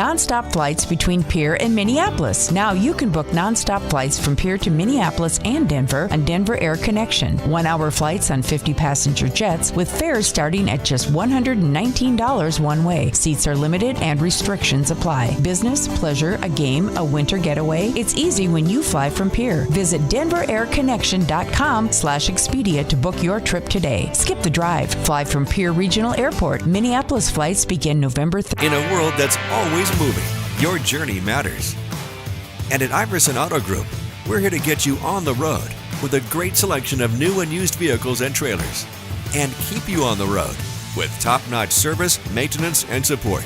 nonstop flights between Pierre and Minneapolis. Now you can book nonstop flights from Pierre to Minneapolis and Denver on Denver Air Connection. 1-hour flights on 50-passenger jets with fares starting at just $119 one way. Seats are limited and restrictions apply. Business, pleasure, a game, a winter getaway. It's easy when you fly from Pierre. Visit DenverAirConnection.com/Expedia to book your trip today. Skip the drive. Fly from Pierre Regional Airport. Minneapolis flights begin November 3rd. In a world that's always moving, your journey matters. And at Iverson Auto Group, we're here to get you on the road with a great selection of new and used vehicles and trailers, and keep you on the road with top-notch service, maintenance, and support.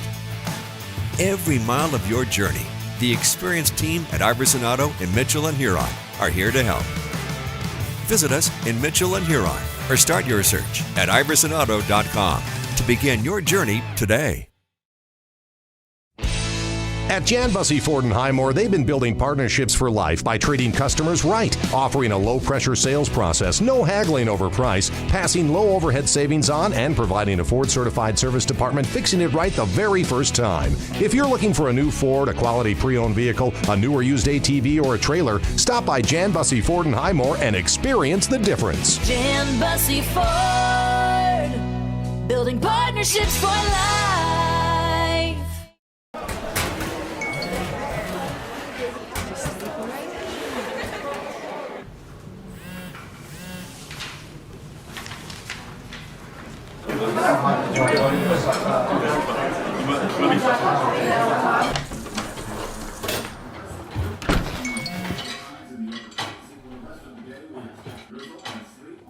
Every mile of your journey, the experienced team at Iverson Auto in Mitchell and Huron are here to help. Visit us in Mitchell and Huron or start your search at iversonauto.com to begin your journey today. At Busse Ford in Highmore, they've been building partnerships for life by treating customers right, offering a low-pressure sales process, no haggling over price, passing low overhead savings on, and providing a Ford-certified service department fixing it right the very first time. If you're looking for a new Ford, a quality pre-owned vehicle, a new or used ATV, or a trailer, stop by Busse Ford in Highmore and experience the difference. Busse Ford, building partnerships for life.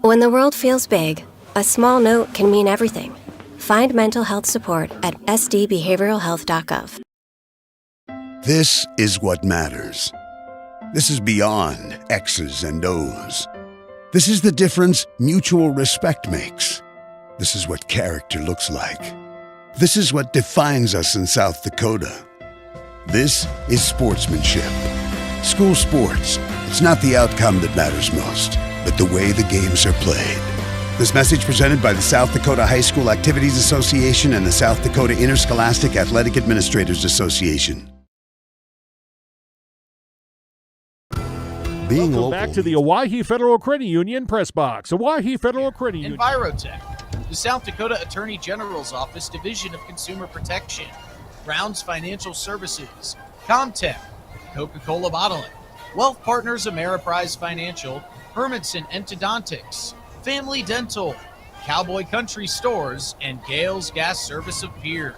When the world feels big, a small note can mean everything. Find mental health support at sdbehavioralhealth.gov. This is what matters. This is beyond X's and O's. This is the difference mutual respect makes. This is what character looks like. This is what defines us in South Dakota. This is sportsmanship. School sports, it's not the outcome that matters most, but the way the games are played. This message presented by the South Dakota High School Activities Association and the South Dakota Interscholastic Athletic Administrators Association. Being Welcome back to the Owyhee Federal Credit Union Press Box. Owyhee Federal Credit Union. Envirotech, the South Dakota Attorney General's Office Division of Consumer Protection, Brown's Financial Services, Comtech, Coca-Cola Bottling, Wealth Partners Ameriprise Financial, Hermanson Endodontics, Family Dental, Cowboy Country Stores, and Gale's Gas Service of Pierre.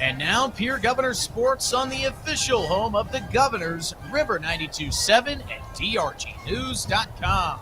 And now, Pierre Governors Sports on the official home of the Governors, River 92.7 and drgnews.com.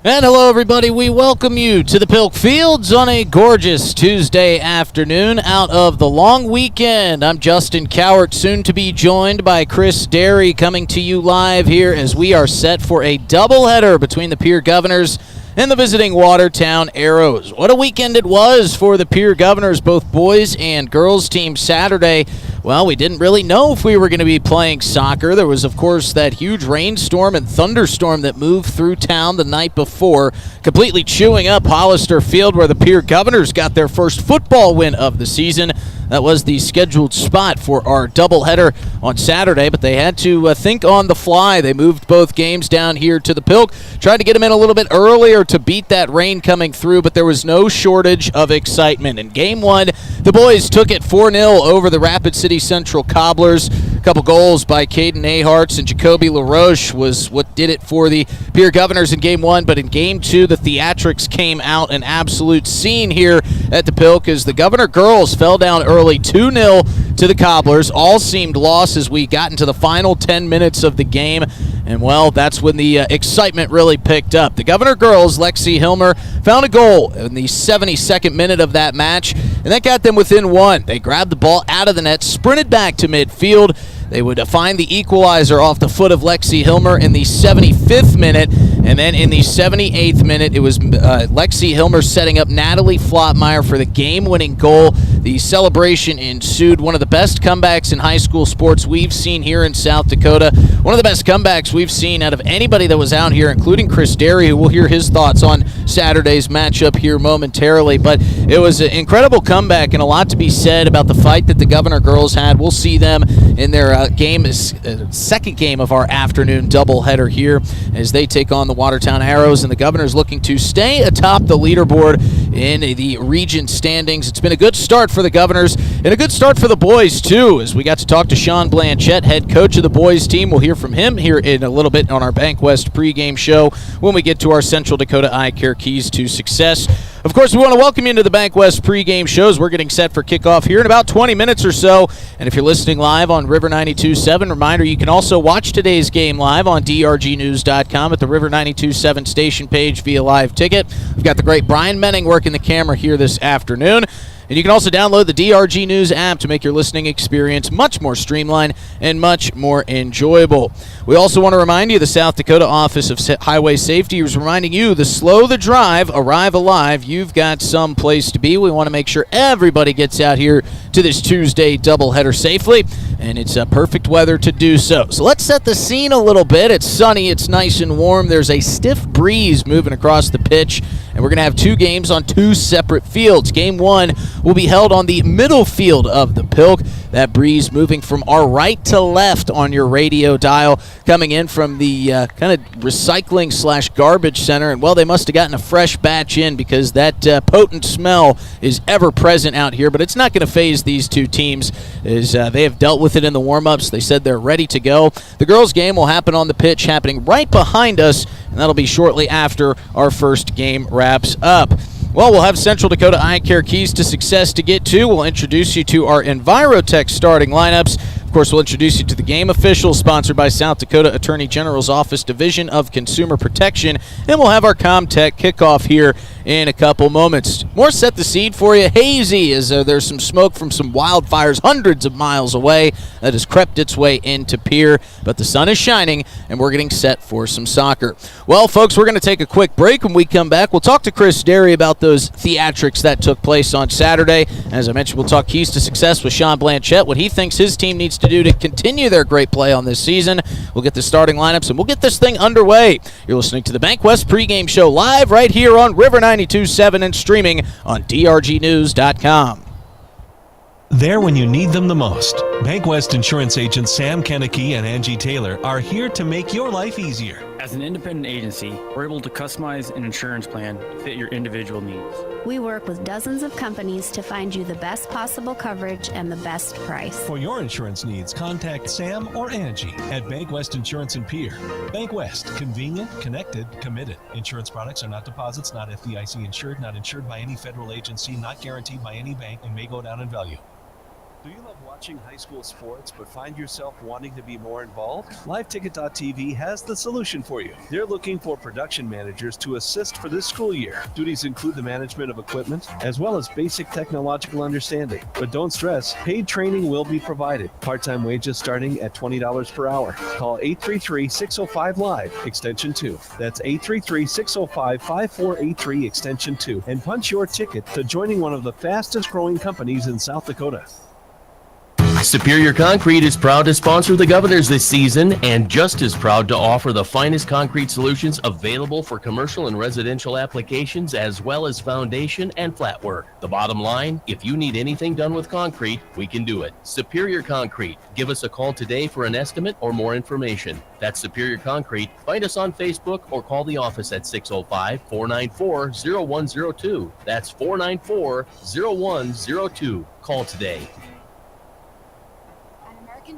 And hello, everybody. We welcome you to the Pilk Fields on a gorgeous Tuesday afternoon out of the long weekend. I'm Justin Cowart, soon to be joined by Chris Derry, coming to you live here as we are set for a doubleheader between the Pierre Governors and the visiting Watertown Arrows. What a weekend it was for the Pierre Governors, both boys and girls team Saturday. Well, we didn't really know if we were going to be playing soccer. There was, of course, that huge rainstorm and thunderstorm that moved through town the night before, completely chewing up Hollister Field, where the Pierre Governors got their first football win of the season. That was the scheduled spot for our doubleheader on Saturday, but they had to think on the fly. They moved both games down here to the Pilk, tried to get them in a little bit earlier to beat that rain coming through, but there was no shortage of excitement. In game one, the boys took it 4-0 over the Rapid City Central Cobblers. A couple goals by Caden Aharts and Jacoby LaRoche was what did it for the Pierre Governors in game one, but in game two, the theatrics came out, an absolute scene here at the Pilk as the Governor girls fell down early 2-0 to the Cobblers. All seemed lost as we got into the final 10 minutes of the game, and well, that's when the excitement really picked up. The Governor girls, Lexi Hilmer, found a goal in the 72nd minute of that match, and that got them within one. They grabbed the ball out of the net, sprinted back to midfield. They would find the equalizer off the foot of Lexi Hilmer in the 75th minute, and then in the 78th minute, it was Lexi Hilmer setting up Natalie Flottmeyer for the game-winning goal. the celebration ensued. One of the best comebacks in high school sports we've seen here in South Dakota. One of the best comebacks we've seen out of anybody that was out here, including Chris Derry, who will hear his thoughts on Saturday's matchup here momentarily. But it was an incredible comeback and a lot to be said about the fight that the Governor girls had. We'll see them in their second game of our afternoon doubleheader here as they take on the Watertown Arrows, and the Governor's looking to stay atop the leaderboard in the region standings. It's been a good start for the Governors and a good start for the boys too, as we got to talk to Sean Blanchette, head coach of the boys team. We'll hear from him here in a little bit on our Bank West pregame show when we get to our Central Dakota Eye Care Keys to Success. Of course, we want to welcome you into the Bank West pregame shows. We're getting set for kickoff here in about 20 minutes or so. And if you're listening live on River 92.7, reminder, you can also watch today's game live on drgnews.com at the River 92.7 station page via live ticket. We've got the great Brian Menning working the camera here this afternoon. And you can also download the DRG News app to make your listening experience much more streamlined and much more enjoyable. We also want to remind you the South Dakota Office of Highway Safety is reminding you the slow the drive, arrive alive. You've got some place to be. We want to make sure everybody gets out here to this Tuesday doubleheader safely, and it's perfect weather to do so. So let's set the scene a little bit. It's sunny, it's nice and warm. There's a stiff breeze moving across the pitch, and we're going to have two games on two separate fields. Game one will be held on the middle field of the Pilk. That breeze moving from our right to left on your radio dial, coming in from the kind of recycling / garbage center. And, well, they must have gotten a fresh batch in because that potent smell is ever present out here. But it's not going to faze these two teams as they have dealt with it in the warm-ups. They said they're ready to go. The girls' game will happen on the pitch, happening right behind us, and that'll be shortly after our first game wraps up. Well, we'll have Central Dakota Eye Care Keys to Success to get to. We'll introduce you to our Envirotech starting lineups. Of course, we'll introduce you to the game officials, sponsored by South Dakota Attorney General's Office Division of Consumer Protection. And we'll have our ComTech kickoff here in a couple moments. More set the seed for you. Hazy as there's some smoke from some wildfires hundreds of miles away that has crept its way into Pierre. But the sun is shining, and we're getting set for some soccer. Well, folks, we're going to take a quick break. When we come back, we'll talk to Chris Derry about those theatrics that took place on Saturday. As I mentioned, we'll talk Keys to Success with Sean Blanchette, what he thinks his team needs to do to continue their great play on this season. We'll get the starting lineups, and we'll get this thing underway. You're listening to the Bank West pregame show live right here on River 92.7 and streaming on drgnews.com. There when you need them the most. Bank West insurance agents Sam Kennecke and Angie Taylor are here to make your life easier. As an independent agency, we're able to customize an insurance plan to fit your individual needs. We work with dozens of companies to find you the best possible coverage and the best price. For your insurance needs, contact Sam or Angie at Bank West Insurance in Pierre. Bank West, convenient, connected, committed. Insurance products are not deposits, not FDIC insured, not insured by any federal agency, not guaranteed by any bank, and may go down in value. Do you love watching high school sports but find yourself wanting to be more involved? LiveTicket.tv has the solution for you. They're looking for production managers to assist for this school year. Duties include the management of equipment as well as basic technological understanding. But don't stress, paid training will be provided. Part-time wages starting at $20 per hour. Call 833-605-LIVE, extension 2. That's 833-605-5483, extension 2. And punch your ticket to joining one of the fastest growing companies in South Dakota. Superior Concrete is proud to sponsor the Governors this season and just as proud to offer the finest concrete solutions available for commercial and residential applications as well as foundation and flat work. The bottom line, if you need anything done with concrete, we can do it. Superior Concrete. Give us a call today for an estimate or more information. That's Superior Concrete. Find us on Facebook or call the office at 605-494-0102. That's 494-0102. Call today.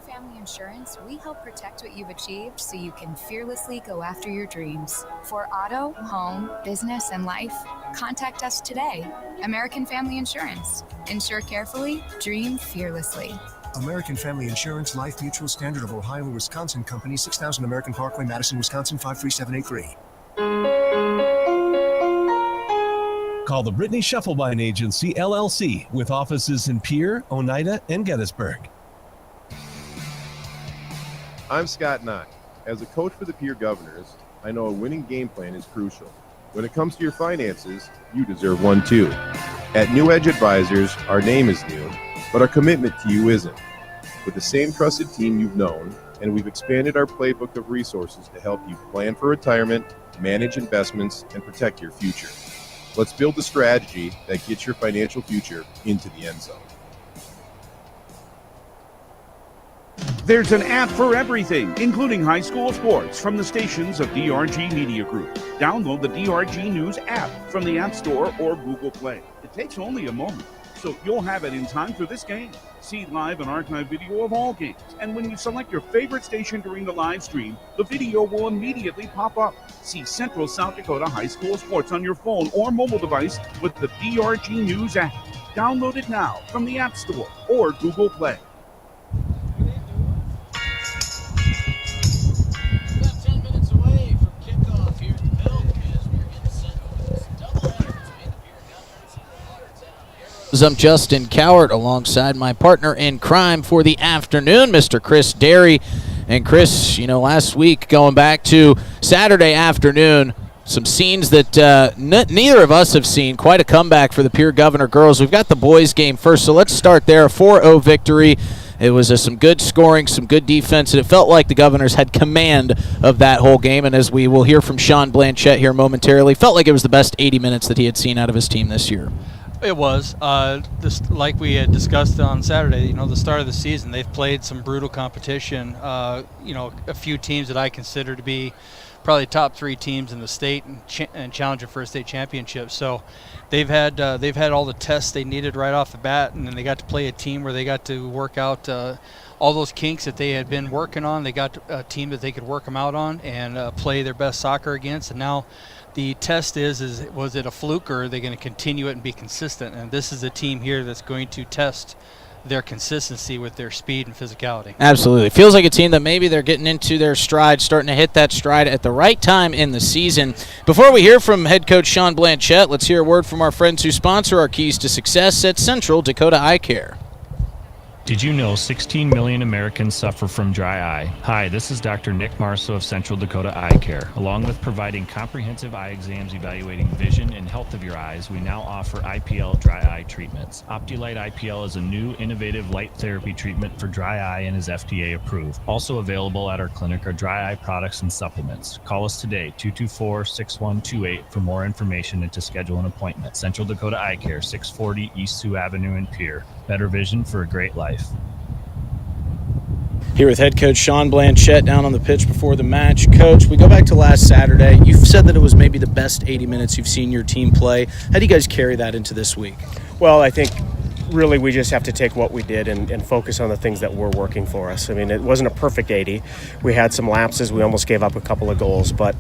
Family Insurance, we help protect what you've achieved so you can fearlessly go after your dreams. For auto, home, business, and life, contact us today. American Family Insurance. Insure carefully, dream fearlessly. American Family Insurance, Life Mutual, Standard of Ohio, Wisconsin Company, 6000 American Parkway, Madison, Wisconsin, 53783. Call the Brittany Scheffelbein Agency, LLC, with offices in Pierre, Oneida, and Gettysburg. I'm Scott Knott. As a coach for the Pierre Governors, I know a winning game plan is crucial. When it comes to your finances, you deserve one too. At New Edge Advisors, our name is new, but our commitment to you isn't. With the same trusted team you've known, and we've expanded our playbook of resources to help you plan for retirement, manage investments, and protect your future. Let's build a strategy that gets your financial future into the end zone. There's an app for everything, including high school sports from the stations of DRG Media Group. Download the DRG News app from the App Store or Google Play. It takes only a moment, so you'll have it in time for this game. See live and archive video of all games. And when you select your favorite station during the live stream, the video will immediately pop up. See Central South Dakota High School Sports on your phone or mobile device with the DRG News app. Download it now from the App Store or Google Play. I'm Justin Cowart alongside my partner in crime for the afternoon, Mr. Chris Derry. And Chris, last week, going back to Saturday afternoon, some scenes that neither of us have seen. Quite a comeback for the Pierre Governor girls. We've got the boys game first, so let's start there. A 4-0 victory. It was some good scoring, some good defense, and it felt like the Governors had command of that whole game. And as we will hear from Sean Blanchette here momentarily, felt like it was the best 80 minutes that he had seen out of his team this year. It was. Like we had discussed on Saturday, the start of the season, they've played some brutal competition. A few teams that I consider to be probably top 3 teams in the state and challenging for a state championship. So they've had all the tests they needed right off the bat, and then they got to play a team where they got to work out all those kinks that they had been working on. They got a team that they could work them out on and play their best soccer against. And now the test is was it a fluke, or are they going to continue it and be consistent? And this is a team here that's going to test their consistency with their speed and physicality. Absolutely. Feels like a team that maybe they're getting into their stride, starting to hit that stride at the right time in the season. Before we hear from head coach Sean Blanchette, let's hear a word from our friends who sponsor our Keys to Success at Central Dakota Eye Care. Did you know 16 million Americans suffer from dry eye? Hi, this is Dr. Nick Marso of Central Dakota Eye Care. Along with providing comprehensive eye exams evaluating vision and health of your eyes, we now offer IPL dry eye treatments. OptiLight IPL is a new innovative light therapy treatment for dry eye and is FDA approved. Also available at our clinic are dry eye products and supplements. Call us today, 224-6128 for more information and to schedule an appointment. Central Dakota Eye Care, 640 East Sioux Avenue in Pierre. Better vision for a great life. Here with head coach Sean Blanchette down on the pitch before the match. Coach, we go back to last Saturday. You've said that it was maybe the best 80 minutes you've seen your team play. How do you guys carry that into this week? Well, I think really we just have to take what we did and focus on the things that were working for us. I mean, it wasn't a perfect 80. We had some lapses. We almost gave up a couple of goals. But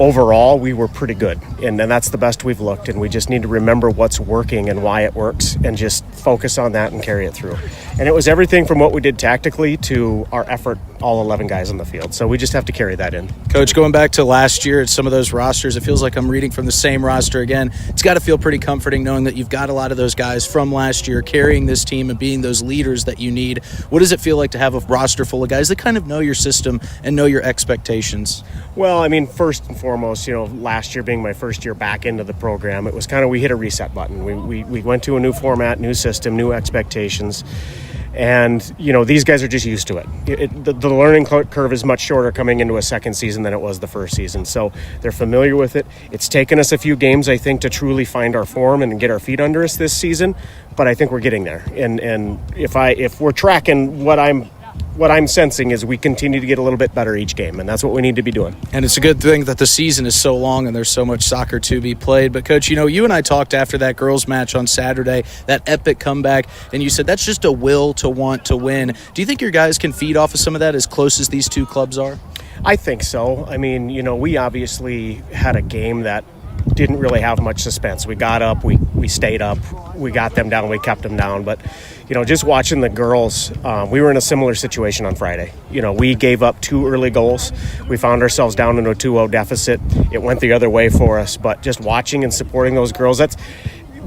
overall, we were pretty good. And that's the best we've looked. And we just need to remember what's working and why it works and just focus on that and carry it through. And it was everything from what we did tactically to our effort, all 11 guys on the field. So we just have to carry that in. Coach, going back to last year at some of those rosters, it feels like I'm reading from the same roster again. It's got to feel pretty comforting knowing that you've got a lot of those guys from last year carrying this team and being those leaders that you need. What does it feel like to have a roster full of guys that kind of know your system and know your expectations? Well, I mean, first and foremost, last year being my first year back into the program, it was kind of we hit a reset button. We went to a new format, new system, new expectations. And, these guys are just used to it. The learning curve is much shorter coming into a second season than it was the first season. So they're familiar with it. It's taken us a few games, I think, to truly find our form and get our feet under us this season. But I think we're getting there. And if we're tracking what I'm sensing is we continue to get a little bit better each game, and that's what we need to be doing. And it's a good thing that the season is so long and there's so much soccer to be played. But, Coach, you and I talked after that girls' match on Saturday, that epic comeback, and you said that's just a will to want to win. Do you think your guys can feed off of some of that as close as these two clubs are? I think so. I mean, we obviously had a game that didn't really have much suspense. We got up, we stayed up, we got them down, we kept them down. But, just watching the girls, we were in a similar situation on Friday. We gave up 2 early goals. We found ourselves down in a 2-0 deficit. It went the other way for us. But just watching and supporting those girls,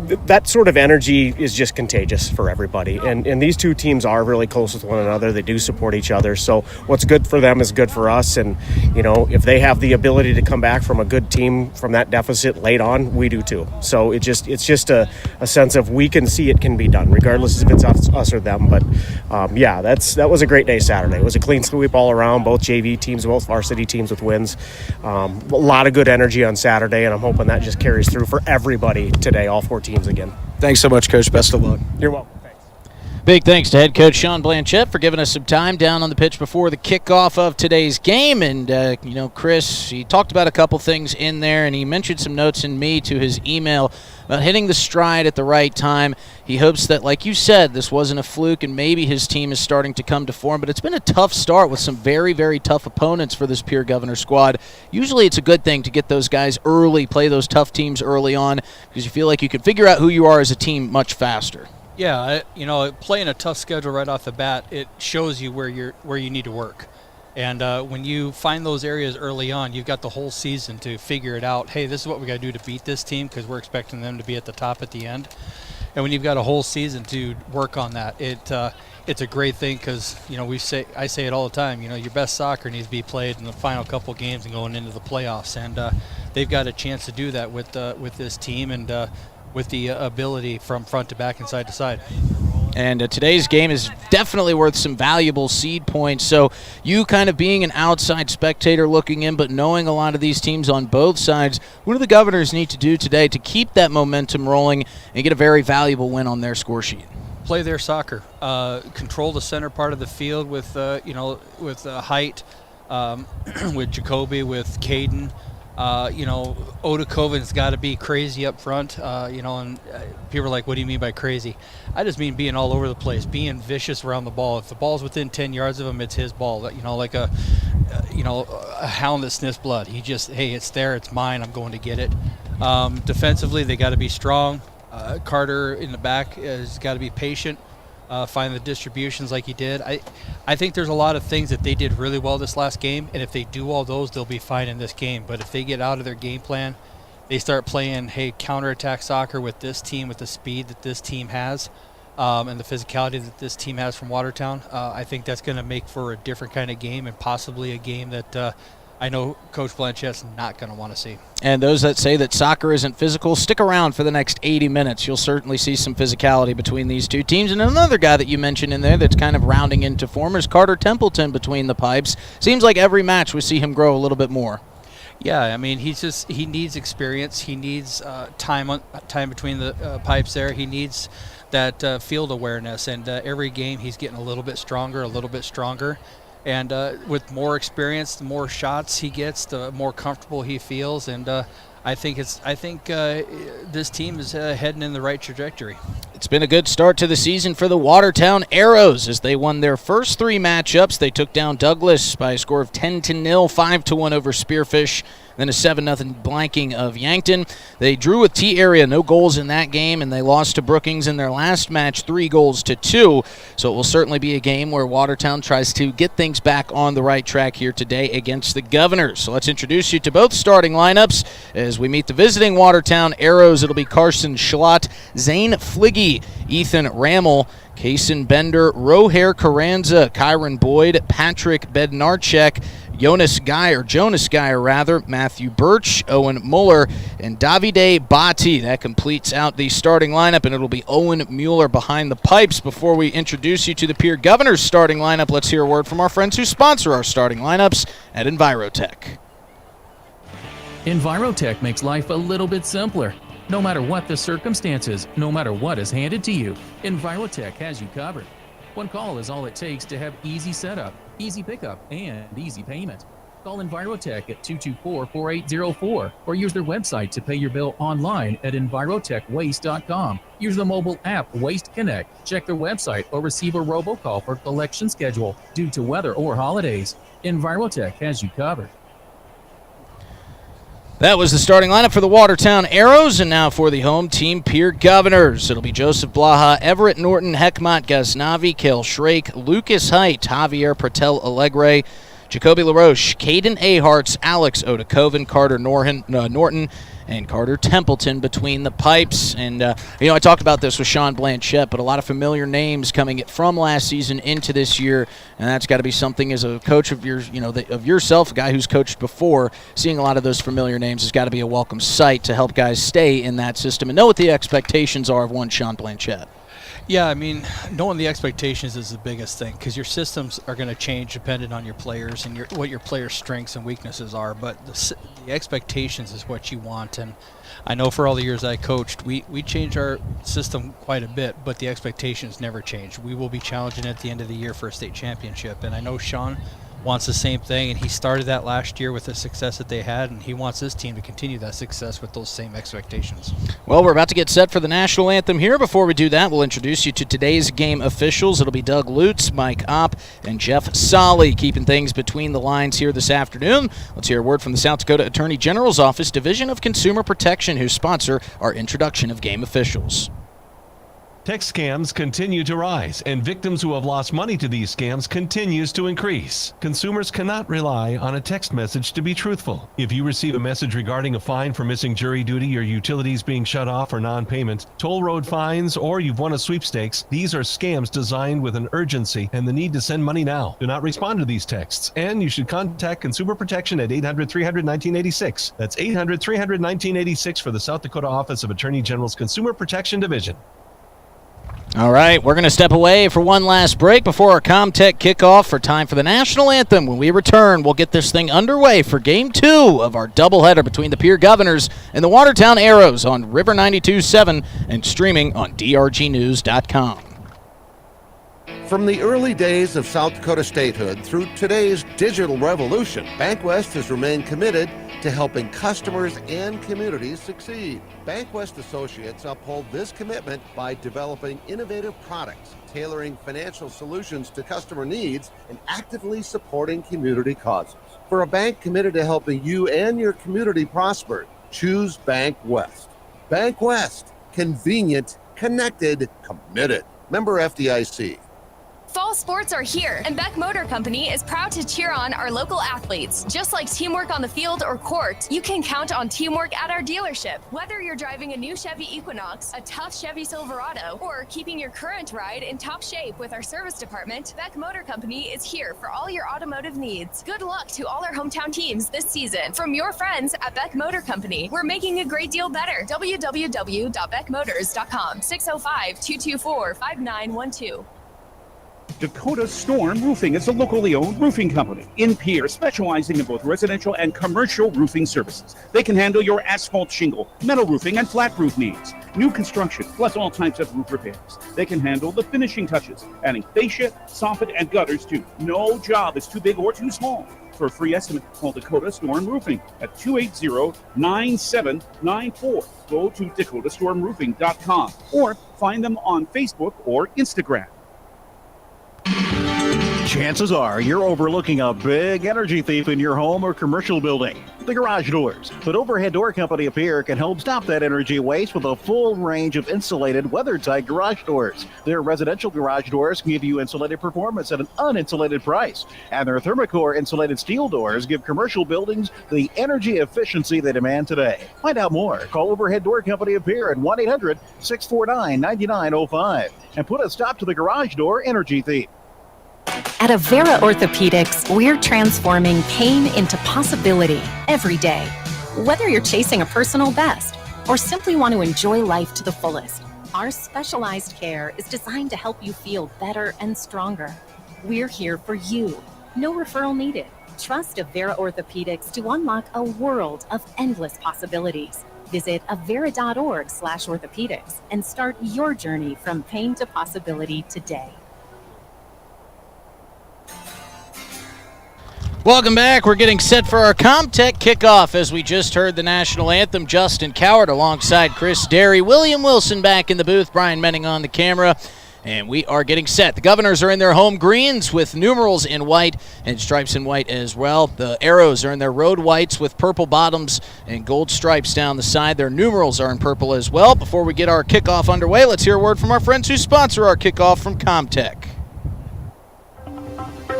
that sort of energy is just contagious for everybody. And these two teams are really close with one another. They do support each other. So what's good for them is good for us. And, if they have the ability to come back from a good team from that deficit late on, we do too. So it's just a sense of we can see it can be done, regardless if it's us or them. But, that was a great day Saturday. It was a clean sweep all around, both JV teams, both varsity teams with wins. A lot of good energy on Saturday, and I'm hoping that just carries through for everybody today, all 4 teams again. Thanks so much, Coach. Best of luck. You're welcome. Big thanks to head coach Sean Blanchette for giving us some time down on the pitch before the kickoff of today's game. And, Chris, he talked about a couple things in there, and he mentioned some notes in me to his email about hitting the stride at the right time. He hopes that, like you said, this wasn't a fluke and maybe his team is starting to come to form. But it's been a tough start with some very, very tough opponents for this Pierre Governor squad. Usually it's a good thing to get those guys early, play those tough teams early on, because you feel like you can figure out who you are as a team much faster. Yeah, playing a tough schedule right off the bat, it shows you where you need to work. And when you find those areas early on, you've got the whole season to figure it out. Hey, this is what we got to do to beat this team because we're expecting them to be at the top at the end. And when you've got a whole season to work on that, it's a great thing because I say it all the time. Your best soccer needs to be played in the final couple games and going into the playoffs. And they've got a chance to do that with this team and with the ability from front to back and side to side. And today's game is definitely worth some valuable seed points. So you kind of being an outside spectator looking in, but knowing a lot of these teams on both sides, what do the Governors need to do today to keep that momentum rolling and get a very valuable win on their score sheet? Play their soccer. Control the center part of the field with height, with Jacoby, with Caden. Odakovin's got to be crazy up front, and people are like, what do you mean by crazy? I just mean being all over the place, being vicious around the ball. If the ball's within 10 yards of him, it's his ball. Like a hound that sniffs blood. He just, hey, it's there, it's mine, I'm going to get it. Defensively, they got to be strong. Carter in the back has got to be patient. Find the distributions like he did. I think there's a lot of things that they did really well this last game, and if they do all those, they'll be fine in this game. But if they get out of their game plan, they start playing, counterattack soccer with this team, with the speed that this team has, and the physicality that this team has from Watertown, I think that's going to make for a different kind of game and possibly a game that I know Coach Blanchette's not going to want to see. And those that say that soccer isn't physical, stick around for the next 80 minutes. You'll certainly see some physicality between these two teams. And another guy that you mentioned in there that's kind of rounding into form is Carter Templeton between the pipes. Seems like every match we see him grow a little bit more. Yeah, I mean, he needs experience. He needs time between the pipes there. He needs that field awareness. And every game he's getting a little bit stronger. And with more experience, the more shots he gets, the more comfortable he feels. And I think this team is heading in the right trajectory. It's been a good start to the season for the Watertown Arrows as they won their first 3 matchups. They took down Douglas by a score of 10-0, 5-1 over Spearfish, then a 7-0 blanking of Yankton. They drew with T-Area, no goals in that game, and they lost to Brookings in their last match, 3-2. So it will certainly be a game where Watertown tries to get things back on the right track here today against the Governors. So let's introduce you to both starting lineups as we meet the visiting Watertown Arrows. It'll be Carson Schlott, Zane Fliggy, Ethan Rammel, Kaysen Bender, Rohair Carranza, Kyron Boyd, Patrick Bednarchek, Jonas Geyer, Matthew Birch, Owen Muller, and Davide Batti. That completes out the starting lineup, and it'll be Owen Mueller behind the pipes. Before we introduce you to the Pierre Governors starting lineup, let's hear a word from our friends who sponsor our starting lineups at Envirotech. Envirotech makes life a little bit simpler. No matter what the circumstances, no matter what is handed to you, Envirotech has you covered. One call is all it takes to have easy setup, easy pickup, and easy payment. Call Envirotech at 224-4804 or use their website to pay your bill online at envirotechwaste.com. Use the mobile app Waste Connect. Check their website or receive a robocall for collection schedule due to weather or holidays. Envirotech has you covered. That was the starting lineup for the Watertown Arrows, and now for the home team, Pierre Governors. It'll be Joseph Blaha, Everett Norton, Hekmat Ghaznavi, Kel Shrake, Lucas Height, Javier Patel Alegre, Jacoby LaRoche, Caden Aharts, Alex Odakoven, Carter Norton, and Carter Templeton between the pipes. And, I talked about this with Sean Blanchette, but a lot of familiar names coming from last season into this year, and that's got to be something as a coach of yours, of yourself, a guy who's coached before, seeing a lot of those familiar names has got to be a welcome sight to help guys stay in that system and know what the expectations are of one Sean Blanchette. Yeah, I mean, knowing the expectations is the biggest thing because your systems are going to change depending on your players and what your players' strengths and weaknesses are. But the expectations is what you want. And I know for all the years I coached, we changed our system quite a bit, but the expectations never change. We will be challenging at the end of the year for a state championship. And I know Sean wants the same thing, and he started that last year with the success that they had, and he wants his team to continue that success with those same expectations. Well, we're about to get set for the national anthem here. Before we do that, we'll introduce you to today's game officials. It'll be Doug Lutz, Mike Opp, and Jeff Solly keeping things between the lines here this afternoon. Let's hear a word from the South Dakota Attorney General's Office, Division of Consumer Protection, who sponsor our introduction of game officials. Text scams continue to rise, and victims who have lost money to these scams continues to increase. Consumers cannot rely on a text message to be truthful. If you receive a message regarding a fine for missing jury duty, your utilities being shut off or non-payment, toll road fines, or you've won a sweepstakes, these are scams designed with an urgency and the need to send money now. Do not respond to these texts, and you should contact Consumer Protection at 800-300-1986. That's 800-300-1986 for the South Dakota Office of Attorney General's Consumer Protection Division. All right, we're going to step away for one last break before our Comtech kickoff for time for the national anthem. When we return, we'll get this thing underway for Game 2 of our doubleheader between the Pierre Governors and the Watertown Arrows on River 92.7 and streaming on drgnews.com. From the early days of South Dakota statehood through today's digital revolution, BankWest has remained committed to helping customers and communities succeed. BankWest Associates uphold this commitment by developing innovative products, tailoring financial solutions to customer needs, and actively supporting community causes. For a bank committed to helping you and your community prosper, choose BankWest. BankWest, convenient, connected, committed. Member FDIC. Fall sports are here, and Beck Motor Company is proud to cheer on our local athletes. Just like teamwork on the field or court, you can count on teamwork at our dealership. Whether you're driving a new Chevy Equinox, a tough Chevy Silverado, or keeping your current ride in top shape with our service department, Beck Motor Company is here for all your automotive needs. Good luck to all our hometown teams this season. From your friends at Beck Motor Company, we're making a great deal better. www.beckmotors.com, 605-224-5912. Dakota Storm Roofing is a locally owned roofing company in Pierre, specializing in both residential and commercial roofing services. They can handle your asphalt shingle, metal roofing, and flat roof needs. New construction, plus all types of roof repairs. They can handle the finishing touches, adding fascia, soffit, and gutters too. No job is too big or too small. For a free estimate, call Dakota Storm Roofing at 280-9794. Go to dakotastormroofing.com or find them on Facebook or Instagram. Chances are you're overlooking a big energy thief in your home or commercial building. The garage doors. But Overhead Door Company of Pierre can help stop that energy waste with a full range of insulated, weather-tight garage doors. Their residential garage doors give you insulated performance at an uninsulated price. And their Thermocore insulated steel doors give commercial buildings the energy efficiency they demand today. Find out more. Call Overhead Door Company of Pierre at 1-800-649-9905 and put a stop to the garage door energy thief. At Avera Orthopedics, we're transforming pain into possibility every day. Whether you're chasing a personal best or simply want to enjoy life to the fullest, our specialized care is designed to help you feel better and stronger. We're here for you. No referral needed. Trust Avera Orthopedics to unlock a world of endless possibilities. Visit avera.org/orthopedics and start your journey from pain to possibility today. Welcome back. We're getting set for our Comtech kickoff as we just heard the national anthem. Justin Cowart alongside Chris Derry. William Wilson back in the booth. Brian Menning on the camera. And we are getting set. The Governors are in their home greens with numerals in white and stripes in white as well. The Arrows are in their road whites with purple bottoms and gold stripes down the side. Their numerals are in purple as well. Before we get our kickoff underway, let's hear a word from our friends who sponsor our kickoff from Comtech.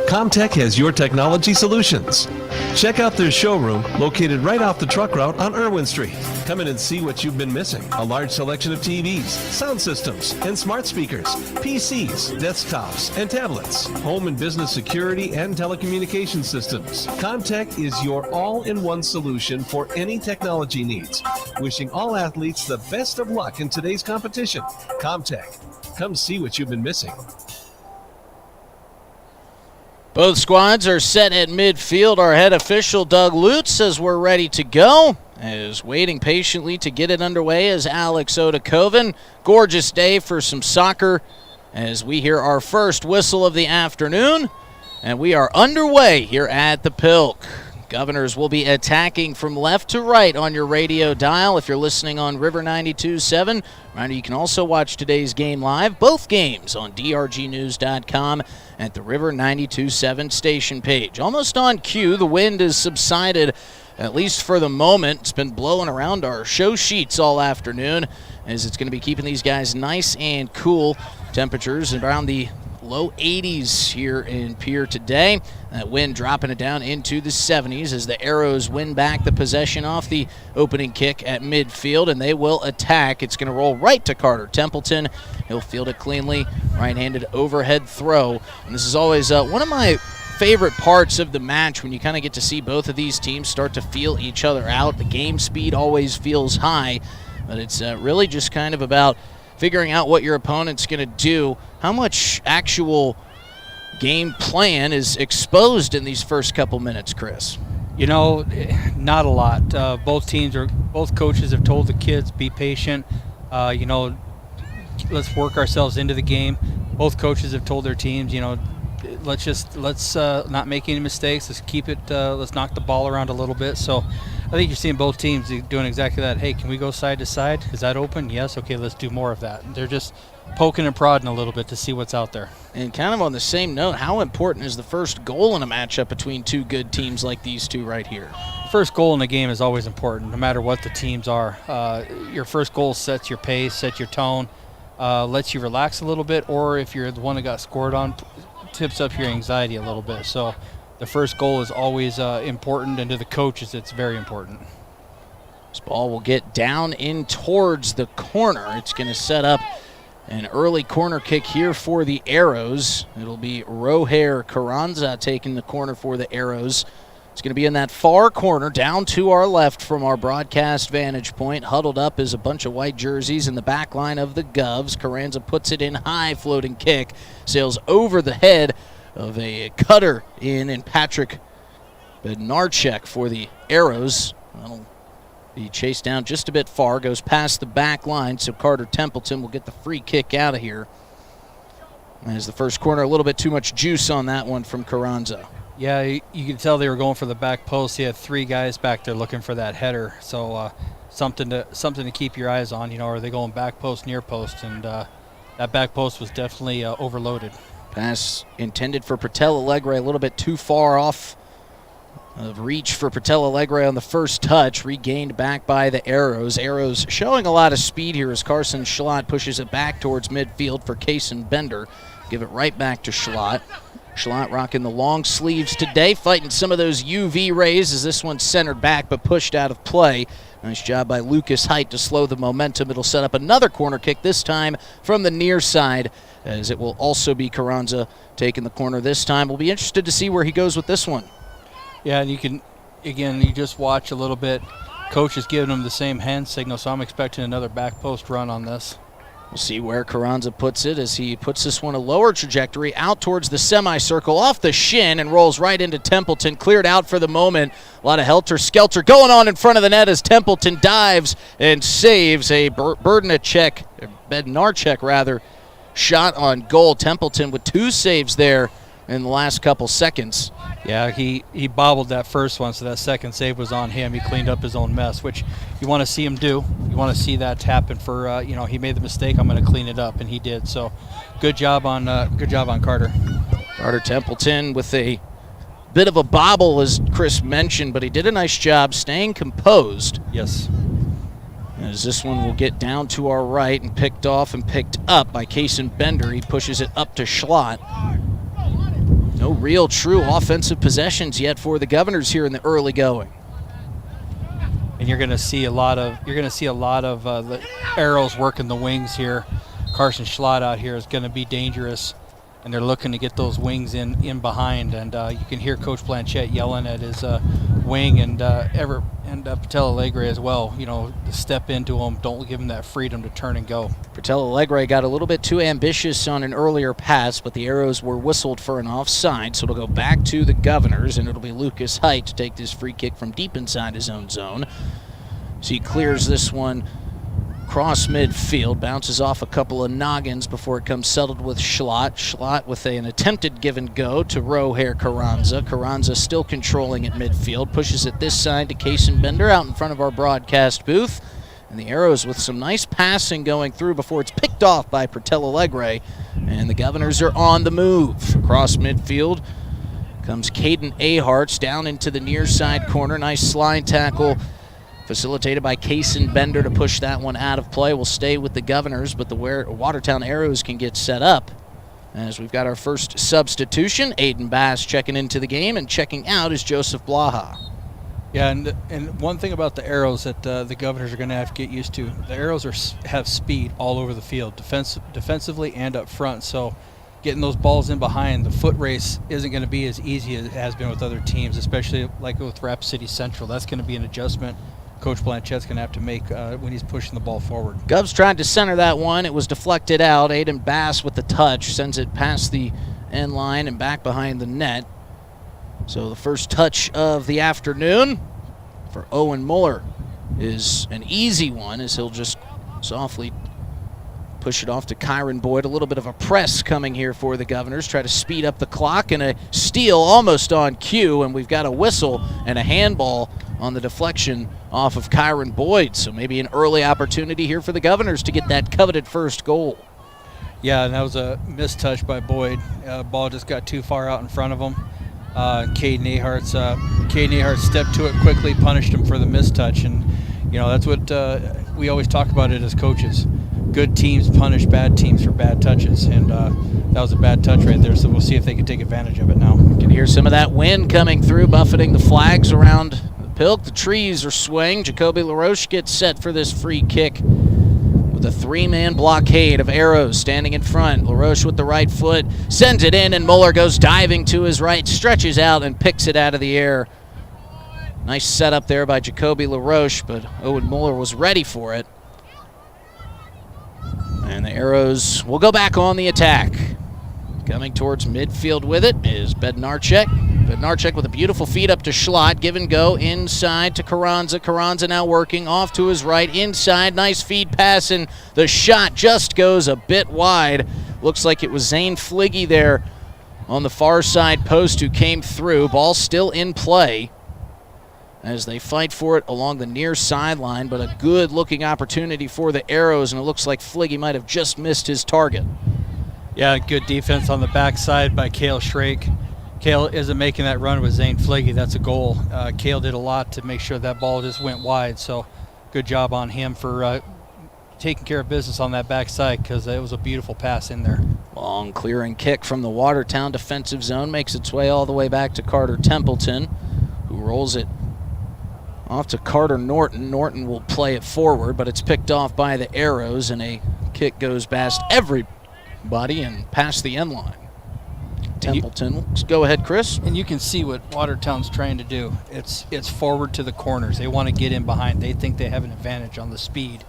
Comtech has your technology solutions. Check out their showroom located right off the truck route on Irwin Street. Come in and see what you've been missing. A large selection of TVs, sound systems, and smart speakers, PCs, desktops, and tablets, home and business security and telecommunication systems. Comtech is your all-in-one solution for any technology needs. Wishing all athletes the best of luck in today's competition. Comtech. Come see what you've been missing. Both squads are set at midfield. Our head official, Doug Lutz, says we're ready to go. Is waiting patiently to get it underway as Alex Odakoven. Gorgeous day for some soccer as we hear our first whistle of the afternoon. And we are underway here at the Pilk. Governors will be attacking from left to right on your radio dial if you're listening on River 92.7. Reminder, you can also watch today's game live, both games on drgnews.com at the River 92.7 station page. Almost on cue, the wind has subsided, at least for the moment. It's been blowing around our show sheets all afternoon as it's going to be keeping these guys nice and cool. Temperatures around the low 80s here in Pierre today. That wind dropping it down into the 70s as the Arrows win back the possession off the opening kick at midfield, and they will attack. It's going to roll right to Carter Templeton. He'll field it cleanly. Right-handed overhead throw. And this is always one of my favorite parts of the match when you kind of get to see both of these teams start to feel each other out. The game speed always feels high, but it's really just kind of about figuring out what your opponent's going to do. How much actual game plan is exposed in these first couple minutes, Chris? You know, not a lot. Both coaches have told the kids, be patient. Let's work ourselves into the game. Both coaches have told their teams, let's not make any mistakes. Let's keep it. Let's knock the ball around a little bit. So I think you're seeing both teams doing exactly that. Hey, can we go side to side? Is that open? Yes. Okay, let's do more of that. They're just poking and prodding a little bit to see what's out there. And kind of on the same note, how important is the first goal in a matchup between two good teams like these two right here? First goal in the game is always important, no matter what the teams are. Your first goal sets your pace, sets your tone, lets you relax a little bit, or if you're the one that got scored on, tips up your anxiety a little bit. So the first goal is always important, and to the coaches, it's very important. This ball will get down in towards the corner. It's going to set up an early corner kick here for the Arrows. It'll be Roher Carranza taking the corner for the Arrows. It's going to be in that far corner, down to our left from our broadcast vantage point. Huddled up is a bunch of white jerseys in the back line of the Govs. Carranza puts it in high, floating kick. Sails over the head of a cutter in Patrick Bednarchek for the Arrows. That'll be chased down just a bit far, goes past the back line, so Carter Templeton will get the free kick out of here. As the first corner, a little bit too much juice on that one from Carranza. Yeah, you could tell they were going for the back post. He had three guys back there looking for that header, so something to keep your eyes on. Are they going back post, near post? And that back post was definitely overloaded. Pass intended for Patel Alegre, a little bit too far off of reach for Patel Alegre on the first touch, regained back by the Arrows. Arrows showing a lot of speed here as Carson Schlott pushes it back towards midfield for Kaysen Bender. Give it right back to Schlott. Schlott rocking the long sleeves today, fighting some of those UV rays as this one's centered back but pushed out of play. Nice job by Lucas Height to slow the momentum. It'll set up another corner kick, this time from the near side, as it will also be Carranza taking the corner this time. We'll be interested to see where he goes with this one. Yeah, and you just watch a little bit. Coach is giving him the same hand signal, so I'm expecting another back post run on this. We'll see where Carranza puts it as he puts this one a lower trajectory out towards the semicircle, off the shin, and rolls right into Templeton. Cleared out for the moment. A lot of helter-skelter going on in front of the net as Templeton dives and saves a Bednarchek shot on goal. Templeton with two saves there in the last couple seconds. Yeah, he bobbled that first one, so that second save was on him. He cleaned up his own mess, which you want to see him do. You want to see that happen for, he made the mistake, I'm going to clean it up, and he did. So good job on Carter. Carter Templeton with a bit of a bobble, as Chris mentioned, but he did a nice job staying composed. Yes. As this one will get down to our right and picked off and picked up by Kaysen Bender. He pushes it up to Schlott. No real true offensive possessions yet for the Governors here in the early going. And you're going to see a lot of the Arrows working the wings here. Carson Schlott out here is going to be dangerous, and they're looking to get those wings in behind. And you can hear Coach Blanchette yelling at his wing and Patel Alegre as well. Step into him. Don't give him that freedom to turn and go. Patel Alegre got a little bit too ambitious on an earlier pass, but the Arrows were whistled for an offside, so it'll go back to the Governors, and it'll be Lucas Height to take this free kick from deep inside his own zone. So he clears this one cross midfield, bounces off a couple of noggins before it comes settled with Schlott. Schlott with an attempted give and go to Roher Carranza. Carranza still controlling at midfield, pushes it this side to Kaysen Bender out in front of our broadcast booth. And the Arrows with some nice passing going through before it's picked off by Patel Alegre. And the Governors are on the move. Across midfield comes Caden Aharts down into the near side corner. Nice slide tackle facilitated by Kaysen Bender to push that one out of play. Will stay with the Governors, but the Watertown Arrows can get set up. As we've got our first substitution, Aiden Bass checking into the game, and checking out is Joseph Blaha. Yeah, and one thing about the Arrows that the Governors are going to have to get used to, the Arrows have speed all over the field, defensively and up front. So getting those balls in behind, the foot race isn't going to be as easy as it has been with other teams, especially like with Rapid City Central. That's going to be an adjustment Coach Blanchette's going to have to make when he's pushing the ball forward. Govs tried to center that one. It was deflected out. Aiden Bass with the touch sends it past the end line and back behind the net. So the first touch of the afternoon for Owen Muller is an easy one, as he'll just softly push it off to Kyron Boyd. A little bit of a press coming here for the Governors. Try to speed up the clock, and a steal almost on cue, and we've got a whistle and a handball on the deflection off of Kyron Boyd. So maybe an early opportunity here for the Governors to get that coveted first goal. Yeah, and that was a missed touch by Boyd. Ball just got too far out in front of him. Caden Aharts stepped to it quickly, punished him for the missed touch, and that's what we always talk about it as coaches. Good teams punish bad teams for bad touches, and that was a bad touch right there, so we'll see if they can take advantage of it now. You can hear some of that wind coming through, buffeting the flags around the Pilk. The trees are swaying. Jacoby LaRoche gets set for this free kick with a three-man blockade of Arrows standing in front. LaRoche with the right foot sends it in, and Muller goes diving to his right, stretches out, and picks it out of the air. Nice setup there by Jacoby LaRoche, but Owen Muller was ready for it. And the Arrows will go back on the attack. Coming towards midfield with it is Bednarchek. Bednarchek with a beautiful feed up to Schlott. Give and go inside to Carranza. Carranza now working off to his right inside. Nice feed pass, and the shot just goes a bit wide. Looks like it was Zane Fliggy there on the far side post who came through. Ball still in play as they fight for it along the near sideline, but a good-looking opportunity for the Arrows, and it looks like Fliggy might have just missed his target. Yeah, good defense on the backside by Cale Shrake. Cale isn't making that run with Zane Fliggy. That's a goal. Cale did a lot to make sure that ball just went wide, so good job on him for taking care of business on that backside, because it was a beautiful pass in there. Long clearing kick from the Watertown defensive zone makes its way all the way back to Carter Templeton, who rolls it off to Carter Norton. Norton will play it forward, but it's picked off by the Arrows, and a kick goes past everybody and past the end line. Templeton, go ahead, Chris. And you can see what Watertown's trying to do. It's forward to the corners. They want to get in behind. They think they have an advantage on the speed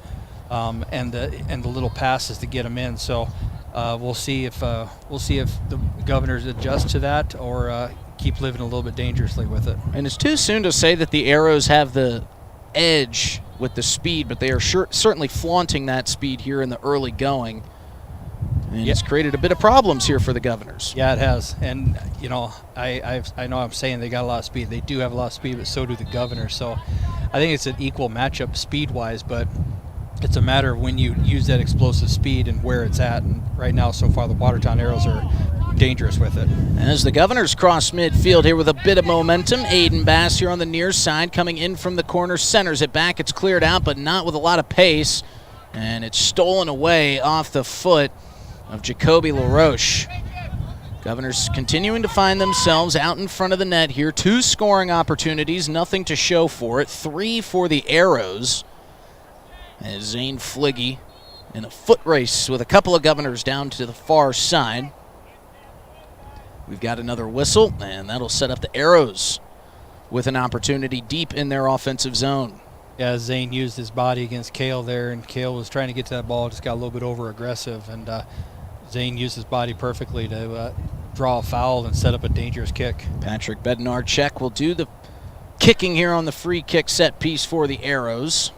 and the little passes to get them in. So we'll see if the Governors adjust to that or keep living a little bit dangerously with it. And it's too soon to say that the Arrows have the edge with the speed, but they are certainly flaunting that speed here in the early going. And it's created a bit of problems here for the Governors. Yeah, it has. And, I know I'm saying they got a lot of speed. They do have a lot of speed, but so do the Governors. So I think it's an equal matchup speed-wise, but it's a matter of when you use that explosive speed and where it's at. And right now, so far, the Watertown Arrows are dangerous with it. As the Governors cross midfield here with a bit of momentum, Aiden Bass here on the near side coming in from the corner, centers it back. It's cleared out, but not with a lot of pace. And it's stolen away off the foot of Jacoby LaRoche. Governors continuing to find themselves out in front of the net here. 2 scoring opportunities, nothing to show for it. 3 for the Arrows. As Zane Fliggy in a foot race with a couple of Governors down to the far side. We've got another whistle, and that'll set up the Arrows with an opportunity deep in their offensive zone. Yeah, Zane used his body against Kale there, and Kale was trying to get to that ball, just got a little bit over-aggressive, and Zane used his body perfectly to draw a foul and set up a dangerous kick. Patrick Bednarczyk will do the kicking here on the free kick set piece for the Arrows.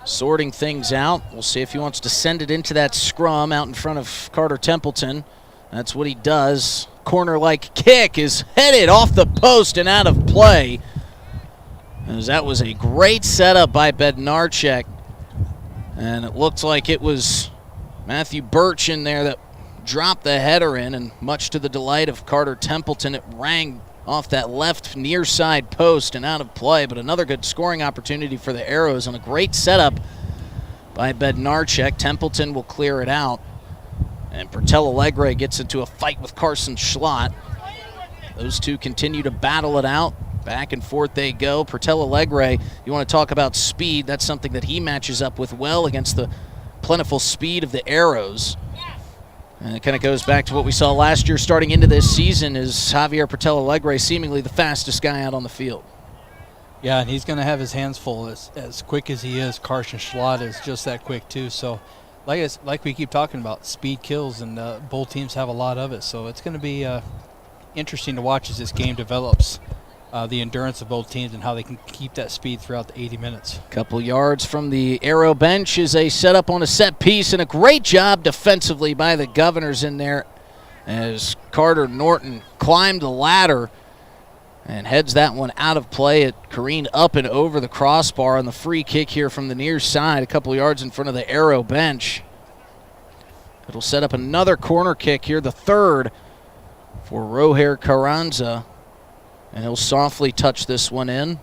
Sorting things out. We'll see if he wants to send it into that scrum out in front of Carter Templeton. That's what he does. Corner-like kick is headed off the post and out of play. As that was a great setup by Bednarczyk. And it looked like it was Matthew Birch in there that dropped the header in, and much to the delight of Carter Templeton, it rang off that left near side post and out of play. But another good scoring opportunity for the Arrows on a great setup by Bednarczyk. Templeton will clear it out, and Pertel Alegre gets into a fight with Carson Schlott. Those two continue to battle it out. Back and forth they go. Pertel Alegre, you want to talk about speed, that's something that he matches up with well against the plentiful speed of the Arrows. And it kind of goes back to what we saw last year starting into this season, is Javier Pertel Alegre seemingly the fastest guy out on the field. Yeah, and he's going to have his hands full. As quick as he is, Carson Schlott is just that quick too. So like we keep talking about, speed kills, and both teams have a lot of it. So it's going to be interesting to watch as this game develops. The endurance of both teams and how they can keep that speed throughout the 80 minutes. Couple yards from the Arrow bench is a setup on a set piece, and a great job defensively by the Governors in there as Carter Norton climbed the ladder and heads that one out of play. It careened up and over the crossbar on the free kick here from the near side, a couple yards in front of the Arrow bench. It'll set up another corner kick here, the third for Roher Carranza. And he'll softly touch this one in.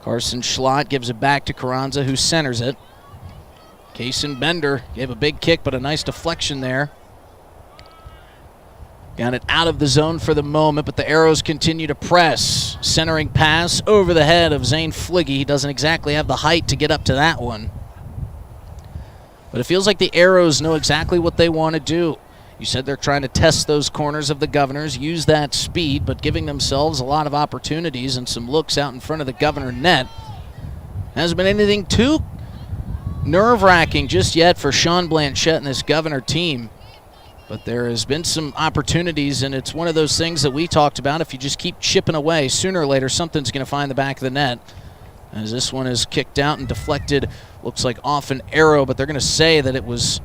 Carson Schlott gives it back to Carranza, who centers it. Kaysen Bender gave a big kick, but a nice deflection there. Got it out of the zone for the moment, but the Arrows continue to press. Centering pass over the head of Zane Fliggy. He doesn't exactly have the height to get up to that one. But it feels like the Arrows know exactly what they want to do. You said they're trying to test those corners of the Governors, use that speed, but giving themselves a lot of opportunities and some looks out in front of the Governor net. Hasn't been anything too nerve-wracking just yet for Sean Blanchette and this Governor team. But there has been some opportunities, and it's one of those things that we talked about. If you just keep chipping away, sooner or later something's going to find the back of the net. As this one is kicked out and deflected, looks like off an Arrow, but they're going to say that it was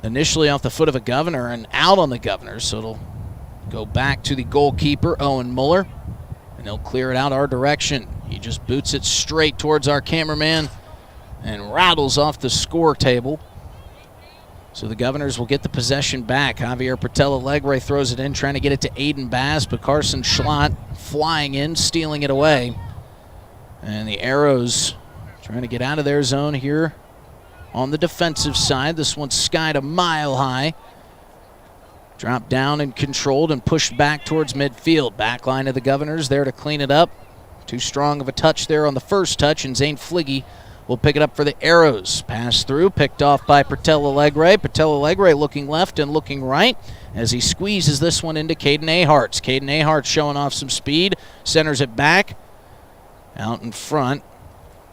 initially off the foot of a Governor and out on the Governor, so it'll go back to the goalkeeper, Owen Muller, and he'll clear it out our direction. He just boots it straight towards our cameraman and rattles off the score table. So the Governors will get the possession back. Javier Pertel Alegre throws it in, trying to get it to Aiden Bass, but Carson Schlott flying in, stealing it away. And the Arrows trying to get out of their zone here. On the defensive side, this one's skied a mile high. Dropped down and controlled and pushed back towards midfield. Back line of the Governors there to clean it up. Too strong of a touch there on the first touch, and Zane Fliggy will pick it up for the Arrows. Pass through, picked off by Pertel Alegre. Pertel Alegre looking left and looking right as he squeezes this one into Caden Aharts. Caden Aharts showing off some speed, centers it back. Out in front.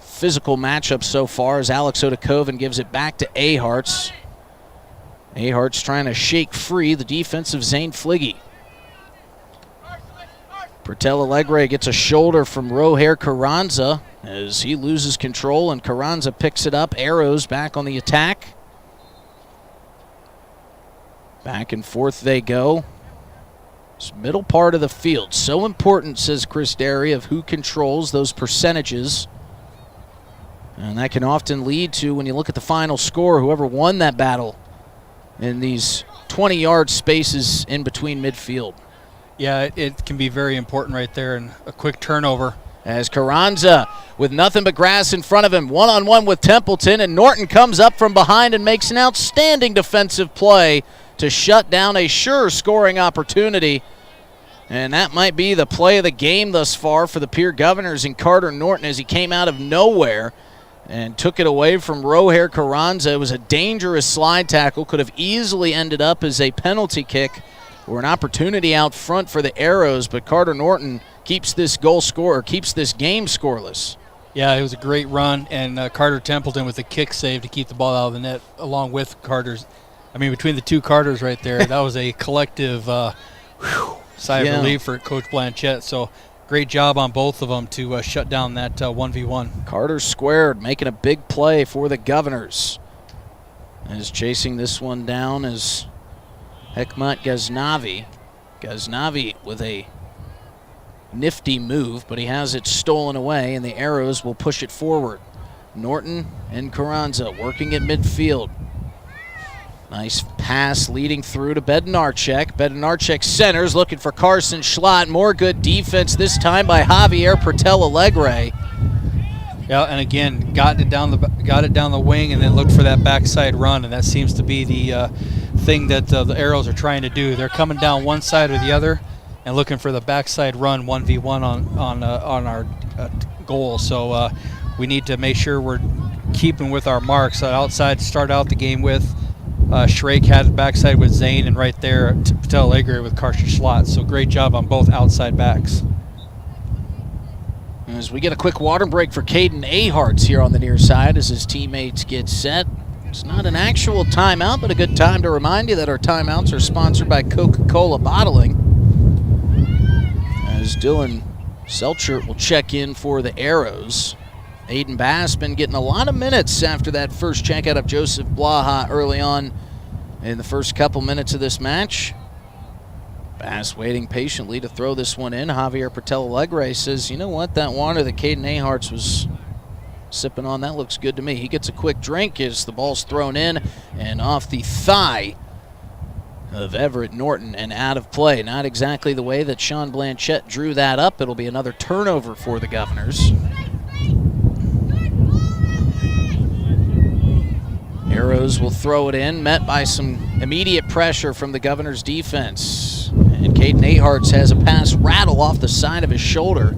Physical matchup so far as Alex Odakoven gives it back to Aharts. Aharts trying to shake free the defense of Zane Fliggy. Pertel Alegre gets a shoulder from Roher Carranza as he loses control, and Carranza picks it up. Arrows back on the attack. Back and forth they go. It's middle part of the field. So important, says Chris Derry, of who controls those percentages. And that can often lead to, when you look at the final score, whoever won that battle in these 20-yard spaces in between midfield. Yeah, it can be very important right there, and a quick turnover. As Carranza, with nothing but grass in front of him, one-on-one with Templeton, and Norton comes up from behind and makes an outstanding defensive play to shut down a sure scoring opportunity. And that might be the play of the game thus far for the Pierre Governors in Carter Norton as he came out of nowhere and took it away from Roher Carranza. It was a dangerous slide tackle, could have easily ended up as a penalty kick or an opportunity out front for the Arrows, but Carter Norton keeps this game scoreless. Yeah, it was a great run, and Carter Templeton with a kick save to keep the ball out of the net along with Carter's. I mean, between the two Carters right there, that was a collective sigh of relief for Coach Blanchette. So great job on both of them to shut down that 1v1. Carter squared, making a big play for the Governors. Is chasing this one down is Hekmat Ghaznavi. Ghaznavi with a nifty move, but he has it stolen away, and the Arrows will push it forward. Norton and Carranza working at midfield. Nice pass leading through to Bednarchek. Bednarchek centers, looking for Carson Schlott. More good defense this time by Javier Pertel Alegre. Yeah, and again, got it down the wing, and then looked for that backside run, and that seems to be the thing that the Arrows are trying to do. They're coming down one side or the other, and looking for the backside run 1v1 on our goal. So we need to make sure we're keeping with our marks. Outside to start out the game with. Shrake had it backside with Zane, and right there Patel Alegre with Carson Schlott. So great job on both outside backs. As we get a quick water break for Caden Aharts here on the near side as his teammates get set. It's not an actual timeout, but a good time to remind you that our timeouts are sponsored by Coca-Cola Bottling. As Dylan Selchert will check in for the Arrows. Aiden Bass been getting a lot of minutes after that first checkout of Joseph Blaha early on in the first couple minutes of this match. Bass waiting patiently to throw this one in. Javier Pertel Alegre says, you know what, that water that Caden Aharts was sipping on, that looks good to me. He gets a quick drink as the ball's thrown in and off the thigh of Everett Norton and out of play. Not exactly the way that Sean Blanchette drew that up. It'll be another turnover for the Governors. Arrows will throw it in, met by some immediate pressure from the Governors' defense. And Caden Aharts has a pass rattle off the side of his shoulder.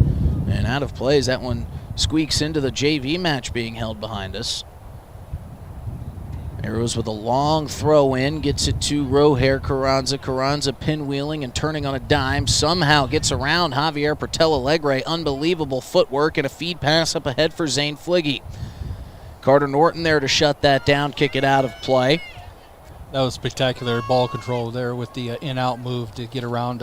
And out of play as that one squeaks into the JV match being held behind us. Arrows with a long throw in, gets it to Roher Carranza. Carranza pinwheeling and turning on a dime. Somehow gets around Javier Pertel Alegre. Unbelievable footwork and a feed pass up ahead for Zane Fligge. Carter Norton there to shut that down, kick it out of play. That was spectacular ball control there with the in-out move to get around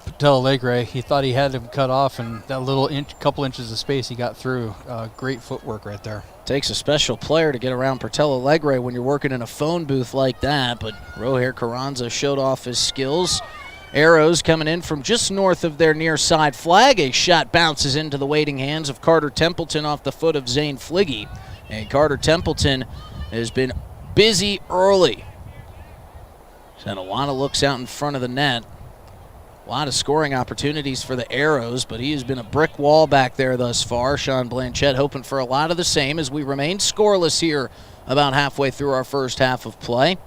Patel Alegre. He thought he had him cut off, and that little couple inches of space he got through. Great footwork right there. Takes a special player to get around Pertel Alegre when you're working in a phone booth like that, but Roher Carranza showed off his skills. Arrows coming in from just north of their near side flag. A shot bounces into the waiting hands of Carter Templeton off the foot of Zane Fligge. And Carter Templeton has been busy early. He's had a lot of looks out in front of the net. A lot of scoring opportunities for the Arrows, but he has been a brick wall back there thus far. Sean Blanchette hoping for a lot of the same as we remain scoreless here about halfway through our first half of play.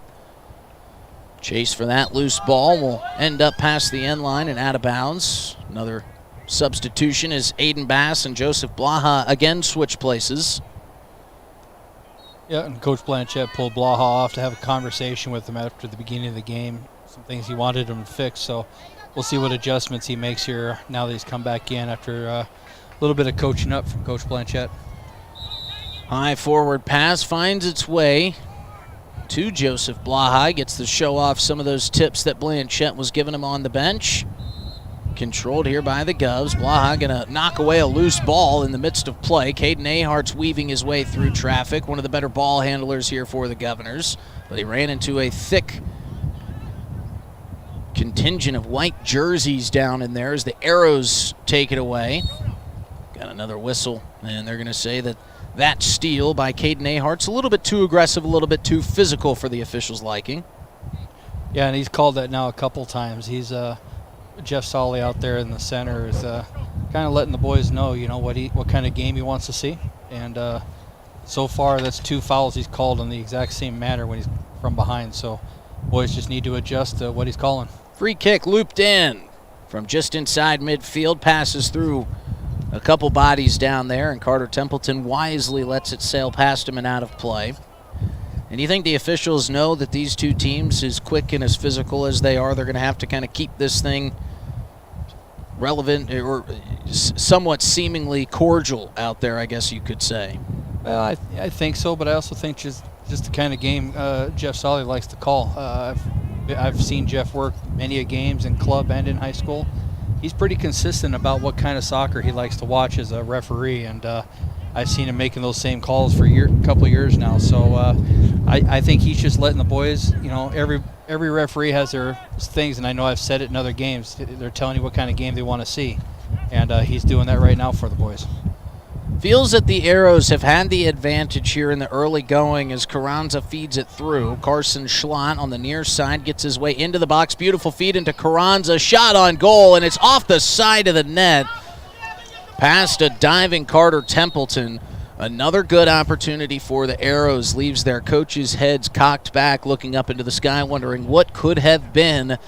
Chase for that loose ball will end up past the end line and out of bounds. Another substitution as Aiden Bass and Joseph Blaha again switch places. Yeah, and Coach Blanchette pulled Blaha off to have a conversation with him after the beginning of the game. Some things he wanted him to fix, so we'll see what adjustments he makes here now that he's come back in after a little bit of coaching up from Coach Blanchette. High forward pass finds its way to Joseph Blaha. Gets to show off some of those tips that Blanchette was giving him on the bench. Controlled here by the Govs. Blaha going to knock away a loose ball in the midst of play. Caden Ahart's weaving his way through traffic. One of the better ball handlers here for the Governors. But he ran into a thick contingent of white jerseys down in there as the Arrows take it away. Got another whistle, and they're going to say that that steal by Caden Ahart's a little bit too aggressive, a little bit too physical for the officials' liking. Yeah, and he's called that now a couple times. He's Jeff Solly out there in the center is kind of letting the boys know, you know, what kind of game he wants to see. And so far, that's 2 fouls he's called in the exact same manner when he's from behind. So boys just need to adjust to what he's calling. Free kick looped in from just inside midfield, passes through a couple bodies down there, and Carter Templeton wisely lets it sail past him and out of play. And you think the officials know that these two teams, as quick and as physical as they are, they're going to have to kind of keep this thing relevant or somewhat seemingly cordial out there, I guess you could say. Well, I think so, but I also think just the kind of game Jeff Solly likes to call. I've seen Jeff work many games in club and in high school. He's pretty consistent about what kind of soccer he likes to watch as a referee, and I've seen him making those same calls for a couple of years now. So I think he's just letting the boys, every referee has their things, and I know I've said it in other games. They're telling you what kind of game they want to see, and he's doing that right now for the boys. Feels that the Arrows have had the advantage here in the early going as Carranza feeds it through. Carson Schlott on the near side gets his way into the box. Beautiful feed into Carranza. Shot on goal, and it's off the side of the net. Past a diving Carter Templeton. Another good opportunity for the Arrows. Leaves their coaches' heads cocked back, looking up into the sky, wondering what could have been.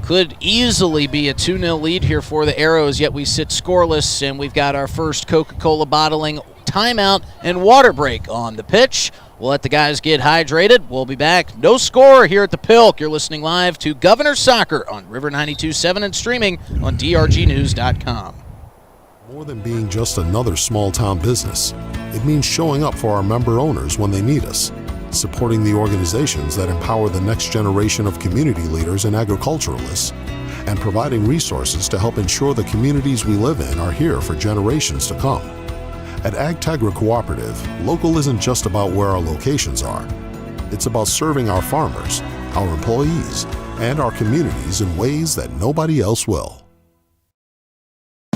Could easily be a 2-0 lead here for the Arrows, yet we sit scoreless, and we've got our first Coca-Cola bottling timeout and water break on the pitch. We'll let the guys get hydrated. We'll be back. No score here at the Pilk. You're listening live to Governor Soccer on River 92.7 and streaming on drgnews.com. More than being just another small-town business, it means showing up for our member owners when they need us, supporting the organizations that empower the next generation of community leaders and agriculturalists, and providing resources to help ensure the communities we live in are here for generations to come. At AgTegra Cooperative, local isn't just about where our locations are. It's about serving our farmers, our employees, and our communities in ways that nobody else will.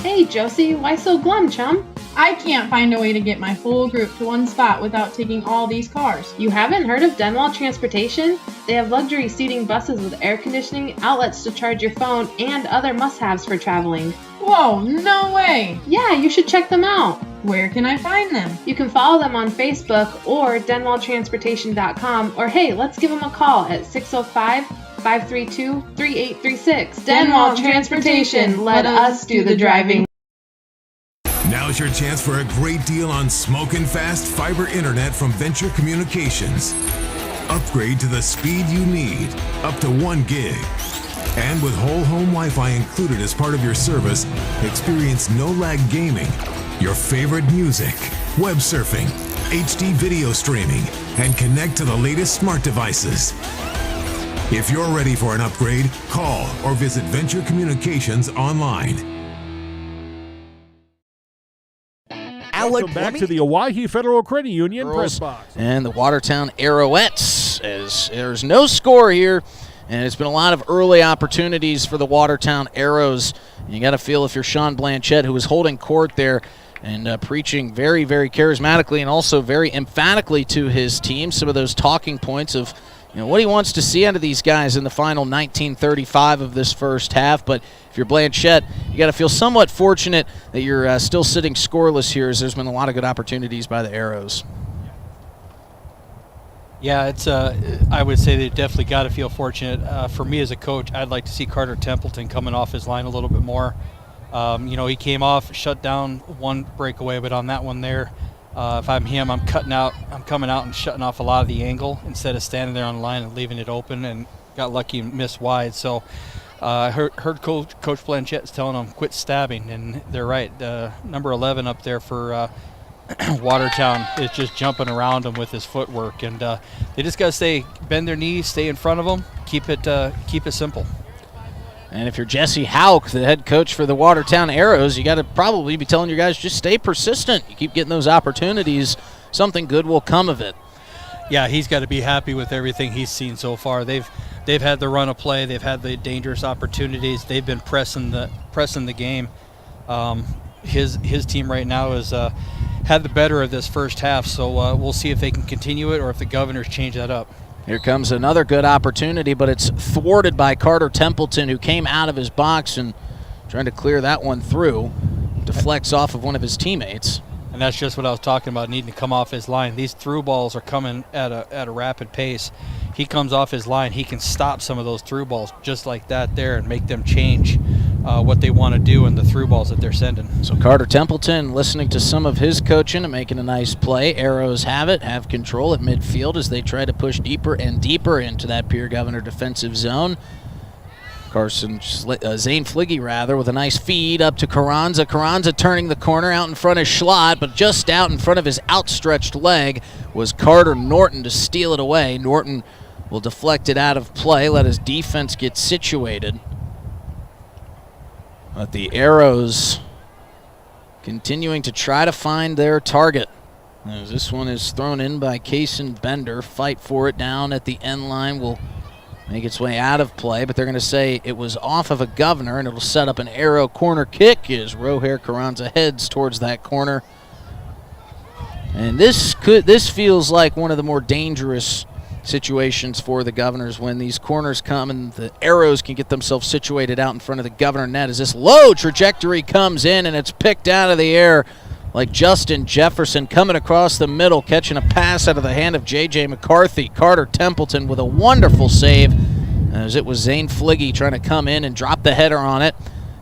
Hey Josie, why so glum, chum? I can't find a way to get my whole group to one spot without taking all these cars. You haven't heard of Denwall Transportation? They have luxury seating buses with air conditioning, outlets to charge your phone, and other must-haves for traveling. Whoa, no way! Yeah, you should check them out. Where can I find them? You can follow them on Facebook or denwalltransportation.com, or hey, let's give them a call at 605-532-3836. Denwall Transportation, let us do the driving. Now's your chance for a great deal on smoking fast fiber internet from Venture Communications. Upgrade to the speed you need, up to 1 gig. And with whole home Wi-Fi included as part of your service, experience no-lag gaming, your favorite music, web surfing, HD video streaming, and connect to the latest smart devices. If you're ready for an upgrade, call or visit Venture Communications online. Welcome back to the Owyhee Federal Credit Union press box. And the Watertown Arrowets, as there's no score here, and it's been a lot of early opportunities for the Watertown Arrows. You got to feel if you're Sean Blanchette, who was holding court there and preaching very, very charismatically and also very emphatically to his team, some of those talking points of what he wants to see out of these guys in the final 19:35 of this first half. But if you're Blanchette, you got to feel somewhat fortunate that you're still sitting scoreless here, as there's been a lot of good opportunities by the Arrows. Yeah, it's. I would say they definitely got to feel fortunate. For me as a coach, I'd like to see Carter Templeton coming off his line a little bit more. He came off, shut down one breakaway, but on that one there, if I'm him, I'm coming out and shutting off a lot of the angle instead of standing there on the line and leaving it open, and got lucky and missed wide. So I heard Coach Blanchette telling them quit stabbing, and they're right. Number 11 up there for Watertown is just jumping around him with his footwork, and they just got to bend their knees, stay in front of them, keep it simple. And if you're Jesse Hauk, the head coach for the Watertown Arrows, you got to probably be telling your guys just stay persistent. You keep getting those opportunities, something good will come of it. Yeah, he's got to be happy with everything he's seen so far. They've had the run of play, they've had the dangerous opportunities, they've been pressing the game. His team right now has had the better of this first half, so we'll see if they can continue it or if the Governors change that up. Here comes another good opportunity, but it's thwarted by Carter Templeton, who came out of his box and trying to clear that one through. Deflects off of one of his teammates. And that's just what I was talking about, needing to come off his line. These through balls are coming at a rapid pace. He comes off his line, he can stop some of those through balls just like that there and make them change what they want to do in the through balls that they're sending. So Carter Templeton listening to some of his coaching and making a nice play. Arrows have control at midfield as they try to push deeper and deeper into that Pierre Governor defensive zone. Zane Fliggy, with a nice feed up to Carranza. Carranza turning the corner out in front of Schlott, but just out in front of his outstretched leg was Carter Norton to steal it away. Norton will deflect it out of play, let his defense get situated. But the Arrows continuing to try to find their target. As this one is thrown in by Kaysen Bender. Fight for it down at the end line. Will make its way out of play, but they're going to say it was off of a Governor, and it'll set up an Arrow corner kick as Roher Carranza heads towards that corner. And this feels like one of the more dangerous situations for the Governors when these corners come and the Arrows can get themselves situated out in front of the Governor net as this low trajectory comes in and it's picked out of the air like Justin Jefferson coming across the middle, catching a pass out of the hand of J.J. McCarthy. Carter Templeton with a wonderful save as it was Zane Fliggy trying to come in and drop the header on it.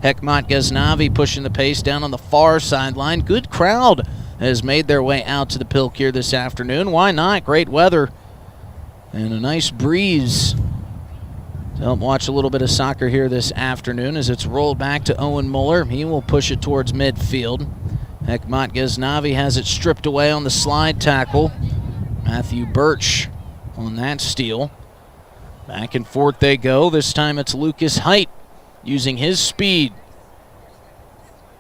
Hekmat Ghaznavi pushing the pace down on the far sideline. Good crowd has made their way out to the Pilk here this afternoon. Why not? Great weather and a nice breeze to help watch a little bit of soccer here this afternoon as it's rolled back to Owen Muller. He will push it towards midfield. Hekmat Ghaznavi has it stripped away on the slide tackle. Matthew Birch on that steal. Back and forth they go. This time it's Lucas Height using his speed.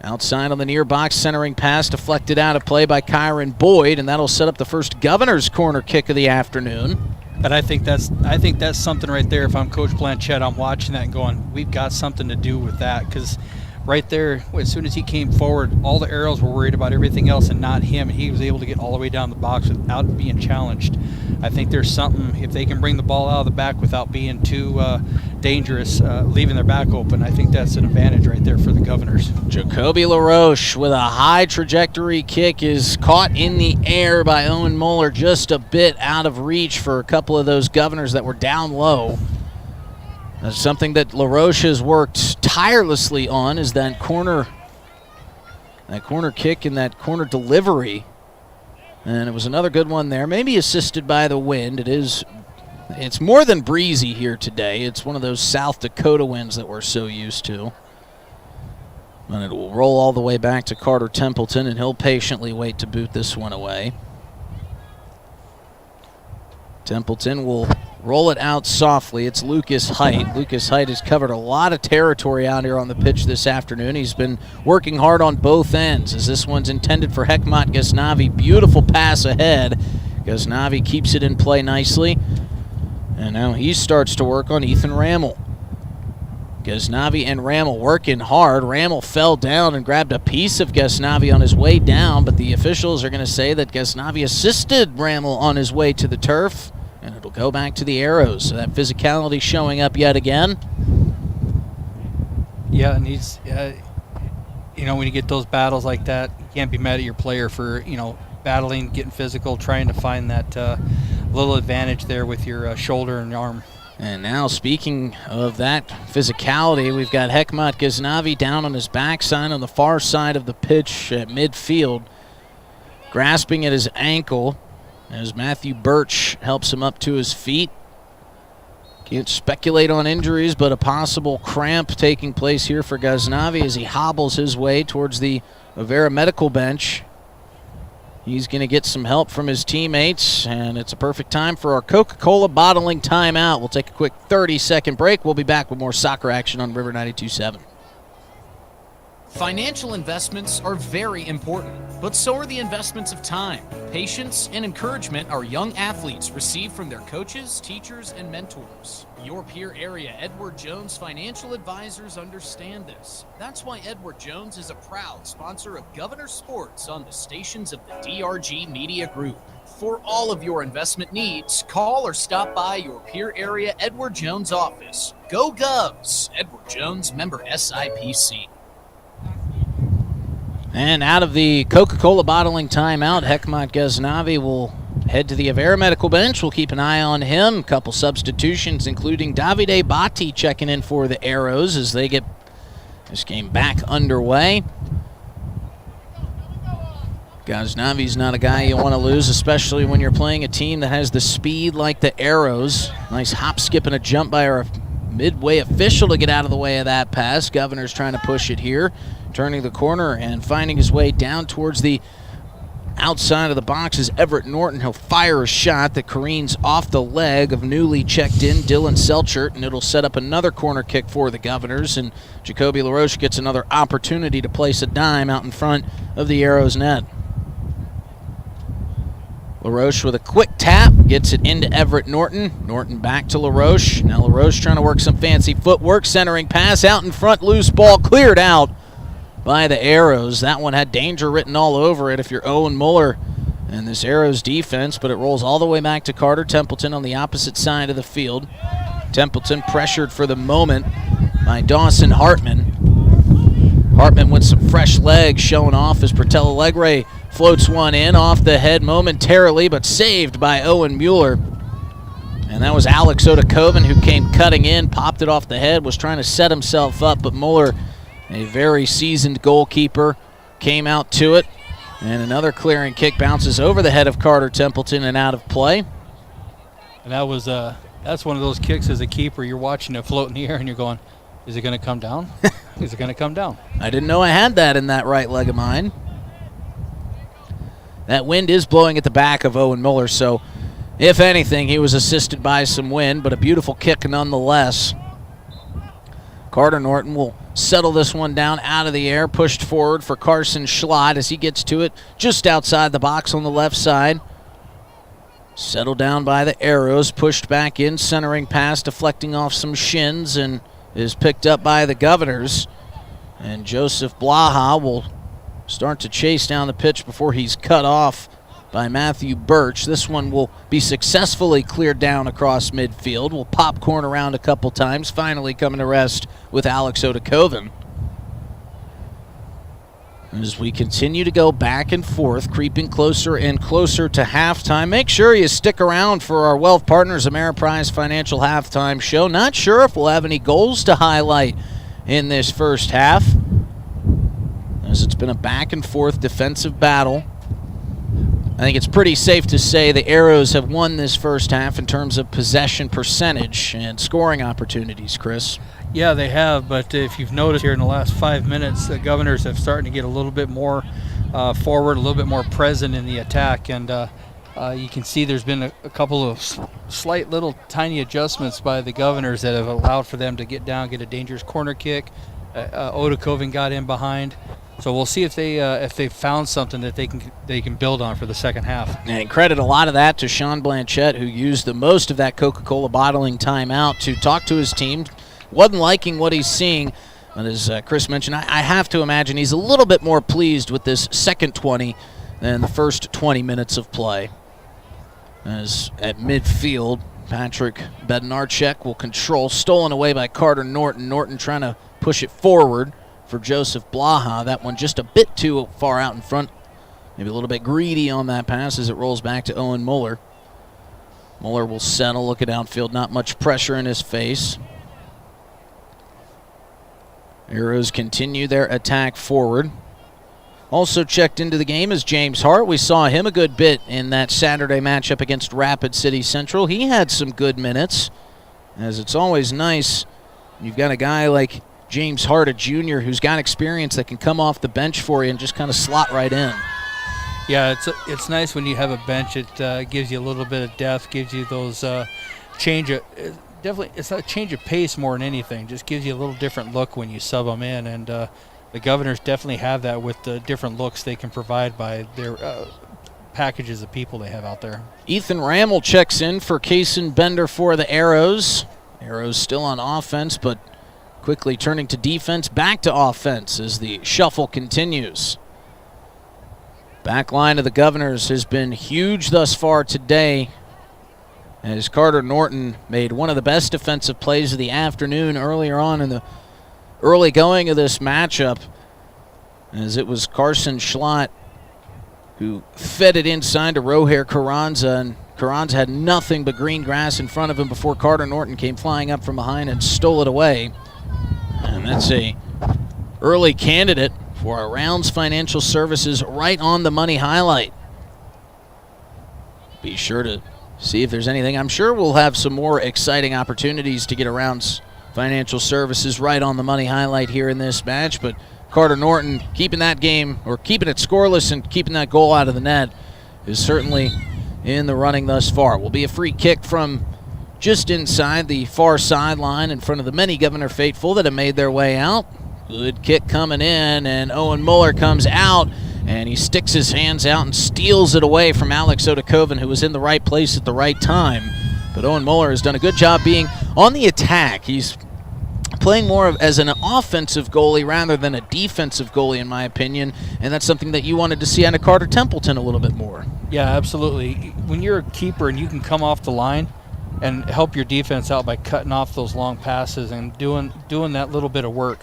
Outside on the near box, centering pass deflected out of play by Kyron Boyd, and that'll set up the first Governor's corner kick of the afternoon. But I think that's something right there. If I'm Coach Blanchett, I'm watching that and going, we've got something to do with that, because right there, as soon as he came forward, all the Arrows were worried about everything else and not him. He was able to get all the way down the box without being challenged. I think there's something, if they can bring the ball out of the back without being too dangerous, leaving their back open, I think that's an advantage right there for the Governors. Jacoby LaRoche with a high trajectory kick is caught in the air by Owen Muller, just a bit out of reach for a couple of those Governors that were down low. That's something that LaRoche has worked tirelessly on, is that corner kick and that corner delivery. And it was another good one there, maybe assisted by the wind. It's more than breezy here today. It's one of those South Dakota winds that we're so used to. And it will roll all the way back to Carter Templeton, and he'll patiently wait to boot this one away. Templeton will roll it out softly. It's Lucas Height. Lucas Height has covered a lot of territory out here on the pitch this afternoon. He's been working hard on both ends as this one's intended for Hekmat Ghaznavi. Beautiful pass ahead. Ghaznavi keeps it in play nicely. And now he starts to work on Ethan Rammel. Ghaznavi and Rammel working hard. Rammel fell down and grabbed a piece of Ghaznavi on his way down, but the officials are going to say that Ghaznavi assisted Rammel on his way to the turf, and it'll go back to the Arrows. So that physicality showing up yet again. Yeah, and he's, when you get those battles like that, you can't be mad at your player for, battling, getting physical, trying to find that little advantage there with your shoulder and arm. And now, speaking of that physicality, we've got Hekmat Ghaznavi down on his backside on the far side of the pitch at midfield, grasping at his ankle as Matthew Birch helps him up to his feet. Can't speculate on injuries, but a possible cramp taking place here for Ghaznavi as he hobbles his way towards the Avera medical bench. He's going to get some help from his teammates, and it's a perfect time for our Coca-Cola bottling timeout. We'll take a quick 30-second break. We'll be back with more soccer action on River 92.7. Financial investments are very important, but so are the investments of time, patience, and encouragement our young athletes receive from their coaches, teachers, and mentors. Your peer area Edward Jones Financial Advisors understand this. That's why Edward Jones is a proud sponsor of Governor Sports on the stations of the DRG Media Group. For all of your investment needs, call or stop by your peer area Edward Jones office. Go Govs! Edward Jones, member SIPC. And out of the Coca-Cola bottling timeout, Hekmat Ghaznavi will head to the Avera medical bench. We'll keep an eye on him. A couple substitutions, including Davide Batti checking in for the Arrows as they get this game back underway. Ghaznavi's not a guy you want to lose, especially when you're playing a team that has the speed like the Arrows. Nice hop, skip, and a jump by our midway official to get out of the way of that pass. Governor's trying to push it here, turning the corner and finding his way down towards the outside of the box is Everett Norton. He'll fire a shot that careens off the leg of newly checked in Dylan Selchert, and it'll set up another corner kick for the Governors, and Jacoby LaRoche gets another opportunity to place a dime out in front of the Arrows net. LaRoche with a quick tap, gets it into Everett Norton. Norton back to LaRoche. Now LaRoche trying to work some fancy footwork, centering pass out in front, loose ball cleared out by the Arrows. That one had danger written all over it if you're Owen Muller and this Arrows defense, but it rolls all the way back to Carter Templeton on the opposite side of the field. Templeton pressured for the moment by Dawson Hartman. Hartman with some fresh legs showing off as Bertella Legre floats one in off the head momentarily, but saved by Owen Mueller. And that was Alex Odakoven who came cutting in, popped it off the head, was trying to set himself up, but Mueller, a very seasoned goalkeeper, came out to it. And another clearing kick bounces over the head of Carter Templeton and out of play. And that was that's one of those kicks as a keeper. You're watching it float in the air and you're going, is it going to come down? Is it going to come down? I didn't know I had that in that right leg of mine. That wind is blowing at the back of Owen Mueller, so if anything, he was assisted by some wind, but a beautiful kick nonetheless. Carter Norton will settle this one down out of the air, pushed forward for Carson Schlott as he gets to it just outside the box on the left side. Settled down by the Arrows, pushed back in, centering pass, deflecting off some shins, and is picked up by the Governors. And Joseph Blaha will start to chase down the pitch before he's cut off by Matthew Birch. This one will be successfully cleared down across midfield. Will popcorn around a couple times, finally coming to rest with Alex Odakoven. As we continue to go back and forth, creeping closer and closer to halftime, make sure you stick around for our Wealth Partners Ameriprise Financial Halftime Show. Not sure if we'll have any goals to highlight in this first half, as it's been a back and forth defensive battle. I think it's pretty safe to say the Arrows have won this first half in terms of possession percentage and scoring opportunities, Chris. Yeah, they have, but if you've noticed here in the last 5 minutes, the Governors have started to get a little bit more forward, a little bit more present in the attack, and you can see there's been a couple of slight little tiny adjustments by the Governors that have allowed for them to get down, get a dangerous corner kick. Odakoven got in behind. So we'll see if they found something that they can build on for the second half. And credit a lot of that to Sean Blanchette, who used the most of that Coca-Cola bottling timeout to talk to his team. Wasn't liking what he's seeing, but as Chris mentioned, I have to imagine he's a little bit more pleased with this second 20 than the first 20 minutes of play. As at midfield, Patrick Bednarchek will control, stolen away by Carter Norton. Norton trying to push it forward for Joseph Blaha. That one just a bit too far out in front. Maybe a little bit greedy on that pass as it rolls back to Owen Mueller. Mueller will settle, look at outfield, not much pressure in his face. Arrows continue their attack forward. Also checked into the game is James Hart. We saw him a good bit in that Saturday matchup against Rapid City Central. He had some good minutes, as it's always nice. You've got a guy like James Hart, a junior, who's got experience that can come off the bench for you and just kind of slot right in. Yeah, it's nice when you have a bench. It gives you a little bit of depth, gives you those change of definitely. It's a change of pace more than anything. Just gives you a little different look when you sub them in, and the Governors definitely have that with the different looks they can provide by their packages of people they have out there. Ethan Rammel checks in for Kaysen Bender for the Arrows. Arrows still on offense, but quickly turning to defense, back to offense as the shuffle continues. Back line of the Governors has been huge thus far today, as Carter Norton made one of the best defensive plays of the afternoon earlier on in the early going of this matchup, as it was Carson Schlott who fed it inside to Roher Carranza, and Carranza had nothing but green grass in front of him before Carter Norton came flying up from behind and stole it away. And that's a early candidate for a Rounds Financial Services right on the money highlight. Be sure to see if there's anything. I'm sure we'll have some more exciting opportunities to get a Rounds Financial Services right on the money highlight here in this match, but Carter Norton keeping that game, or keeping it scoreless and keeping that goal out of the net, is certainly in the running thus far. Will be a free kick from just inside the far sideline in front of the many Governor faithful that have made their way out. Good kick coming in, and Owen Muller comes out, and he sticks his hands out and steals it away from Alex Odakoven, who was in the right place at the right time. But Owen Muller has done a good job being on the attack. He's playing more as an offensive goalie rather than a defensive goalie, in my opinion, and that's something that you wanted to see out of Carter Templeton a little bit more. Yeah, absolutely. When you're a keeper and you can come off the line and help your defense out by cutting off those long passes and doing that little bit of work,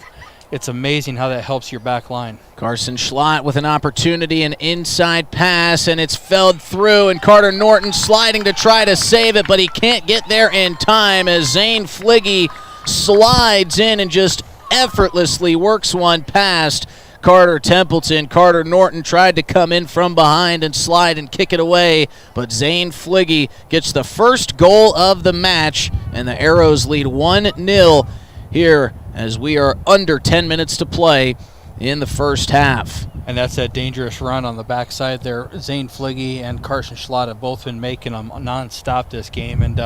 it's amazing how that helps your back line. Carson Schlott with an opportunity, an inside pass, and it's felled through, and Carter Norton sliding to try to save it, but he can't get there in time as Zane Fligge slides in and just effortlessly works one past Carter Templeton. Carter Norton tried to come in from behind and slide and kick it away, but Zane Fligge gets the first goal of the match, and the Arrows lead 1-0 here as we are under 10 minutes to play in the first half. And that's that dangerous run on the backside there. Zane Fligge and Carson Schlott have both been making them nonstop this game, and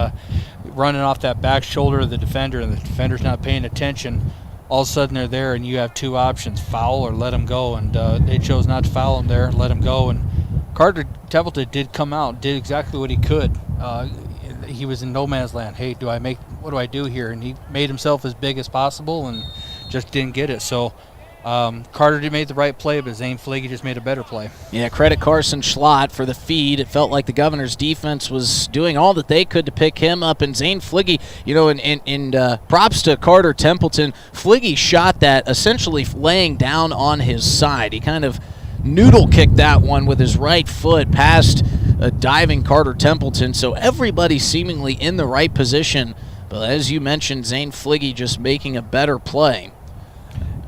running off that back shoulder of the defender, and the defender's not paying attention. All of a sudden they're there, and you have two options: foul or let him go. And they chose not to foul him there, let him go. And Carter Templeton did come out, did exactly what he could. He was in no man's land. Hey, what do I do here? And he made himself as big as possible and just didn't get it. So Carter did made the right play, but Zane Fligge just made a better play. Yeah, credit Carson Schlott for the feed. It felt like the Governor's defense was doing all that they could to pick him up, and Zane Fligge, and props to Carter Templeton. Fligge shot that essentially laying down on his side. He kind of noodle kicked that one with his right foot past a diving Carter Templeton, so everybody seemingly in the right position. But as you mentioned, Zane Fligge just making a better play.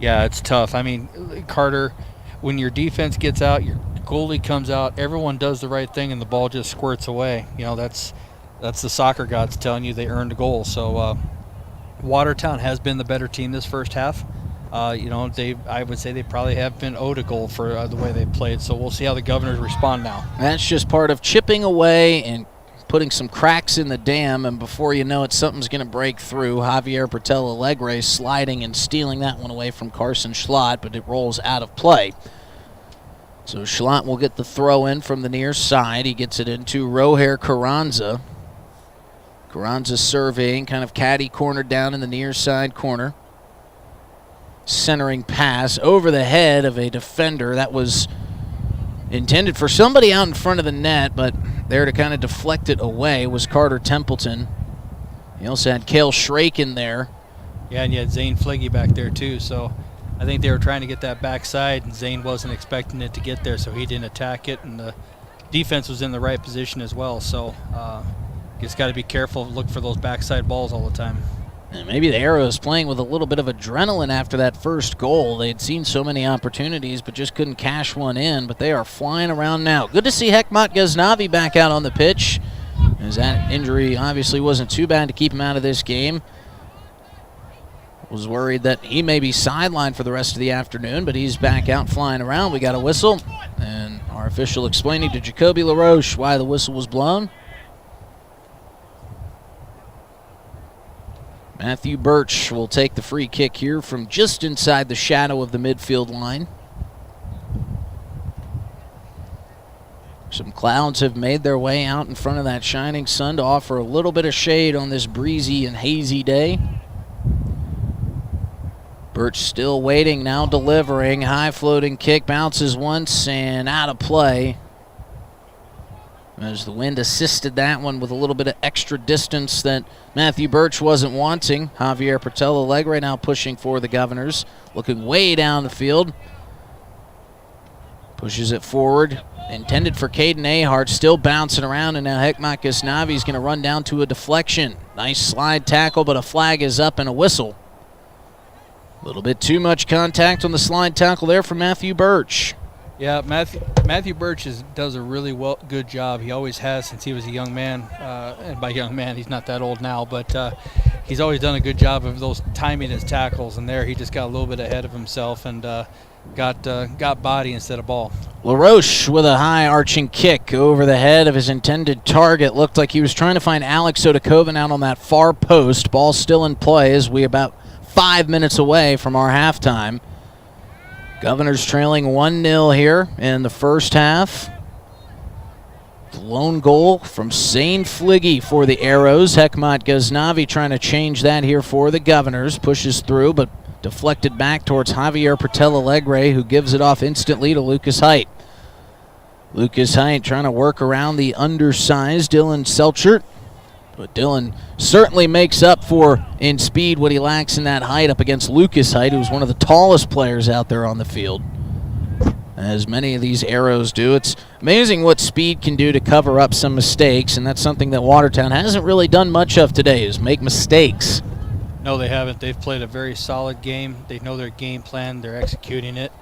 Yeah, it's tough. I mean, Carter, when your defense gets out, your goalie comes out, everyone does the right thing, and the ball just squirts away. That's the soccer gods telling you they earned a goal. So Watertown has been the better team this first half. I would say they probably have been owed a goal for the way they played. So we'll see how the Governors respond now. That's just part of chipping away and putting some cracks in the dam, and before you know it, something's going to break through. Javier Portela Alegre sliding and stealing that one away from Carson Schlott, but it rolls out of play. So Schlott will get the throw in from the near side. He gets it into Roher Carranza. Carranza surveying, kind of caddy cornered down in the near side corner. Centering pass over the head of a defender. That was intended for somebody out in front of the net, but there to kind of deflect it away was Carter Templeton. He also had Cale Shrake in there. Yeah, and you had Zane Fligge back there too, so I think they were trying to get that backside, and Zane wasn't expecting it to get there, so he didn't attack it, and the defense was in the right position as well. So you just got to be careful, look for those backside balls all the time. And maybe the Arrows playing with a little bit of adrenaline after that first goal. They had seen so many opportunities but just couldn't cash one in, but they are flying around now. Good to see Hekmat Ghaznavi back out on the pitch, as that injury obviously wasn't too bad to keep him out of this game. Was worried that he may be sidelined for the rest of the afternoon, but he's back out flying around. We got a whistle, and our official explaining to Jacoby LaRoche why the whistle was blown. Matthew Birch will take the free kick here from just inside the shadow of the midfield line. Some clouds have made their way out in front of that shining sun to offer a little bit of shade on this breezy and hazy day. Birch still waiting, now delivering. High floating kick, bounces once and out of play. As the wind assisted that one with a little bit of extra distance that Matthew Birch wasn't wanting. Javier Portela Alegre now pushing for the Governors, looking way down the field. Pushes it forward. Intended for Caden Ahart, still bouncing around, and now Hekmat Ghaznavi's going to run down to a deflection. Nice slide tackle, but a flag is up and a whistle. A little bit too much contact on the slide tackle there from Matthew Birch. Yeah, Matthew Birch does a really good job. He always has since he was a young man. And by young man, he's not that old now, but he's always done a good job of those timing his tackles. And there, he just got a little bit ahead of himself and got body instead of ball. LaRoche with a high arching kick over the head of his intended target. Looked like he was trying to find Alex Sotokoven out on that far post. Ball still in play as we about 5 minutes away from our halftime. Governors trailing 1-0 here in the first half. The lone goal from Zane Fliggy for the Arrows. Hekmat Ghaznavi trying to change that here for the Governors. Pushes through, but deflected back towards Javier Portela Alegre, who gives it off instantly to Lucas Height. Lucas Height trying to work around the undersized Dylan Selchert. But Dylan certainly makes up for, in speed, what he lacks in that height up against Lucas Height, who's one of the tallest players out there on the field, as many of these Arrows do. It's amazing what speed can do to cover up some mistakes, and that's something that Watertown hasn't really done much of today, is make mistakes. No, they haven't. They've played a very solid game. They know their game plan. They're executing it.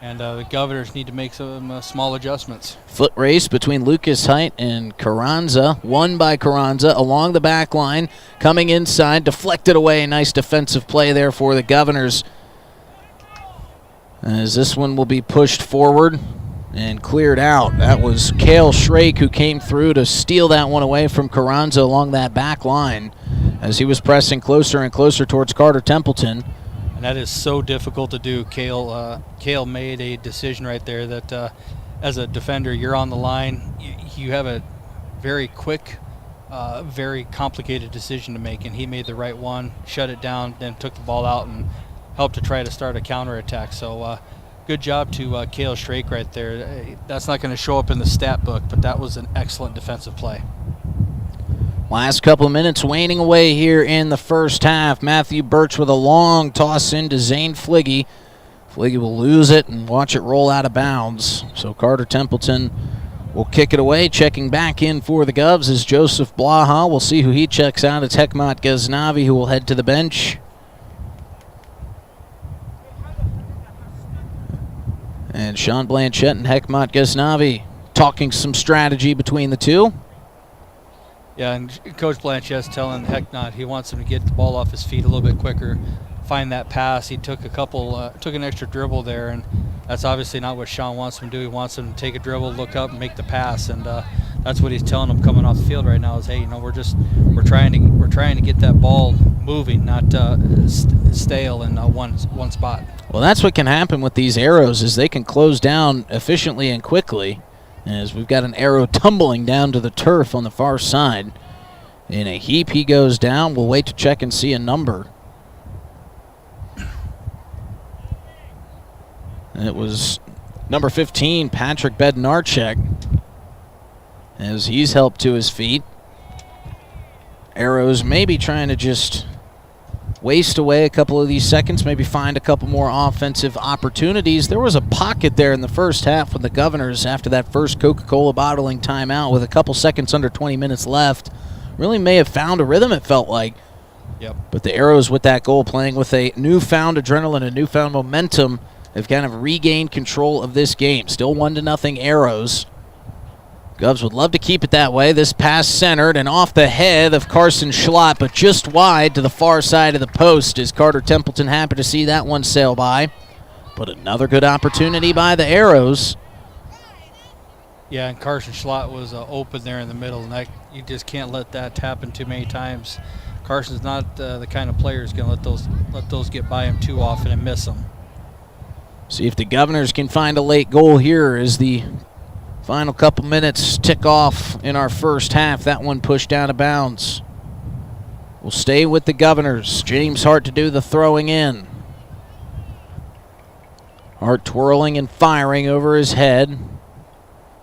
And the Governors need to make some small adjustments. Foot race between Lucas Height and Carranza. Won by Carranza along the back line. Coming inside, deflected away. Nice defensive play there for the Governors. As this one will be pushed forward and cleared out. That was Cale Shrake who came through to steal that one away from Carranza along that back line as he was pressing closer and closer towards Carter Templeton. And that is so difficult to do. Cale made a decision right there that as a defender, you're on the line. You have a very quick, very complicated decision to make, and he made the right one, shut it down, then took the ball out and helped to try to start a counterattack. So good job to Cale Shrake right there. That's not going to show up in the stat book, but that was an excellent defensive play. Last couple of minutes waning away here in the first half. Matthew Birch with a long toss into Zane Fliggy. Fliggy will lose it and watch it roll out of bounds. So Carter Templeton will kick it away. Checking back in for the Govs is Joseph Blaha. We'll see who he checks out. It's Hekmat Ghaznavi who will head to the bench. And Sean Blanchette and Hekmat Ghaznavi talking some strategy between the two. Yeah, and Coach Blanchette's telling Hekmat he wants him to get the ball off his feet a little bit quicker, find that pass. He took an extra dribble there, and that's obviously not what Sean wants him to do. He wants him to take a dribble, look up, and make the pass, and that's what he's telling him coming off the field right now. Is hey, we're trying to get that ball moving, not stale in one spot. Well, that's what can happen with these Arrows is they can close down efficiently and quickly. As we've got an Arrow tumbling down to the turf on the far side. In a heap, he goes down. We'll wait to check and see a number. And it was number 15, Patrick Bednarchek, as he's helped to his feet. Arrows maybe trying to just waste away a couple of these seconds, maybe find a couple more offensive opportunities. There was a pocket there in the first half with the Governors after that first Coca-Cola bottling timeout with a couple seconds under 20 minutes left. Really may have found a rhythm, it felt like. Yep. But the Arrows with that goal, playing with a newfound adrenaline, a newfound momentum, have kind of regained control of this game. Still 1-0 Arrows. Govs would love to keep it that way. This pass centered and off the head of Carson Schlott, but just wide to the far side of the post. Is Carter Templeton happy to see that one sail by? But another good opportunity by the Arrows. Yeah, and Carson Schlott was open there in the middle, and you just can't let that happen too many times. Carson's not the kind of player who's going to let those get by him too often and miss them. See if the Governors can find a late goal here as the final couple minutes tick off in our first half. That one pushed out of bounds. We'll stay with the Governors. James Hart to do the throwing in. Hart twirling and firing over his head.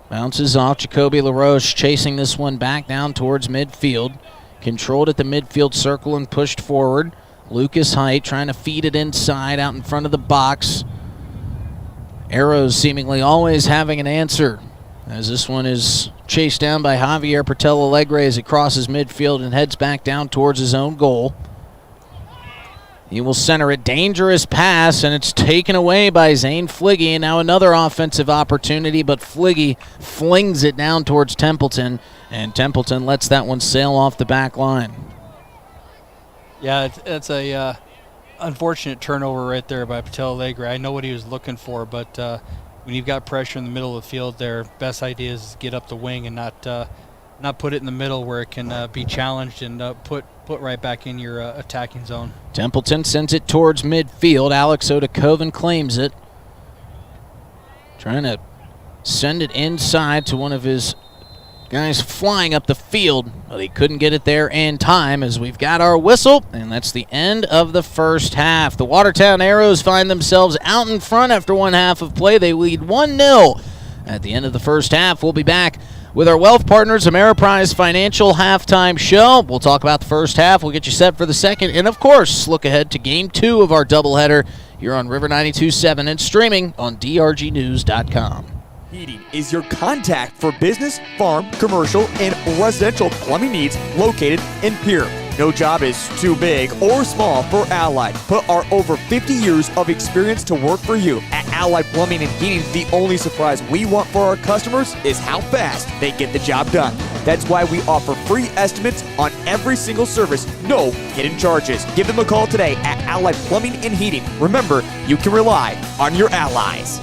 Bounces off. Jacoby LaRoche chasing this one back down towards midfield. Controlled at the midfield circle and pushed forward. Lucas Height trying to feed it inside out in front of the box. Arrows seemingly always having an answer, as this one is chased down by Javier Portela Alegre as it crosses midfield and heads back down towards his own goal. He will center a dangerous pass, and it's taken away by Zane Fliggy. And now another offensive opportunity, but Fliggy flings it down towards Templeton, and Templeton lets that one sail off the back line. Yeah, it's a unfortunate turnover right there by Patel Alegre. I know what he was looking for, but when you've got pressure in the middle of the field there, best idea is to get up the wing and not put it in the middle where it can be challenged and put right back in your attacking zone. Templeton sends it towards midfield. Alex Odakoven claims it. Trying to send it inside to one of his guys flying up the field, but he couldn't get it there in time as we've got our whistle, and that's the end of the first half. The Watertown Arrows find themselves out in front after one half of play. They lead 1-0 at the end of the first half. We'll be back with our Wealth Partners Ameriprise Financial Halftime Show. We'll talk about the first half. We'll get you set for the second, and of course, look ahead to Game 2 of our doubleheader here on River 92.7 and streaming on drgnews.com. Heating is your contact for business, farm, commercial, and residential plumbing needs located in Pierre. No job is too big or small for Allied. Put our over 50 years of experience to work for you. At Allied Plumbing and Heating, the only surprise we want for our customers is how fast they get the job done. That's why we offer free estimates on every single service, no hidden charges. Give them a call today at Allied Plumbing and Heating. Remember, you can rely on your allies.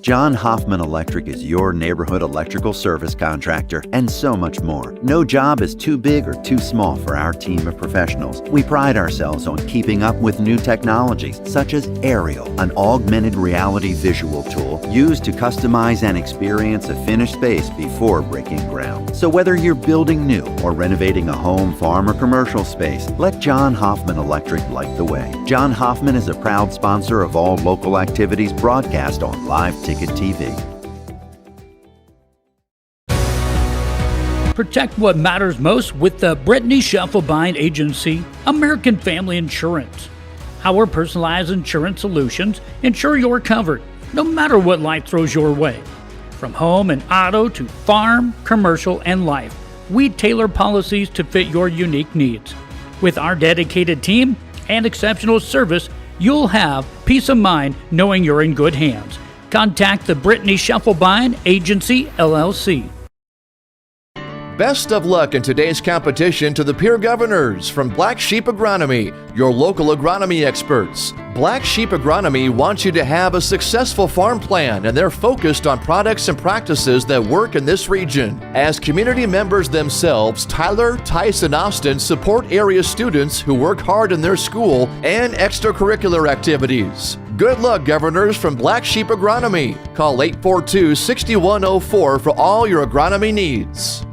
John Hoffman Electric is your neighborhood electrical service contractor, and so much more. No job is too big or too small for our team of professionals. We pride ourselves on keeping up with new technologies, such as Aerial, an augmented reality visual tool used to customize and experience a finished space before breaking ground. So whether you're building new or renovating a home, farm, or commercial space, let John Hoffman Electric light the way. John Hoffman is a proud sponsor of all local activities broadcast on Live Ticket TV. Protect what matters most with the Brittany Scheffelbein Agency, American Family Insurance. Our personalized insurance solutions ensure you're covered, no matter what life throws your way. From home and auto to farm, commercial, and life, we tailor policies to fit your unique needs. With our dedicated team and exceptional service, you'll have peace of mind knowing you're in good hands. Contact the Brittany Scheffelbein Agency, LLC. Best of luck in today's competition to the Pierre Governors from Black Sheep Agronomy, your local agronomy experts. Black Sheep Agronomy wants you to have a successful farm plan, and they're focused on products and practices that work in this region. As community members themselves, Tyler, Tice, and Austin support area students who work hard in their school and extracurricular activities. Good luck, Governors from Black Sheep Agronomy. Call 842-6104 for all your agronomy needs.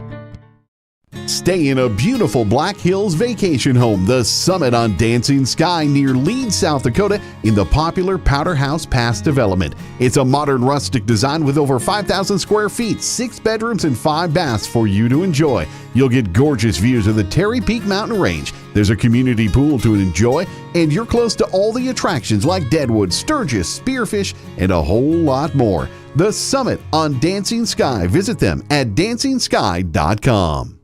Stay in a beautiful Black Hills vacation home, the Summit on Dancing Sky near Leeds, South Dakota, in the popular Powder House Pass development. It's a modern rustic design with over 5,000 square feet, 6 bedrooms, and 5 baths for you to enjoy. You'll get gorgeous views of the Terry Peak Mountain Range. There's a community pool to enjoy, and you're close to all the attractions like Deadwood, Sturgis, Spearfish, and a whole lot more. The Summit on Dancing Sky. Visit them at DancingSky.com.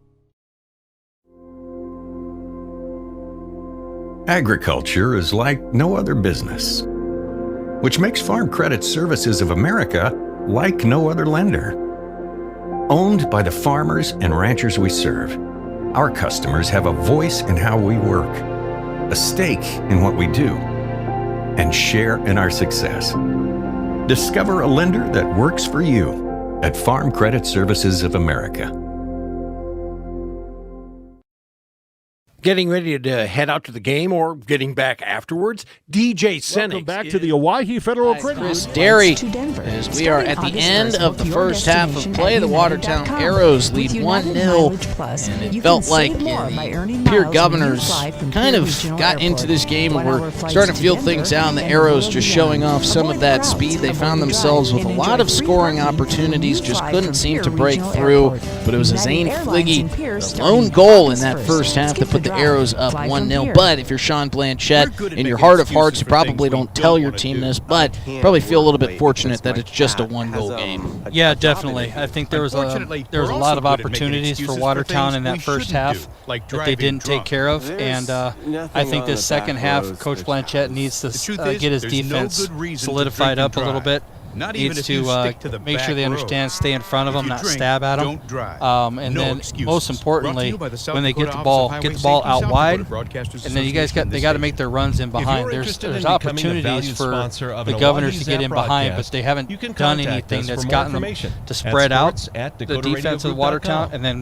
Agriculture is like no other business, which makes Farm Credit Services of America like no other lender. Owned by the farmers and ranchers we serve, our customers have a voice in how we work, a stake in what we do, and share in our success. Discover a lender that works for you at Farm Credit Services of America. Getting ready to head out to the game or getting back afterwards? DJ Senix. Welcome back to the Owyhee Federal Credit Union. Chris Derry, as we are at the end of the first half of play. The Watertown Arrows lead 1-0, and it felt like the Pierre Governors kind of got into this game and were starting to feel things out, and the Arrows just showing off some of that speed. They found themselves with a lot of scoring opportunities, just couldn't seem to break through, but it was a Zane Fliggy, the lone goal in that first half that put the Arrows up 1-0. But if you're Sean Blanchette, in your heart of hearts, you probably don't tell your team this, but probably feel a little bit fortunate that it's just a one-goal game. Yeah, definitely. I think there was a lot of opportunities for Watertown in that first half that they didn't take care of, and I think this second half, Coach Blanchette needs to get his defense solidified up a little bit. Needs to make sure they understand, stay in front of them, not stab at them. And then, most importantly, when they get the ball out wide, and then they got to make their runs in behind. There's opportunities for the Governors to get in behind, but they haven't done anything that's gotten them to spread out the defense of Watertown and then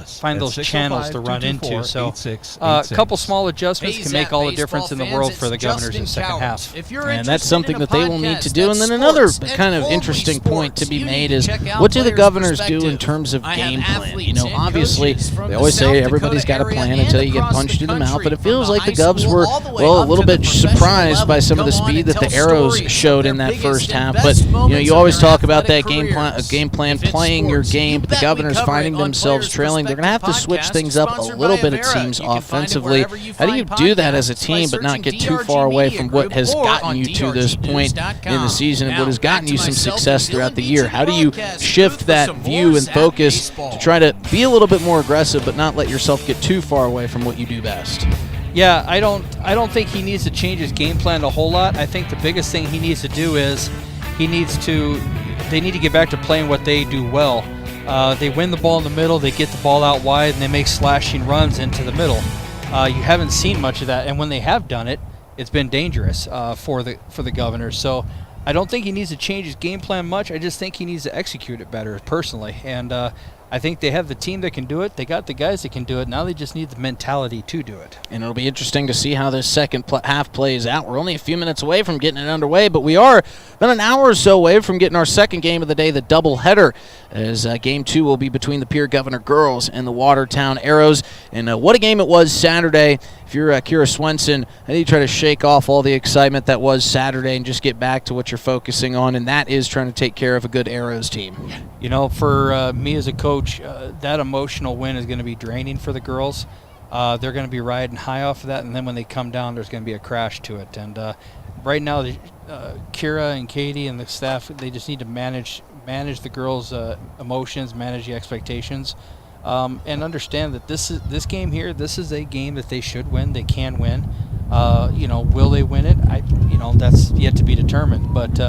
find those channels to run into. So a couple small adjustments can make all the difference in the world for the Governors in the second half. And that's something that they will need to do. And then another kind of interesting point to be made is, what do the Governors do in terms of game plan? You know, obviously, they always say everybody's got a plan until you get punched in the mouth, but it feels like the Govs were, well, a little bit surprised by some of the speed that the Arrows showed in that first half. But, you know, you always talk about that game plan, playing your game, but the Governors finding themselves trailing. They're going to have to switch things up a little bit, it seems, offensively. How do you do that as a team but not get too far away from what has gotten you to this point in the season and what has gotten you some success throughout the year? How do you shift that view and focus to try to be a little bit more aggressive but not let yourself get too far away from what you do best? Yeah, I don't think he needs to change his game plan a whole lot. I think the biggest thing he needs to do is they need to get back to playing what they do well. They win the ball in the middle, they get the ball out wide, and they make slashing runs into the middle. You haven't seen much of that, and when they have done it, it's been dangerous for the Governors. So I don't think he needs to change his game plan much. I just think he needs to execute it better, personally. And I think they have the team that can do it. They got the guys that can do it. Now they just need the mentality to do it. And it'll be interesting to see how this second half plays out. We're only a few minutes away from getting it underway, but we are about an hour or so away from getting our second game of the day, the doubleheader, as Game 2 will be between the Pierre Governor girls and the Watertown Arrows. And what a game it was Saturday. If you're Kira Swenson, how do you try to shake off all the excitement that was Saturday and just get back to what you're focusing on, and that is trying to take care of a good Arrows team? You know, for me as a coach, that emotional win is going to be draining for the girls. They're going to be riding high off of that, and then when they come down, there's going to be a crash to it. And right now, Kira and Katie and the staff, they just need to manage the girls' emotions, manage the expectations. And understand that this game here, this is a game that they should win. They can win. You know, will they win it? That's yet to be determined. But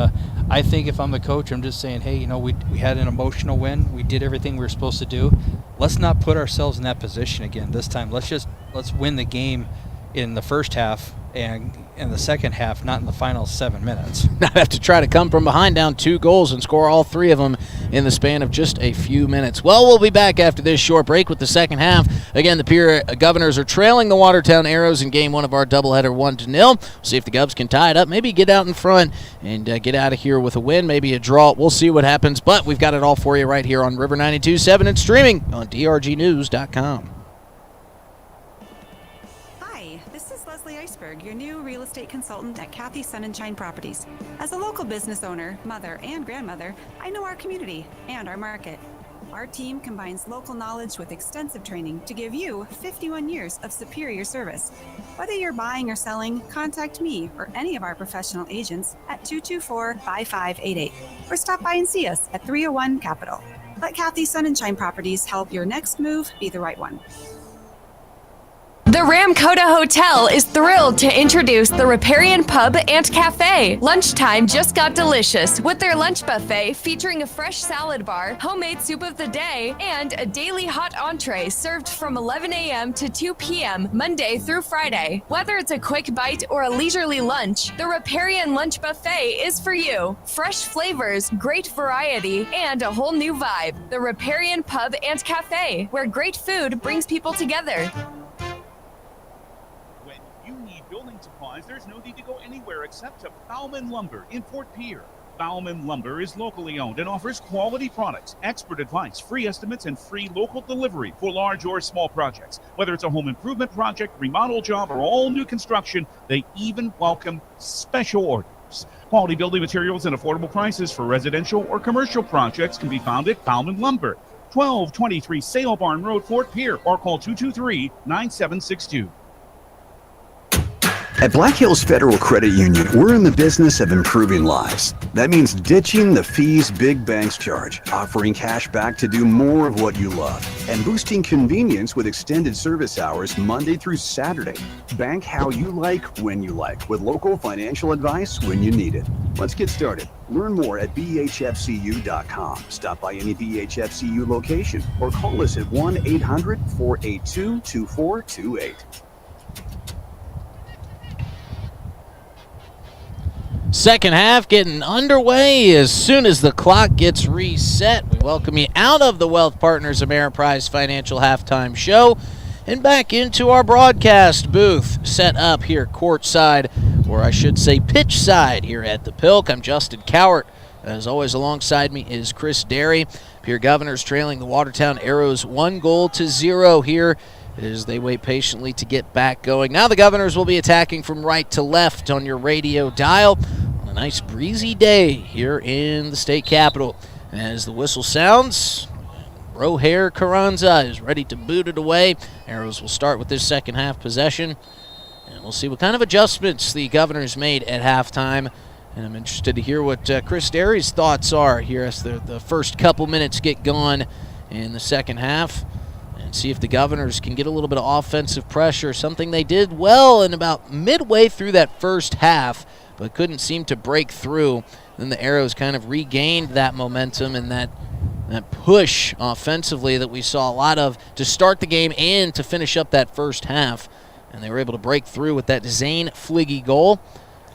I think if I'm the coach, I'm just saying, hey, you know, we had an emotional win. We did everything we were supposed to do. Let's not put ourselves in that position again this time. Let's win the game in the first half and in the second half, not in the final 7 minutes. Not have to try to come from behind down 2 goals and score all 3 of them in the span of just a few minutes. Well, we'll be back after this short break with the second half. Again, the Pierre Governors are trailing the Watertown Arrows in Game 1 of our doubleheader 1-0. We'll see if the Govs can tie it up, maybe get out in front and get out of here with a win, maybe a draw. We'll see what happens, but we've got it all for you right here on River 92.7 and streaming on drgnews.com. Your new real estate consultant at Kathy Sun & Properties. As a local business owner, mother, and grandmother, I know our community and our market. Our team combines local knowledge with extensive training to give you 51 years of superior service. Whether you're buying or selling, contact me or any of our professional agents at 224-5588 or stop by and see us at 301 Capitol. Let Kathy Sun & Properties help your next move be the right one. The Ramkota Hotel is thrilled to introduce the Riparian Pub and Cafe. Lunchtime just got delicious with their lunch buffet featuring a fresh salad bar, homemade soup of the day, and a daily hot entree served from 11 a.m. to 2 p.m. Monday through Friday. Whether it's a quick bite or a leisurely lunch, the Riparian Lunch Buffet is for you. Fresh flavors, great variety, and a whole new vibe. The Riparian Pub and Cafe, where great food brings people together. There's no need to go anywhere except to Bauman Lumber in Fort Pierre. Bauman Lumber is locally owned and offers quality products, expert advice, free estimates, and free local delivery for large or small projects. Whether it's a home improvement project, remodel job, or all new construction, they even welcome special orders. Quality building materials and affordable prices for residential or commercial projects can be found at Bauman Lumber. 1223 Sale Barn Road, Fort Pierre, or call 223-9762. At Black Hills Federal Credit Union, we're in the business of improving lives. That means ditching the fees big banks charge, offering cash back to do more of what you love, and boosting convenience with extended service hours Monday through Saturday. Bank how you like, when you like, with local financial advice when you need it. Let's get started. Learn more at bhfcu.com. Stop by any BHFCU location or call us at 1-800-482-2428. Second half getting underway as soon as the clock gets reset. We welcome you out of the Wealth Partners Ameriprise Financial Halftime Show and back into our broadcast booth set up here courtside, or I should say pitch side here at the Pilk. I'm Justin Cowart. As always, alongside me is Chris Derry. Pierre Governors trailing the Watertown Arrows 1-0 here as they wait patiently to get back going. Now the Governors will be attacking from right to left on your radio dial on a nice breezy day here in the state capitol. As the whistle sounds, Roher Carranza is ready to boot it away. Arrows will start with this second half possession, and we'll see what kind of adjustments the Governors made at halftime. And I'm interested to hear what Chris Derry's thoughts are here as the first couple minutes get going in the second half. And see if the Governors can get a little bit of offensive pressure, something they did well in about midway through that first half, but couldn't seem to break through. Then the Arrows kind of regained that momentum and that push offensively that we saw a lot of to start the game and to finish up that first half. And they were able to break through with that Zane Fliggy goal.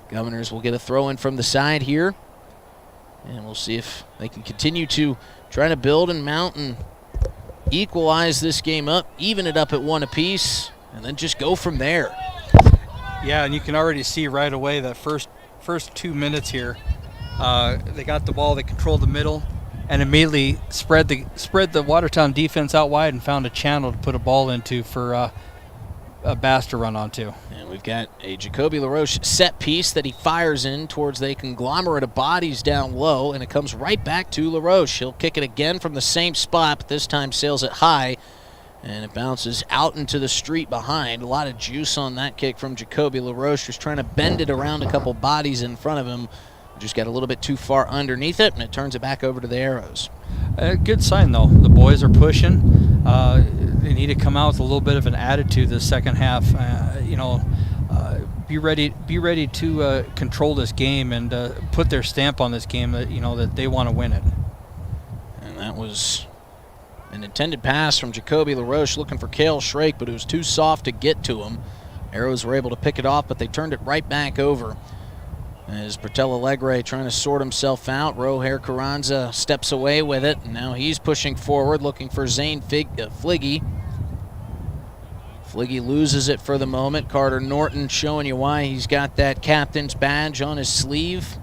Governors will get a throw in from the side here. And we'll see if they can continue to try to build and mount and equalize this game up, even it up at one apiece, and then just go from there. Yeah, and you can already see right away that first 2 minutes here, they got the ball, they controlled the middle, and immediately spread the Watertown defense out wide and found a channel to put a ball into for a Bass to run onto. And we've got a Jacoby LaRoche set piece that he fires in towards the conglomerate of bodies down low, and it comes right back to LaRoche. He'll kick it again from the same spot, but this time sails it high, and it bounces out into the street behind. A lot of juice on that kick from Jacoby LaRoche, just trying to bend it around a couple bodies in front of him. Just got a little bit too far underneath it, and it turns it back over to the Arrows. Good sign, though. The boys are pushing. They need to come out with a little bit of an attitude this second half. Be ready to control this game and put their stamp on this game. That they want to win it. And that was an intended pass from Jacoby LaRoche looking for Cale Shrake, but it was too soft to get to him. Arrows were able to pick it off, but they turned it right back over. As Bertel Alegre trying to sort himself out, Roher Carranza steps away with it, and now he's pushing forward looking for Zane Fliggy. Fliggy loses it for the moment. Carter Norton showing you why he's got that captain's badge on his sleeve.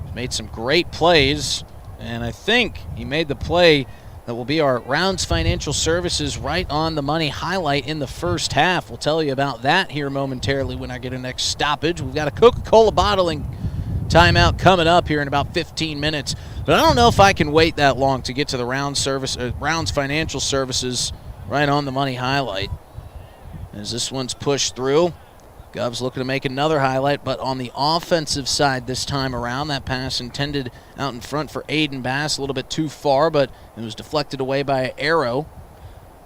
He's made some great plays, and I think he made the play that will be our Rounds Financial Services right on the money highlight in the first half. We'll tell you about that here momentarily when I get a next stoppage. We've got a Coca-Cola bottling timeout coming up here in about 15 minutes. But I don't know if I can wait that long to get to the Rounds Financial Services right on the money highlight. As this one's pushed through, Govs looking to make another highlight, but on the offensive side this time around. That pass intended out in front for Aiden Bass, a little bit too far, but it was deflected away by an Arrow.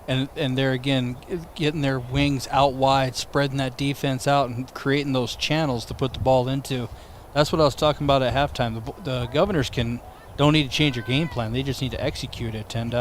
And they're, again, getting their wings out wide, spreading that defense out and creating those channels to put the ball into. That's what I was talking about at halftime. The Governors don't need to change their game plan. They just need to execute it. And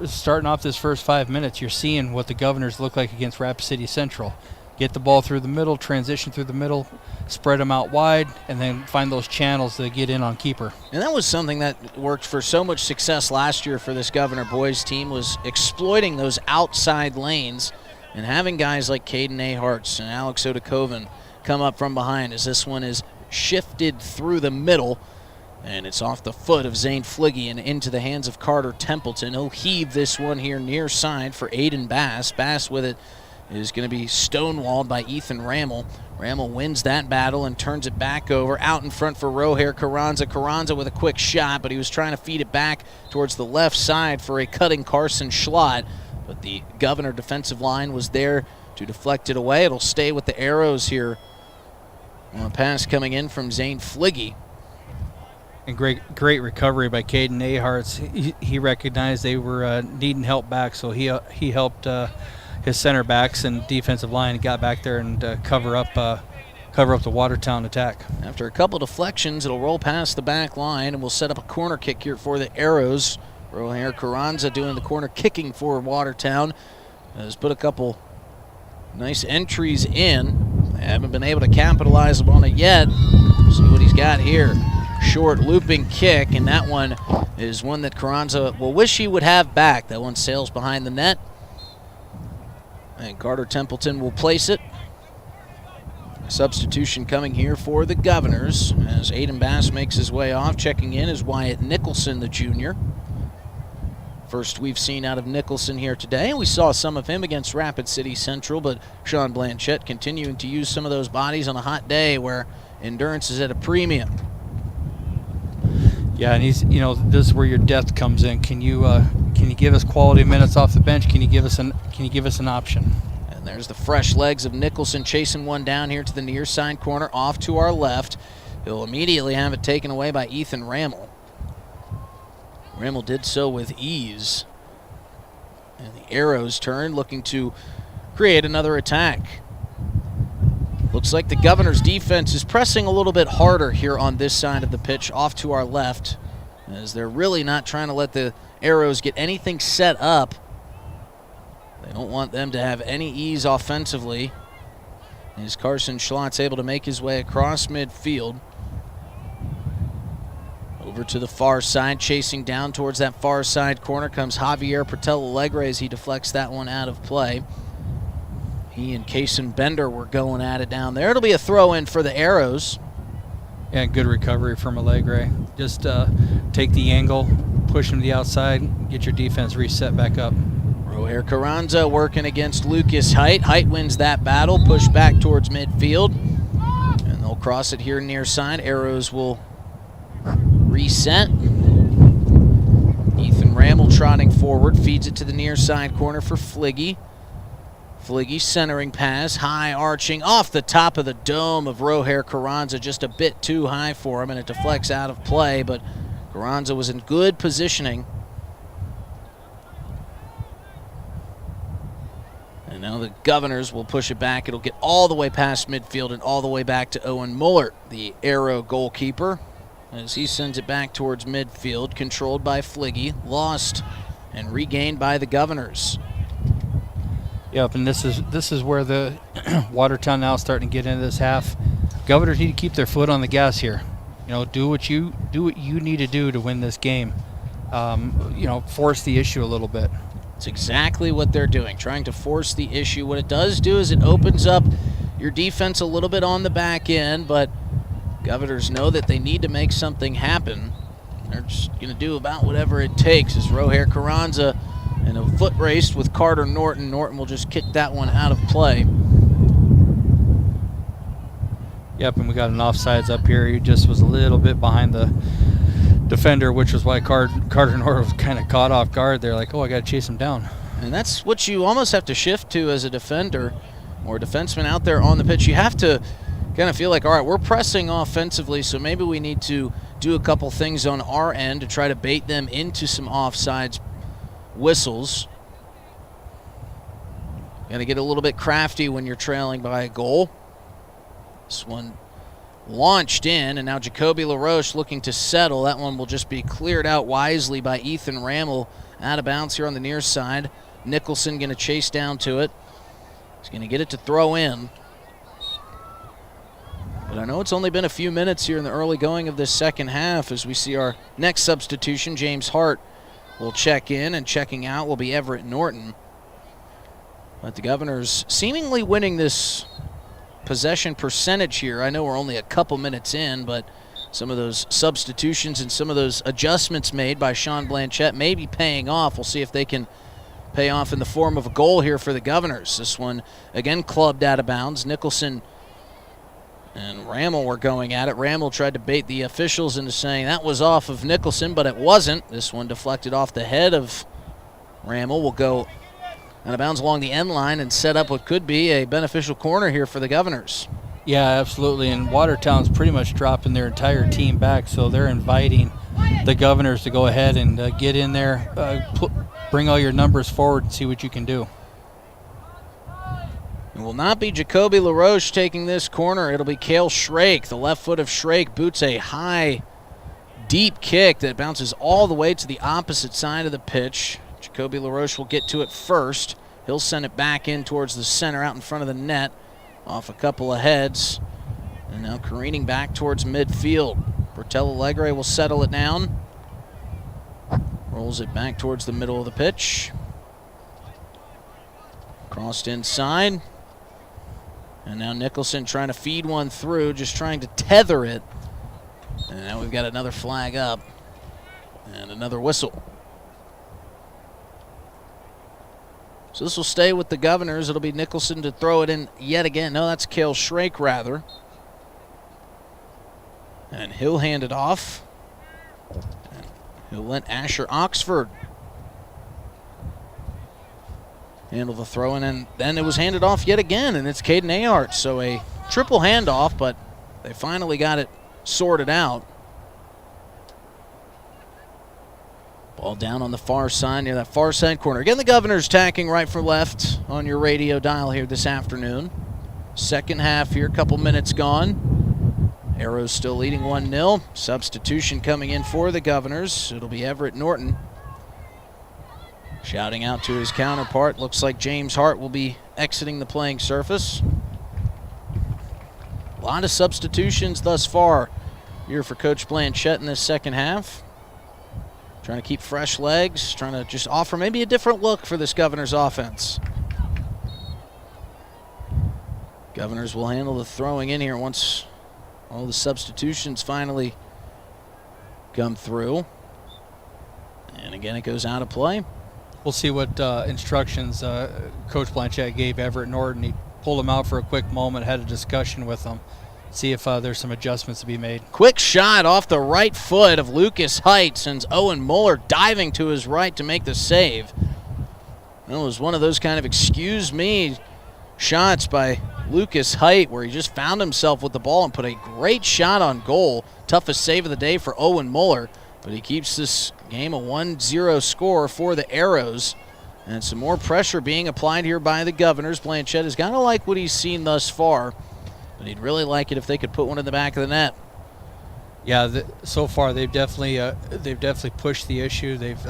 starting off this first 5 minutes, you're seeing what the Governors look like against Rapid City Central. Get the ball through the middle, transition through the middle, spread them out wide, and then find those channels to get in on keeper. And that was something that worked for so much success last year for this Governor boys team, was exploiting those outside lanes and having guys like Caden Aharts and Alex Odakoven come up from behind as this one is shifted through the middle. And it's off the foot of Zane Fliggy and into the hands of Carter Templeton. He'll heave this one here near side for Aiden Bass. Bass with it is going to be stonewalled by Ethan Rammel. Ramel wins that battle and turns it back over. Out in front for Rohair Carranza. Carranza with a quick shot, but he was trying to feed it back towards the left side for a cutting Carson Schlott. But the Governor defensive line was there to deflect it away. It'll stay with the Arrows here. On a pass coming in from Zane Fliggy. And great recovery by Caden Aharts. He recognized they were needing help back, so he helped his center backs and defensive line got back there and cover up the Watertown attack. After a couple deflections, it'll roll past the back line, and we'll set up a corner kick here for the Arrows. Rohair Carranza doing the corner kicking for Watertown. Has put a couple nice entries in. They haven't been able to capitalize on it yet. See what he's got here. Short looping kick, and that one is one that Carranza will wish he would have back. That one sails behind the net. And Carter Templeton will place it. Substitution coming here for the Governors as Aiden Bass makes his way off. Checking in is Wyatt Nicholson, the junior. First we've seen out of Nicholson here today. We saw some of him against Rapid City Central, but Sean Blanchette continuing to use some of those bodies on a hot day where endurance is at a premium. Yeah, and he's, this is where your depth comes in. Can you give us quality minutes off the bench? Can you give us an option? And there's the fresh legs of Nicholson chasing one down here to the near side corner, off to our left. He'll immediately have it taken away by Ethan Ramel. Ramel did so with ease. And the Arrows turn, looking to create another attack. Looks like the Governors' defense is pressing a little bit harder here on this side of the pitch, off to our left, as they're really not trying to let the Arrows get anything set up. They don't want them to have any ease offensively. As Carson Schlott's able to make his way across midfield. Over to the far side, chasing down towards that far side corner comes Javier Portela Alegre as he deflects that one out of play. He and Kaysen Bender were going at it down there. It'll be a throw-in for the Arrows. Yeah, good recovery from Alegre. Just take the angle, push him to the outside, get your defense reset back up. Rohair Carranza working against Lucas Height. Height wins that battle, push back towards midfield. And they'll cross it here near side. Arrows will reset. Ethan Ramel trotting forward, feeds it to the near side corner for Fliggy. Fliggy centering pass, high arching off the top of the dome of Rohair Carranza, just a bit too high for him, and it deflects out of play, but Carranza was in good positioning. And now the Governors will push it back. It'll get all the way past midfield and all the way back to Owen Mullert, the Arrow goalkeeper, as he sends it back towards midfield, controlled by Fliggy, lost and regained by the Governors. Yep, and this is where the Watertown now starting to get into this half. Governors need to keep their foot on the gas here. Do what you need to do to win this game. Force the issue a little bit. It's exactly what they're doing, trying to force the issue. What it does do is it opens up your defense a little bit on the back end, but Governors know that they need to make something happen. They're just going to do about whatever it takes. As Rohair Carranza in a foot race with Carter Norton. Norton will just kick that one out of play. Yep, and we got an offsides up here. He just was a little bit behind the defender, which was why Carter Norton was kind of caught off guard there, like, oh, I got to chase him down. And that's what you almost have to shift to as a defender or defenseman out there on the pitch. You have to kind of feel like, all right, we're pressing offensively, so maybe we need to do a couple things on our end to try to bait them into some offsides whistles. Got to get a little bit crafty when you're trailing by a goal. This one launched in, and now Jacoby LaRoche looking to settle. That one will just be cleared out wisely by Ethan Ramel. Out of bounds here on the near side. Nicholson going to chase down to it. He's going to get it to throw in. But I know it's only been a few minutes here in the early going of this second half as we see our next substitution, James Hart, will check in, and checking out will be Everett Norton. But the Governors seemingly winning this possession percentage here. I know we're only a couple minutes in, but some of those substitutions and some of those adjustments made by Sean Blanchette may be paying off. We'll see if they can pay off in the form of a goal here for the Governors. This one, again, clubbed out of bounds. Nicholson And Rammel were going at it. Rammel tried to bait the officials into saying that was off of Nicholson, but it wasn't. This one deflected off the head of Rammel. Will go out of bounds along the end line and set up what could be a beneficial corner here for the Governors. Yeah, absolutely. And Watertown's pretty much dropping their entire team back, so they're inviting the Governors to go ahead and get in there, bring all your numbers forward and see what you can do. It will not be Jacoby LaRoche taking this corner. It'll be Cale Shrake. The left foot of Shrake boots a high, deep kick that bounces all the way to the opposite side of the pitch. Jacoby LaRoche will get to it first. He'll send it back in towards the center out in front of the net, off a couple of heads. And now careening back towards midfield. Bertel Alegre will settle it down. Rolls it back towards the middle of the pitch. Crossed inside. And now Nicholson trying to feed one through, just trying to tether it. And now we've got another flag up and another whistle. So this will stay with the Governors. It'll be Nicholson to throw it in yet again. No, that's Cale Shrake, rather. And he'll hand it off. And he'll let Asher Oxford handle the throw, and then it was handed off yet again, and it's Caden Ahart. So a triple handoff, but they finally got it sorted out. Ball down on the far side near that far side corner. Again, the Governors tacking right for left on your radio dial here this afternoon. Second half here, couple minutes gone. Arrows still leading 1-0. Substitution coming in for the Governors. It'll be Everett Norton. Shouting out to his counterpart. Looks like James Hart will be exiting the playing surface. A lot of substitutions thus far here for Coach Blanchette in this second half. Trying to keep fresh legs, trying to just offer maybe a different look for this Governors offense. Governors will handle the throwing in here once all the substitutions finally come through. And again, it goes out of play. We'll see what instructions Coach Blanchette gave Everett Norton. He pulled him out for a quick moment, had a discussion with him, see if there's some adjustments to be made. Quick shot off the right foot of Lucas Height sends Owen Muller diving to his right to make the save. It was one of those kind of excuse me shots by Lucas Height where he just found himself with the ball and put a great shot on goal. Toughest save of the day for Owen Muller, but he keeps this game a 1-0 score for the Arrows. And some more pressure being applied here by the Governors. Blanchette has got to like what he's seen thus far, but he'd really like it if they could put one in the back of the net. Yeah, so far they've definitely pushed the issue. They've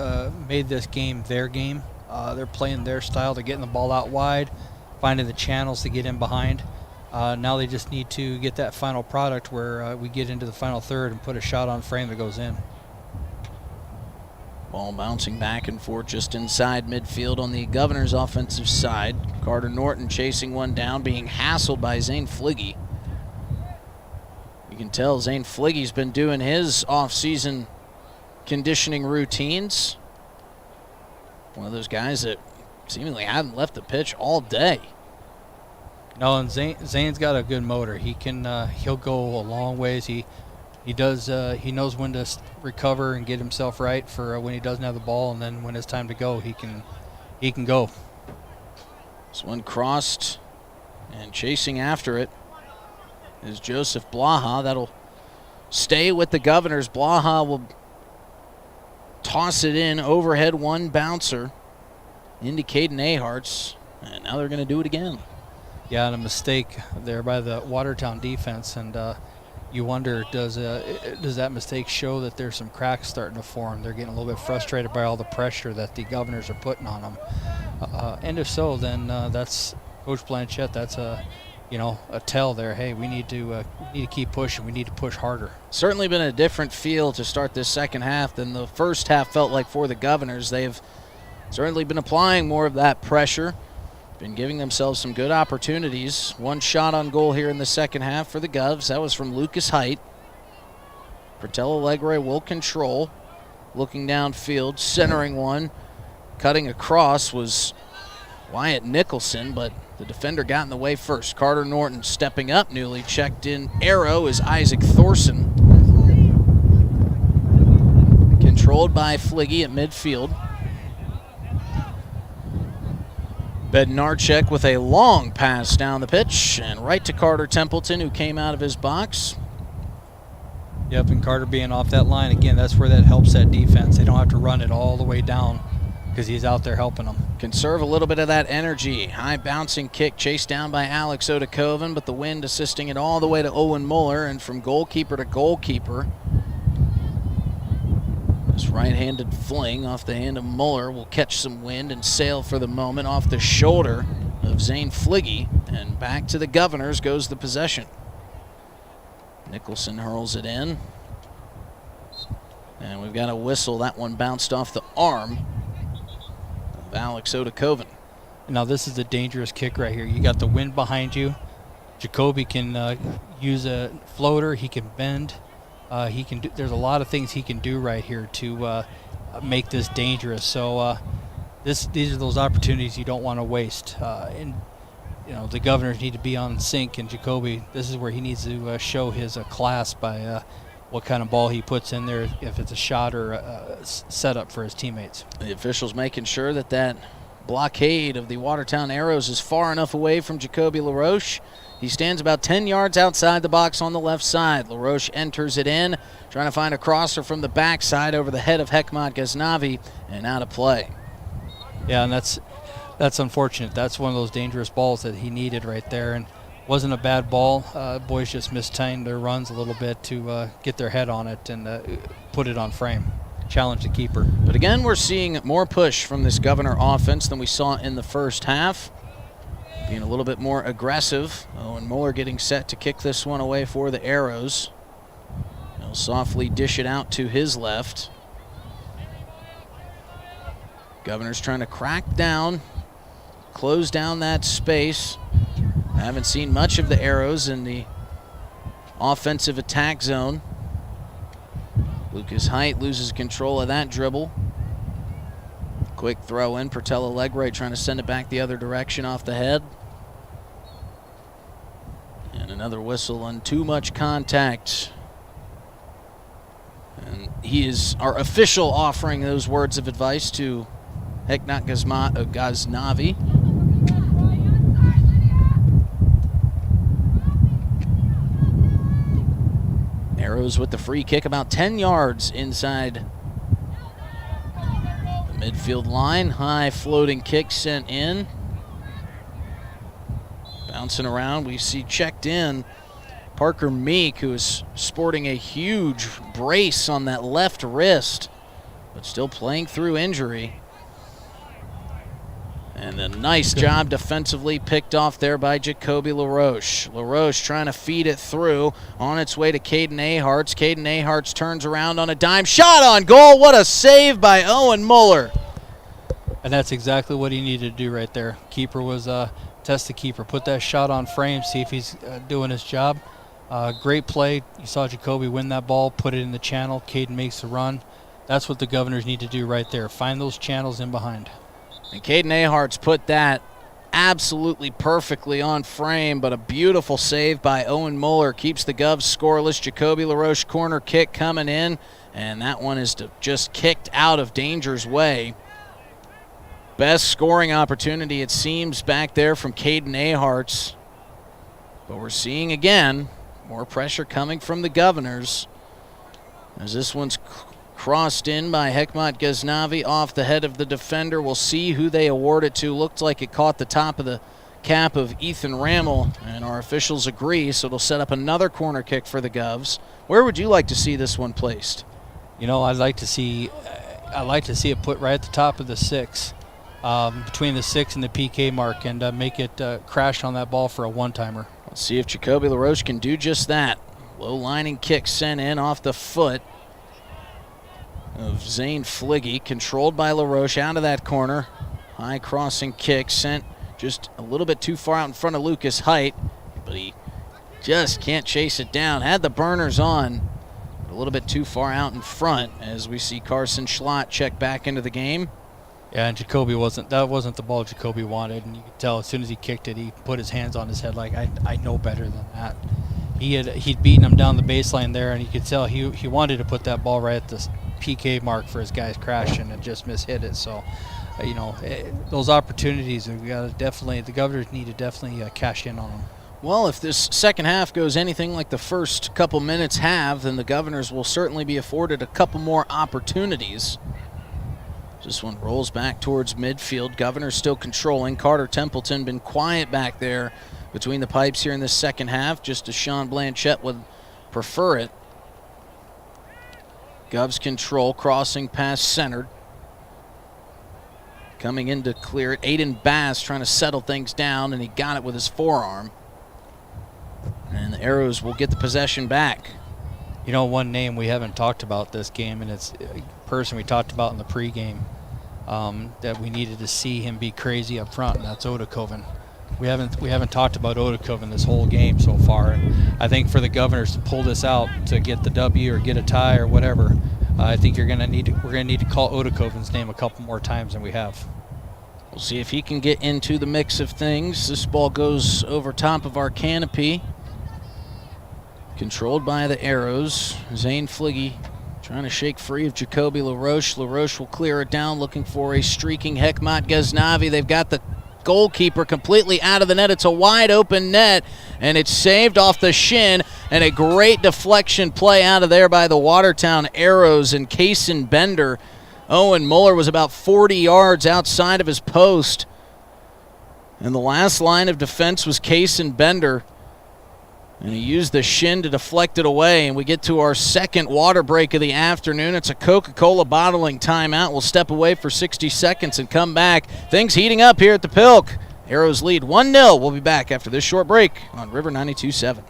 made this game their game. They're playing their style. They're getting the ball out wide, finding the channels to get in behind. Now they just need to get that final product where we get into the final third and put a shot on frame that goes in. Ball bouncing back and forth just inside midfield on the Governors' offensive side. Carter Norton chasing one down, being hassled by Zane Fliggy. You can tell Zane Fliggy's been doing his off-season conditioning routines. One of those guys that seemingly hadn't left the pitch all day. No, and Zane's got a good motor. He'll go a long ways. He knows when to recover and get himself right for when he doesn't have the ball, and then when it's time to go, he can go. This one crossed, and chasing after it is Joseph Blaha. That'll stay with the Governors. Blaha will toss it in overhead, one bouncer into Caden Ahart's, and now they're going to do it again. Yeah, and a mistake there by the Watertown defense, and you wonder, does that mistake show that there's some cracks starting to form? They're getting a little bit frustrated by all the pressure that the Governors are putting on them. And if so, then that's Coach Blanchette. That's a tell there. Hey, we need to keep pushing. We need to push harder. Certainly been a different feel to start this second half than the first half felt like for the Governors. They've certainly been applying more of that pressure. Been giving themselves some good opportunities. One shot on goal here in the second half for the Govs. That was from Lucas Height. Bertel Alegre will control. Looking downfield, centering one. Cutting across was Wyatt Nicholson, but The defender got in the way first. Carter Norton stepping up. Newly checked in arrow is Isaac Thorson. Controlled by Fliggy at midfield. Bednarczyk with a long pass down the pitch and right to Carter Templeton, who came out of his box. Yep, and Carter being off that line, again, that's where that helps that defense. They don't have to run it all the way down because he's out there helping them. Conserve a little bit of that energy. High bouncing kick chased down by Alex Odakoven, but the wind assisting it all the way to Owen Muller, and from goalkeeper to goalkeeper. This right-handed fling off the hand of Muller will catch some wind and sail for the moment off the shoulder of Zane Fliggy, and back to the Governors goes the possession. Nicholson hurls it in. And we've got a whistle. That one bounced off the arm of Alex Odakoven. Now this is a dangerous kick right here. You got the wind behind you. Jacoby can use a floater. He can bend. He can do. There's a lot of things he can do right here to make this dangerous. So these are those opportunities you don't want to waste. And you know, the Governors need to be on sync, and Jacoby, this is where he needs to show his class by what kind of ball he puts in there, if it's a shot or a setup for his teammates. The officials making sure that that blockade of the Watertown Arrows is far enough away from Jacoby LaRoche. He stands about 10 yards outside the box on the left side. LaRoche enters it in, trying to find a crosser from the backside over the head of Hekmat Ghaznavi, and out of play. Yeah, and that's unfortunate. That's one of those dangerous balls that he needed right there, and wasn't a bad ball. Boys just mistimed their runs a little bit to get their head on it and put it on frame. Challenge the keeper. But again, we're seeing more push from this Governor offense than we saw in the first half. Being a little bit more aggressive. Owen Muller getting set to kick this one away for the Arrows. He'll softly dish it out to his left. Governor's trying to crack down, close down that space. I haven't seen much of the Arrows in the offensive attack zone. Lucas Height loses control of that dribble. Quick throw in, Pertella Legrate trying to send it back the other direction off the head. And another whistle on too much contact. And he is our official offering those words of advice to Hekmat Ghaznavi. Arrows with the free kick about 10 yards inside the midfield line. High floating kick sent in. Bouncing around, we see checked in Parker Meek, who is sporting a huge brace on that left wrist, but still playing through injury. And a nice job defensively picked off there by Jacoby LaRoche. LaRoche trying to feed it through, on its way to Caden Aharts. Caden Aharts turns around on a dime. Shot on goal. What a save by Owen Muller. And that's exactly what he needed to do right there. Keeper was test the keeper. Put that shot on frame, see if he's doing his job. Great play. You saw Jacoby win that ball, put it in the channel. Caden makes the run. That's what the Governors need to do right there. Find those channels in behind. And Caden Aharts put that absolutely perfectly on frame, but a beautiful save by Owen Muller keeps the Govs scoreless. Jacoby LaRoche corner kick coming in, and that one is just kicked out of danger's way. Best scoring opportunity, it seems, back there from Caden Aharts. But we're seeing, again, more pressure coming from the Governors as this one's crossed in by Hekmat Ghaznavi off the head of the defender. We'll see who they award it to. Looked like it caught the top of the cap of Ethan Rammel, and our officials agree, so it'll set up another corner kick for the Govs. Where would you like to see this one placed? You know, I'd like to see it put right at the top of the 6, between the 6 and the PK mark, and make it crash on that ball for a one-timer. Let's see if Jacoby LaRoche can do just that. Low lining kick sent in off the foot of Zane Fliggy, controlled by LaRoche out of that corner. High crossing kick sent just a little bit too far out in front of Lucas Height, but he just can't chase it down. Had the burners on, but a little bit too far out in front as we see Carson Schlott check back into the game. Yeah, and that wasn't the ball Jacoby wanted, and you could tell as soon as he kicked it, he put his hands on his head like, I know better than that. He'd beaten him down the baseline there, and you could tell he wanted to put that ball right at the PK mark for his guys crashing and just mishit it. So, those opportunities, the Governors need to definitely cash in on them. Well, if this second half goes anything like the first couple minutes have, then the Governors will certainly be afforded a couple more opportunities. This one rolls back towards midfield. Governors still controlling. Carter Templeton been quiet back there between the pipes here in this second half, just as Sean Blanchette would prefer it. Govs control, crossing past centered. Coming in to clear it, Aiden Bass trying to settle things down, and he got it with his forearm. And the Arrows will get the possession back. One name we haven't talked about this game, and it's a person we talked about in the pregame, that we needed to see him be crazy up front, and that's Odekoven. We haven't talked about Odekoven this whole game so far, and I think for the Governors to pull this out to get the W or get a tie or whatever, I think we're gonna need to call Odekoven's name a couple more times than we have. We'll see if he can get into the mix of things. This ball goes over top of our canopy. Controlled by the Arrows. Zane Fliggy trying to shake free of Jacoby LaRoche. LaRoche will clear it down, looking for a streaking Hekmat Ghaznavi. They've got the goalkeeper completely out of the net. It's a wide open net, and it's saved off the shin, and a great deflection play out of there by the Watertown Arrows and Kaysen Bender. Owen Muller was about 40 yards outside of his post, and the last line of defense was Kaysen Bender, and he used the shin to deflect it away, and we get to our second water break of the afternoon. It's a Coca-Cola bottling timeout. We'll step away for 60 seconds and come back. Things heating up here at the Pilk. Arrows lead 1-0. We'll be back after this short break on River 92.7.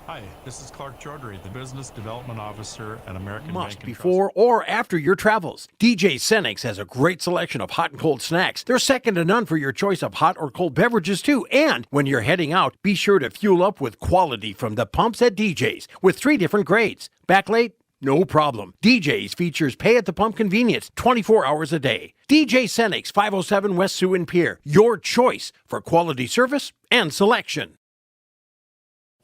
Hi, this is Clark Chaudhry, the Business Development Officer at American Must Bank & before or after your travels. DJ Senex has a great selection of hot and cold snacks. They're second to none for your choice of hot or cold beverages too. And when you're heading out, be sure to fuel up with quality from the pumps at DJ's with 3 different grades. Back late? No problem. DJ's features pay at the pump convenience 24 hours a day. DJ Senex, 507 West Sioux and Pierre. Your choice for quality service and selection.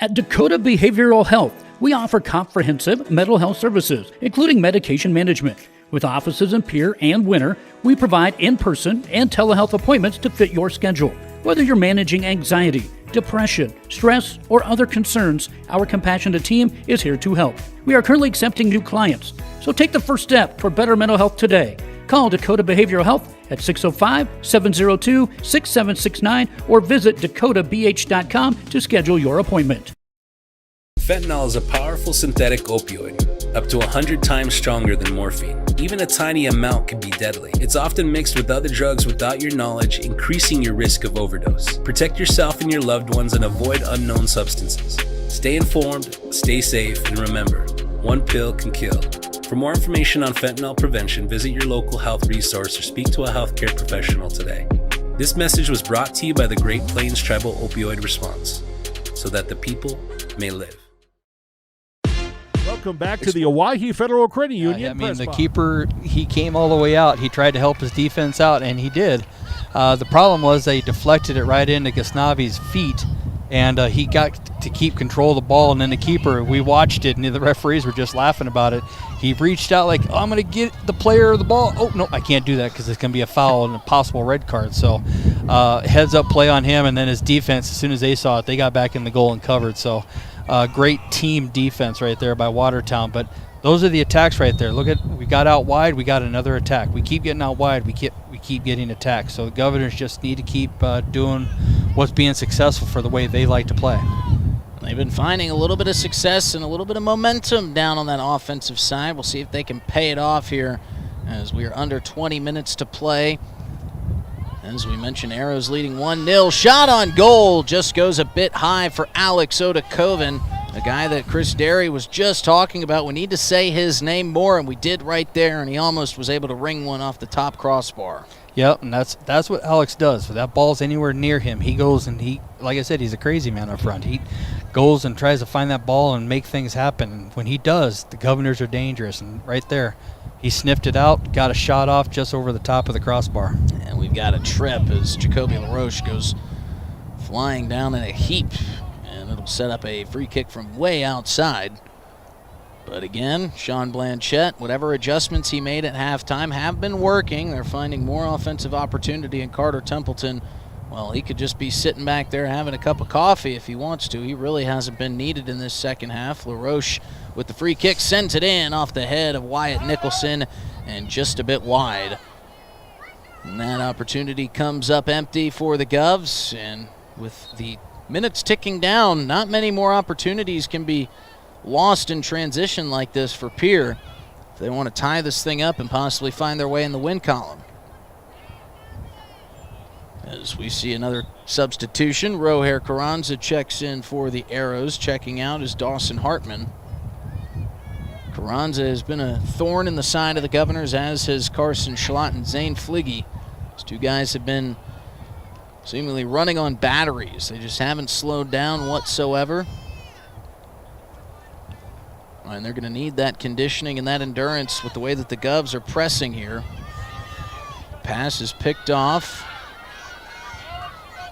At Dakota Behavioral Health, we offer comprehensive mental health services, including medication management. With offices in Pierre and Winter, we provide in-person and telehealth appointments to fit your schedule. Whether you're managing anxiety, depression, stress, or other concerns, our compassionate team is here to help. We are currently accepting new clients, so take the first step for better mental health today. Call Dakota Behavioral Health at 605-702-6769 or visit dakotabh.com to schedule your appointment. Fentanyl is a powerful synthetic opioid, up to 100 times stronger than morphine. Even a tiny amount can be deadly. It's often mixed with other drugs without your knowledge, increasing your risk of overdose. Protect yourself and your loved ones and avoid unknown substances. Stay informed, stay safe, and remember, one pill can kill. For more information on fentanyl prevention, visit your local health resource or speak to a healthcare professional today. This message was brought to you by the Great Plains Tribal Opioid Response, so that the people may live. Welcome back to the Owyhee Federal Credit Union. I mean, the keeper, he came all the way out. He tried to help his defense out, and he did. The problem was they deflected it right into Ghaznavi's feet, and he got to keep control of the ball. And then the keeper, we watched it, and the referees were just laughing about it. He reached out like, I'm going to get the player the ball. Oh, no, I can't do that because it's going to be a foul and a possible red card. So heads-up play on him, and then his defense, as soon as they saw it, they got back in the goal and covered. So great team defense right there by Watertown. But those are the attacks right there. Look at, we got out wide, we got another attack. We keep getting out wide, we keep getting attacked. So the Governors just need to keep doing what's being successful for the way they like to play. They've been finding a little bit of success and a little bit of momentum down on that offensive side. We'll see if they can pay it off here as we are under 20 minutes to play. As we mentioned, Arrows leading 1-0. Shot on goal just goes a bit high for Alex Odekoven, a guy that Chris Derry was just talking about. We need to say his name more, and we did right there, and he almost was able to ring one off the top crossbar. Yep, and that's what Alex does. If that ball's anywhere near him, he goes and he like I said, he's a crazy man up front. He goes and tries to find that ball and make things happen. When he does, the Governors are dangerous. And right there, he sniffed it out, got a shot off just over the top of the crossbar. And we've got a trip as Jacoby LaRoche goes flying down in a heap. And it'll set up a free kick from way outside. But again, Sean Blanchette, whatever adjustments he made at halftime have been working. They're finding more offensive opportunity, and Carter Templeton, well, he could just be sitting back there having a cup of coffee if he wants to. He really hasn't been needed in this second half. LaRoche with the free kick sends it in off the head of Wyatt Nicholson and just a bit wide. And that opportunity comes up empty for the Govs, and with the minutes ticking down, not many more opportunities can be lost in transition like this for Pierre if they want to tie this thing up and possibly find their way in the win column. As we see another substitution, Roher Carranza checks in for the Arrows. Checking out is Dawson Hartman. Carranza has been a thorn in the side of the Governors, as has Carson Schlott and Zane Fligge. These two guys have been seemingly running on batteries. They just haven't slowed down whatsoever. And they're going to need that conditioning and that endurance with the way that the Govs are pressing here. Pass is picked off.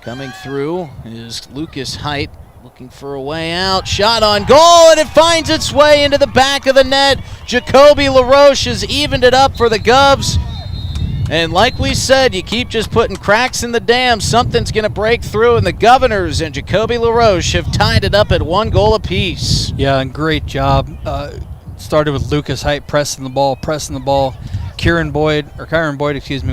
Coming through is Lucas Height, looking for a way out. Shot on goal, and it finds its way into the back of the net. Jacoby LaRoche has evened it up for the Govs. And like we said, you keep just putting cracks in the dam, something's going to break through, and the Governors and Jacoby LaRoche have tied it up at 1 goal apiece. Yeah, and great job. Started with Lucas Height pressing the ball. Kyron Boyd,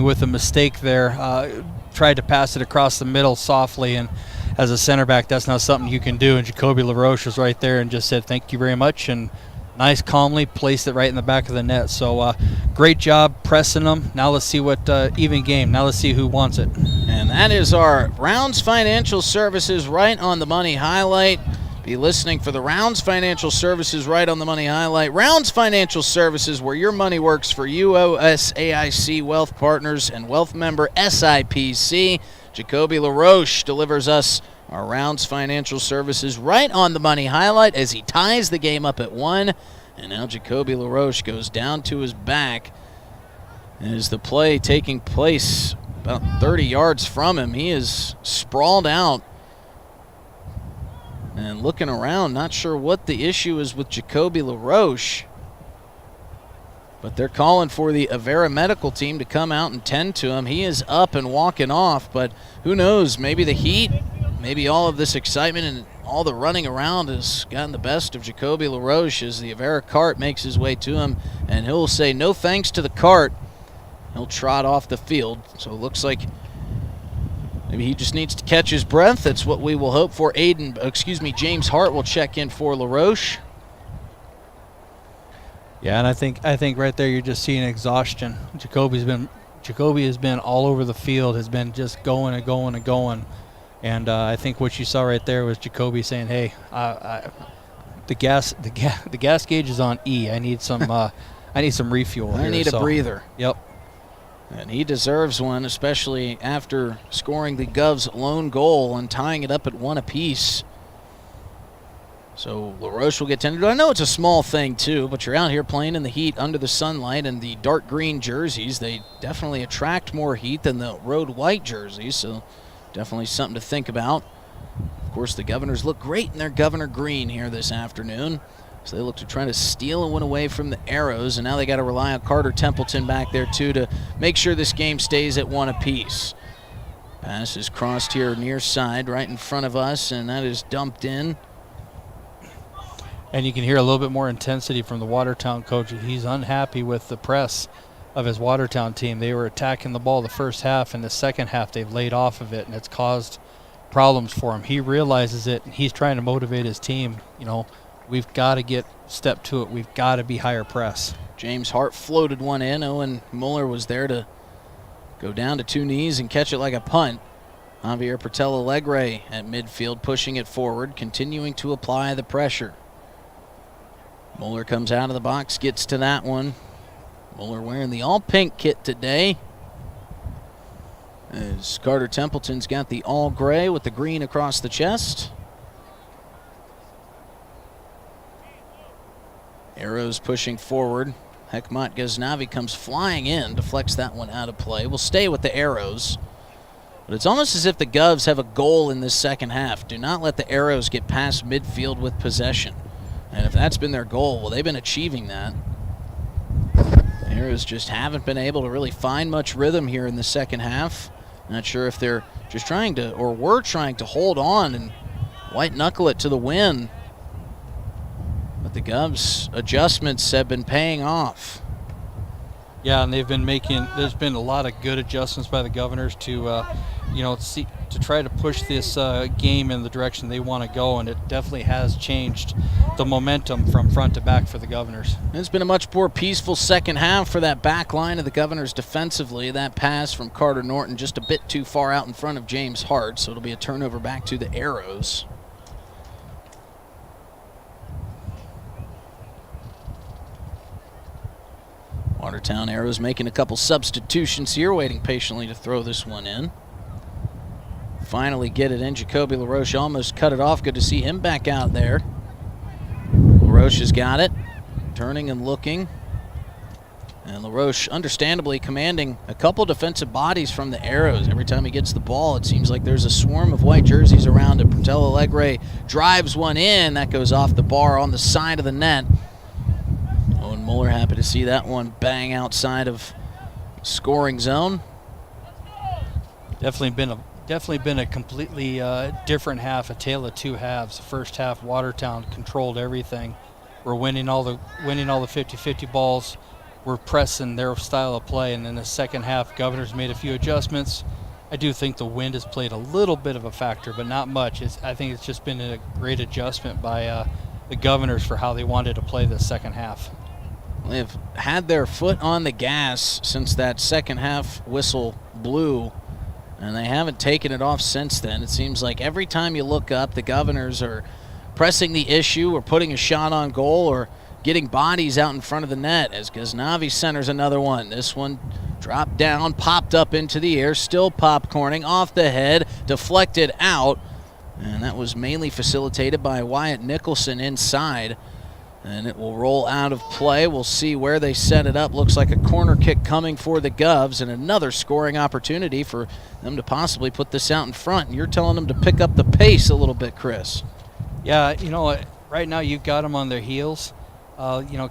with a mistake there. Tried to pass it across the middle softly, and as a center back, that's not something you can do. And Jacoby LaRoche was right there and just said, thank you very much, and nice, calmly placed it right in the back of the net. So great job pressing them. Now let's see what even game. Now let's see who wants it. And that is our Rounds Financial Services Right on the Money highlight. Be listening for the Rounds Financial Services Right on the Money highlight. Rounds Financial Services, where your money works for USAIC Wealth Partners and Wealth Member SIPC. Jacoby LaRoche delivers us our Rounds Financial Services Right on the Money highlight as he ties the game up at 1. And now Jacoby LaRoche goes down to his back. As the play taking place about 30 yards from him, he is sprawled out and looking around, not sure what the issue is with Jacoby LaRoche. But they're calling for the Avera medical team to come out and tend to him. He is up and walking off, but who knows, maybe the heat, maybe all of this excitement and all the running around has gotten the best of Jacoby LaRoche as the Avera cart makes his way to him, and he'll say no thanks to the cart. He'll trot off the field, so it looks like maybe he just needs to catch his breath. That's what we will hope for. James Hart will check in for LaRoche. Yeah, and I think right there you're just seeing exhaustion. Jacoby has been all over the field, has been just going and going and going. And I think what you saw right there was Jacoby saying, "Hey, the gas gauge is on E. I need some refuel. I need a breather." Yep. And he deserves one, especially after scoring the Govs' lone goal and tying it up at 1 apiece. So LaRoche will get tended to. I know it's a small thing too, but you're out here playing in the heat under the sunlight, and the dark green jerseys, they definitely attract more heat than the road white jerseys, so definitely something to think about. Of course, the Governors look great in their Governor green here this afternoon. So they look to try to steal and win away from the Arrows, and now they got to rely on Carter Templeton back there too to make sure this game stays at 1 apiece. Pass is crossed here near side right in front of us, and that is dumped in. And you can hear a little bit more intensity from the Watertown coach. He's unhappy with the press of his Watertown team. They were attacking the ball the first half, and the second half they've laid off of it, and it's caused problems for him. He realizes it, and he's trying to motivate his team. You know, we've got to step to it. We've got to be higher press. James Hart floated one in. Owen Mueller was there to go down to 2 knees and catch it like a punt. Javier Portela Alegre at midfield pushing it forward, continuing to apply the pressure. Mueller comes out of the box, gets to that one. Mueller wearing the all-pink kit today. As Carter Templeton's got the all gray with the green across the chest. Arrows pushing forward. Hekmat Ghaznavi comes flying in, deflects that one out of play. We'll stay with the Arrows. But it's almost as if the Govs have a goal in this second half. Do not let the Arrows get past midfield with possession. And if that's been their goal, well, they've been achieving that. The Arrows just haven't been able to really find much rhythm here in the second half. Not sure if they're just trying to, or were trying to hold on and white knuckle it to the win. But the Govs' adjustments have been paying off. Yeah, and they've been there's been a lot of good adjustments by the Governors to, to try to push this game in the direction they want to go, and it definitely has changed the momentum from front to back for the Governors. It's been a much more peaceful second half for that back line of the Governors defensively. That pass from Carter Norton just a bit too far out in front of James Hart, so it'll be a turnover back to the Arrows. Watertown Arrows making a couple substitutions here, waiting patiently to throw this one in. Finally get it in. Jacoby LaRoche almost cut it off. Good to see him back out there. LaRoche has got it, turning and looking. And LaRoche understandably commanding a couple defensive bodies from the Arrows. Every time he gets the ball, it seems like there's a swarm of white jerseys around it. Pertel Allegre drives one in. That goes off the bar on the side of the net. Owen Muller happy to see that one bang outside of scoring zone. Definitely been a completely different half, a tale of two halves. The first half, Watertown controlled everything. We're winning all the 50-50 balls. We're pressing their style of play, and in the second half, Governors made a few adjustments. I do think the wind has played a little bit of a factor, but not much. I think it's just been a great adjustment by the Governors for how they wanted to play the second half. They've had their foot on the gas since that second half whistle blew, and they haven't taken it off since then. It seems like every time you look up, the Governors are pressing the issue or putting a shot on goal or getting bodies out in front of the net as Ghaznavi centers another one. This one dropped down, popped up into the air, still popcorning off the head, deflected out, and that was mainly facilitated by Wyatt Nicholson inside. And it will roll out of play. We'll see where they set it up. Looks like a corner kick coming for the Govs, and another scoring opportunity for them to possibly put this out in front. And you're telling them to pick up the pace a little bit, Chris. Yeah, right now you've got them on their heels.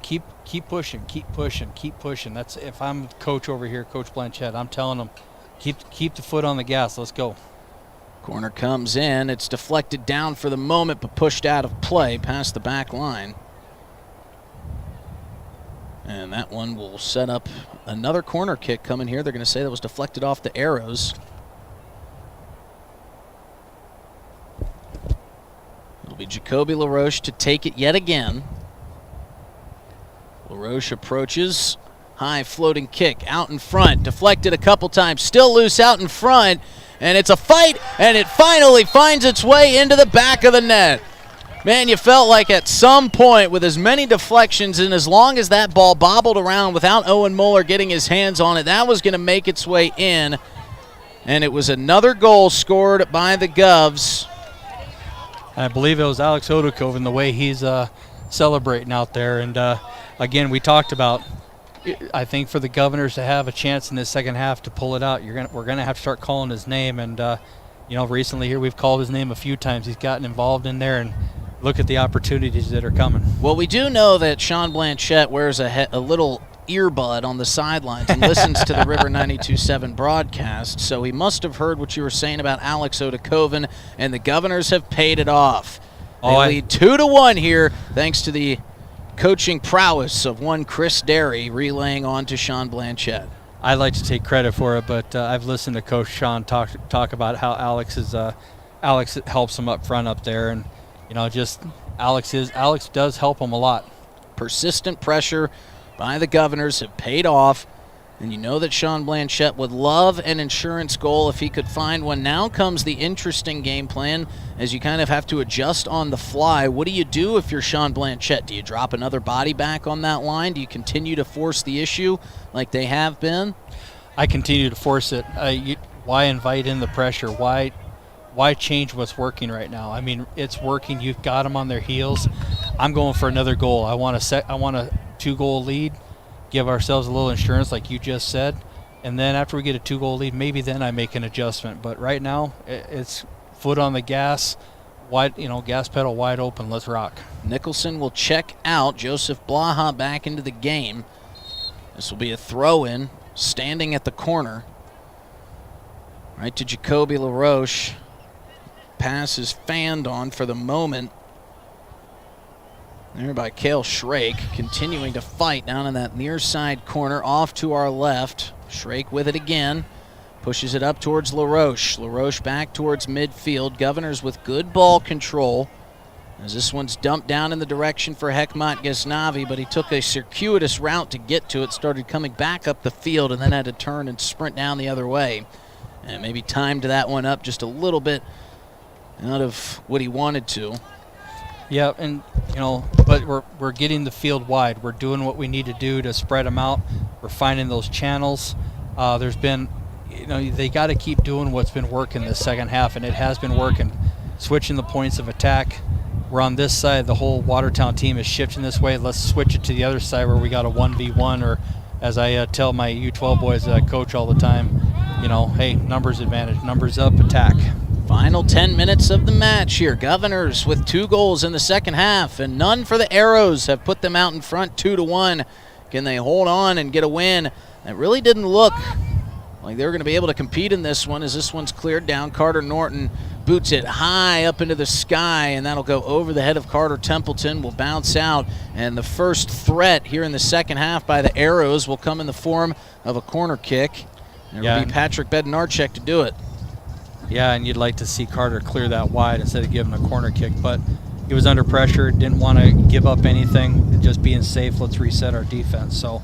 Keep pushing, keep pushing, keep pushing. That's if I'm coach over here, Coach Blanchett, I'm telling them, keep the foot on the gas. Let's go. Corner comes in. It's deflected down for the moment, but pushed out of play past the back line. And that one will set up another corner kick coming here. They're going to say that was deflected off the Arrows. It'll be Jacoby LaRoche to take it yet again. LaRoche approaches. High floating kick out in front. Deflected a couple times. Still loose out in front. And it's a fight, and it finally finds its way into the back of the net. Man, you felt like at some point with as many deflections and as long as that ball bobbled around without Owen Muller getting his hands on it, that was going to make its way in. And it was another goal scored by the Govs. I believe it was Alex Odekov and the way he's celebrating out there. And, again, we talked about, I think for the Governors to have a chance in this second half to pull it out, we're going to have to start calling his name. And, recently here we've called his name a few times. He's gotten involved in there, and look at the opportunities that are coming. Well, we do know that Sean Blanchett wears a little earbud on the sidelines and listens to the River 92.7 broadcast, so he must have heard what you were saying about Alex Odekoven, and the Governors have paid it off. They lead 2-1 here, thanks to the coaching prowess of one Chris Derry relaying on to Sean Blanchett. I like to take credit for it, but I've listened to Coach Sean talk about how Alex helps him up front up there, and Alex does help him a lot. Persistent pressure by the Governors have paid off, and you know that Sean Blanchett would love an insurance goal if he could find one. Now comes the interesting game plan as you kind of have to adjust on the fly. What do you do if you're Sean Blanchett? Do you drop another body back on that line? Do you continue to force the issue like they have been? I continue to force it. why invite in the pressure? Why change what's working right now? I mean, it's working. You've got them on their heels. I'm going for another goal. I want a 2-goal lead, give ourselves a little insurance like you just said, and then after we get a 2-goal lead, maybe then I make an adjustment. But right now, it's foot on the gas, gas pedal wide open. Let's rock. Nicholson will check out. Joseph Blaha back into the game. This will be a throw-in, standing at the corner. Right to Jacoby LaRoche. Pass is fanned on for the moment. There by Cale Schrake, continuing to fight down in that near side corner, off to our left. Schrake with it again. Pushes it up towards LaRoche. LaRoche back towards midfield. Governors with good ball control. As this one's dumped down in the direction for Hekmat Ghaznavi, but he took a circuitous route to get to it, started coming back up the field, and then had to turn and sprint down the other way. And maybe timed that one up just a little bit out of what he wanted to. Yeah, and but we're getting the field wide. We're doing what we need to do to spread them out. We're finding those channels. There's been, they got to keep doing what's been working this second half, and it has been working. Switching the points of attack. We're on this side. The whole Watertown team is shifting this way. Let's switch it to the other side where we got a 1v1, or as I tell my U12 boys that I coach all the time, hey, numbers advantage, numbers up, attack. Final 10 minutes of the match here. Governors with 2 goals in the second half, and none for the Arrows have put them out in front 2-1. Can they hold on and get a win? It really didn't look like they were going to be able to compete in this one, as this one's cleared down. Carter Norton boots it high up into the sky, and that'll go over the head of Carter Templeton, will bounce out, and the first threat here in the second half by the Arrows will come in the form of a corner kick. And it'll be Patrick Bednarczyk to do it. Yeah, and you'd like to see Carter clear that wide instead of giving a corner kick, but he was under pressure, didn't want to give up anything, just being safe. Let's reset our defense. So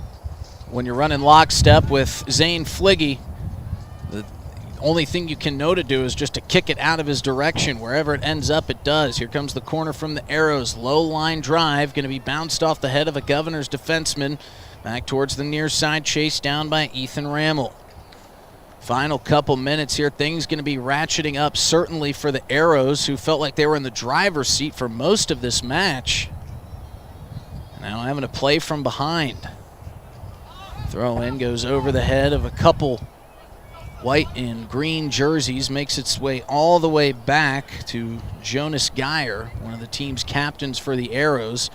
when you're running lockstep with Zane Fliggy, the only thing you can know to do is just to kick it out of his direction. Wherever it ends up, it does. Here comes the corner from the Arrows. Low line drive, going to be bounced off the head of a Governors defenseman. Back towards the near side, chased down by Ethan Rammel. Final couple minutes here. Things going to be ratcheting up, certainly for the Arrows, who felt like they were in the driver's seat for most of this match. Now having to play from behind. Throw in goes over the head of a couple white and green jerseys, makes its way all the way back to Jonas Geyer, one of the team's captains for the Arrows.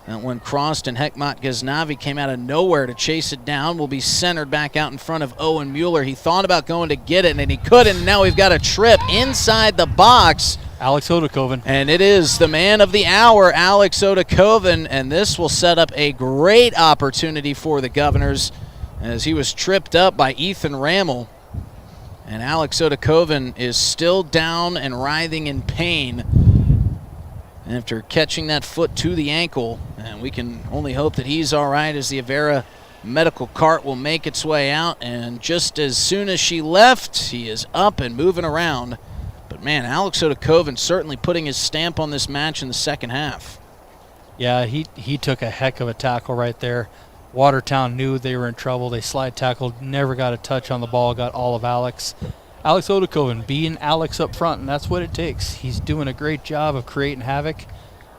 That one crossed, and Hekmat Ghaznavi came out of nowhere to chase it down. Will be centered back out in front of Owen Mueller. He thought about going to get it, and he couldn't. And now we've got a trip inside the box. Alex Odakoven. And it is the man of the hour, Alex Odakoven, and this will set up a great opportunity for the Governors, as he was tripped up by Ethan Rammel. And Alex Odakoven is still down and writhing in pain after catching that foot to the ankle, and we can only hope that he's all right, as the Avera medical cart will make its way out, and just as soon as she left, he is up and moving around. But man, Alex Odakoven certainly putting his stamp on this match in the second half. Yeah, he took a heck of a tackle right there. Watertown knew they were in trouble. They slide tackled, never got a touch on the ball, got all of Alex. Alex Odakoven being Alex up front, and that's what it takes. He's doing a great job of creating havoc.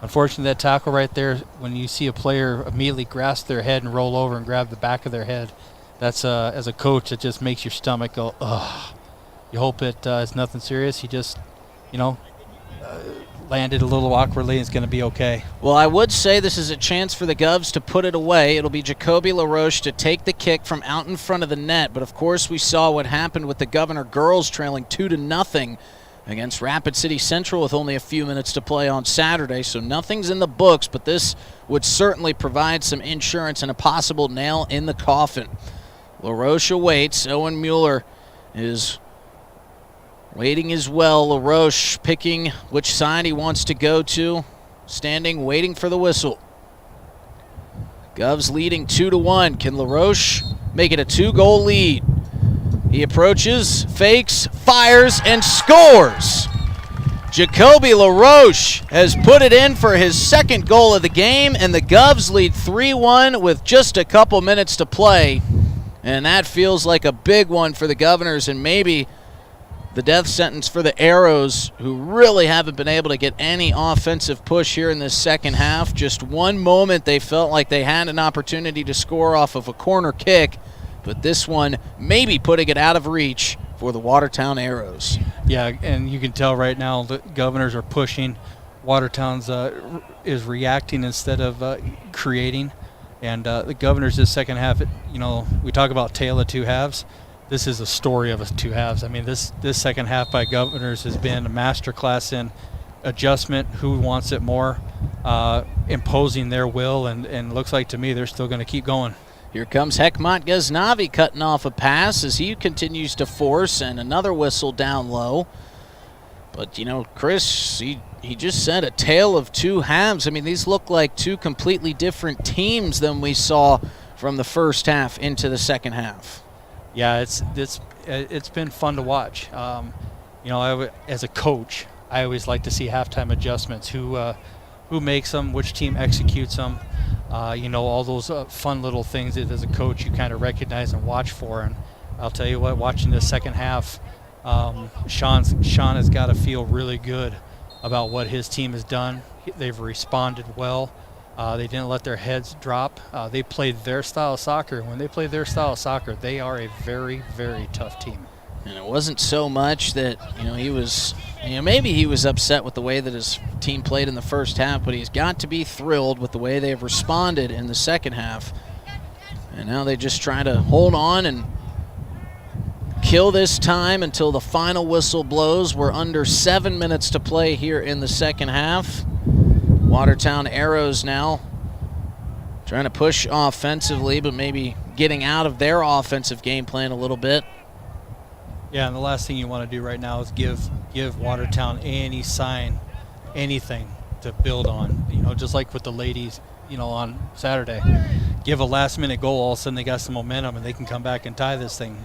Unfortunately, that tackle right there, when you see a player immediately grasp their head and roll over and grab the back of their head, that's as a coach, it just makes your stomach go, ugh. You hope it's nothing serious. He just, landed a little awkwardly, and it's going to be okay. Well, I would say this is a chance for the Govs to put it away. It'll be Jacoby LaRoche to take the kick from out in front of the net, but of course we saw what happened with the Governor girls trailing 2-0 against Rapid City Central with only a few minutes to play on Saturday, so nothing's in the books, but this would certainly provide some insurance and a possible nail in the coffin. LaRoche awaits. Owen Mueller is waiting as well. LaRoche picking which side he wants to go to. Standing, waiting for the whistle. Govs leading 2-1. Can LaRoche make it a 2-goal lead? He approaches, fakes, fires, and scores. Jacoby LaRoche has put it in for his second goal of the game, and the Govs lead 3-1 with just a couple minutes to play. And that feels like a big one for the Governors, and maybe the death sentence for the Arrows, who really haven't been able to get any offensive push here in this second half. Just one moment they felt like they had an opportunity to score off of a corner kick, but this one maybe putting it out of reach for the Watertown Arrows. Yeah, and you can tell right now the Governors are pushing. Watertown's is reacting instead of creating. And the Governors this second half, we talk about tale of two halves. This is a story of two halves. I mean, this second half by Governors has been a masterclass in adjustment, who wants it more, imposing their will, and looks like to me they're still going to keep going. Here comes Hekmat Ghaznavi cutting off a pass as he continues to force, and another whistle down low. But, Chris, he just said a tale of two halves. I mean, these look like two completely different teams than we saw from the first half into the second half. Yeah, it's been fun to watch. As a coach, I always like to see halftime adjustments. Who makes them? Which team executes them? All those fun little things that as a coach you kind of recognize and watch for. And I'll tell you what, watching the second half, Sean has got to feel really good about what his team has done. They've responded well. They didn't let their heads drop. They played their style of soccer. When they play their style of soccer, they are a very, very tough team. And it wasn't so much that, he was, maybe he was upset with the way that his team played in the first half, but he's got to be thrilled with the way they've responded in the second half. And now they just try to hold on and kill this time until the final whistle blows. We're under 7 minutes to play here in the second half. Watertown Arrows now trying to push offensively, but maybe getting out of their offensive game plan a little bit. Yeah, and the last thing you want to do right now is give Watertown any sign, anything to build on. Just like with the ladies, on Saturday. Give a last-minute goal, all of a sudden they got some momentum and they can come back and tie this thing.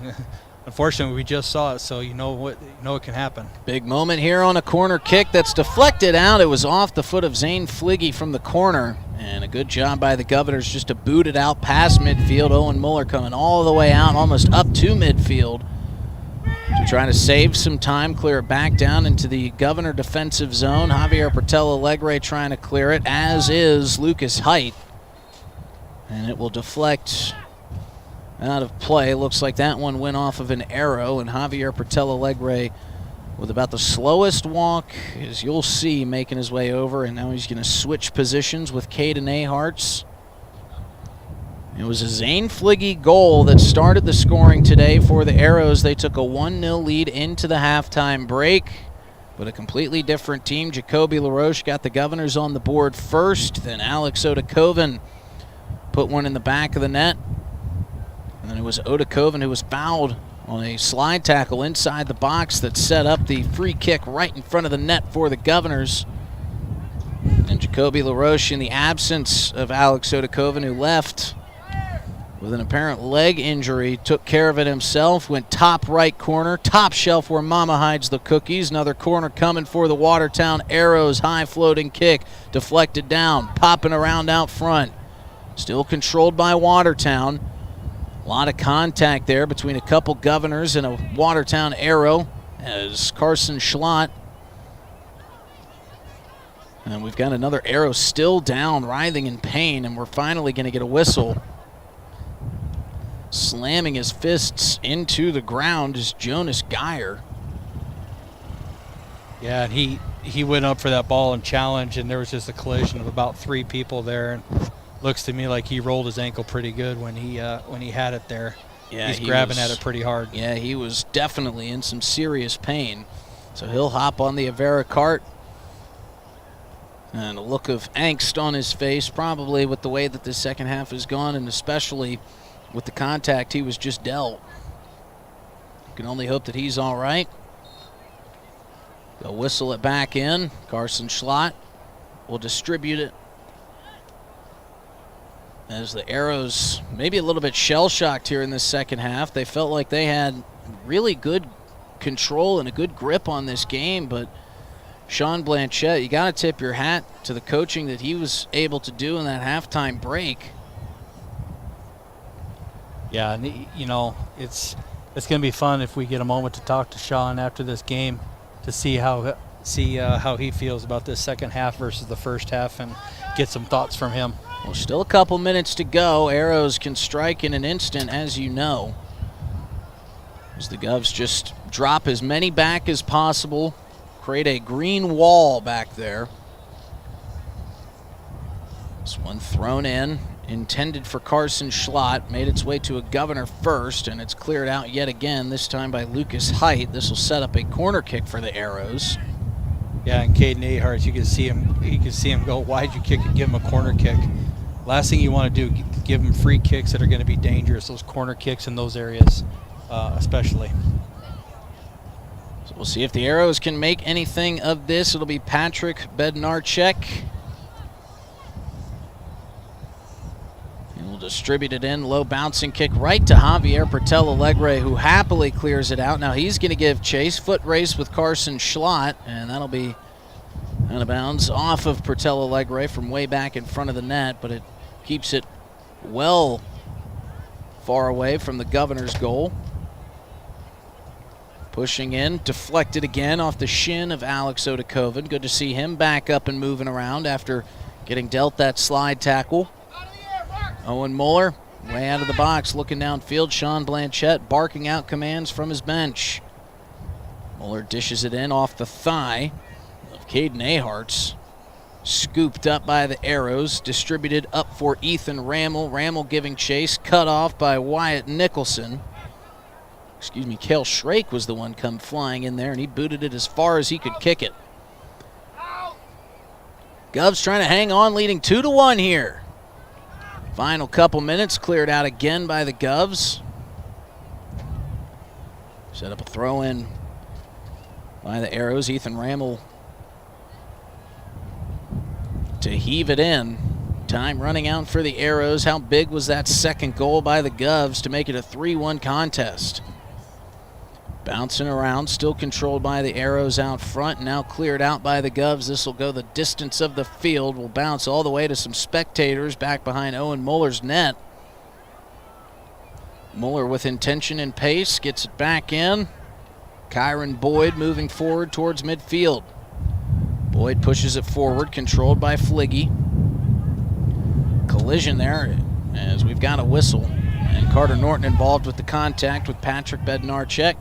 Unfortunately, we just saw it, so it can happen. Big moment here on a corner kick that's deflected out. It was off the foot of Zane Fligge from the corner, and a good job by the Governors just to boot it out past midfield. Owen Muller coming all the way out, almost up to midfield, to try to save some time, clear it back down into the Governor defensive zone. Javier Portela Alegre trying to clear it, as is Lucas Height, and it will deflect out of play. Looks like that one went off of an arrow, and Javier Portela Alegre with about the slowest walk, as you'll see, making his way over, and now he's going to switch positions with Caden Aharts. It was a Zane Fligge goal that started the scoring today for the Arrows. They took a 1-0 lead into the halftime break, but a completely different team. Jacoby LaRoche got the Governors on the board first, then Alex Odakoven put one in the back of the net. And then it was Odakoven who was fouled on a slide tackle inside the box that set up the free kick right in front of the net for the Governors. And Jacoby LaRoche, in the absence of Alex Odakoven, who left with an apparent leg injury, took care of it himself, went top right corner, top shelf where Mama hides the cookies. Another corner coming for the Watertown Arrows. High floating kick, deflected down, popping around out front. Still controlled by Watertown. A lot of contact there between a couple Governors and a Watertown Arrow as Carson Schlott. And we've got another Arrow still down, writhing in pain, and we're finally going to get a whistle. Slamming his fists into the ground is Jonas Geyer. Yeah, and he went up for that ball and challenged, and there was just a collision of about 3 people there. And looks to me like he rolled his ankle pretty good when he had it there. Yeah, he's grabbing at it pretty hard. Yeah, he was definitely in some serious pain. So he'll hop on the Avera cart. And a look of angst on his face, probably with the way that the second half has gone, and especially with the contact he was just dealt. You can only hope that he's all right. They'll whistle it back in. Carson Schlott will distribute it. As the Arrows maybe a little bit shell-shocked here in this second half. They felt like they had really good control and a good grip on this game, but Sean Blanchette, you got to tip your hat to the coaching that he was able to do in that halftime break. Yeah, and it's it's going to be fun if we get a moment to talk to Sean after this game to see how he feels about this second half versus the first half and get some thoughts from him. Well, still a couple minutes to go. Arrows can strike in an instant, as you know. As the Govs just drop as many back as possible, create a green wall back there. This one thrown in, intended for Carson Schlott, made its way to a Governor first, and it's cleared out yet again, this time by Lucas Height. This will set up a corner kick for the Arrows. Yeah, and Caden Ahart, you can see him go, why'd you kick it? Give him a corner kick. Last thing you want to do, give him free kicks that are going to be dangerous, those corner kicks in those areas especially. So we'll see if the Arrows can make anything of this. It'll be Patrick Bednarczyk. We'll distribute it in, low bouncing kick right to Javier Pertel Alegre, who happily clears it out. Now he's going to give chase, foot race with Carson Schlott, and that'll be out of bounds off of Pertel Alegre from way back in front of the net, but it keeps it well far away from the Governor's goal. Pushing in, deflected again off the shin of Alex Odakoven. Good to see him back up and moving around after getting dealt that slide tackle. Owen Muller, way out of the box, looking downfield. Sean Blanchette barking out commands from his bench. Muller dishes it in off the thigh of Caden Aharts. Scooped up by the Arrows, distributed up for Ethan Rammel. Rammel giving chase, cut off by Wyatt Nicholson. Cale Shrake was the one come flying in there, and he booted it as far as he could kick it. Govs trying to hang on, leading 2-1 here. Final couple minutes, cleared out again by the Govs. Set up a throw-in by the Arrows. Ethan Rammel to heave it in. Time running out for the Arrows. How big was that second goal by the Govs to make it a 3-1 contest? Bouncing around, still controlled by the Arrows out front, now cleared out by the Govs. This will go the distance of the field. Will bounce all the way to some spectators back behind Owen Muller's net. Muller with intention and pace, gets it back in. Kyron Boyd moving forward towards midfield. Boyd pushes it forward, controlled by Fliggy. Collision there as we've got a whistle. And Carter Norton involved with the contact with Patrick Bednarczyk.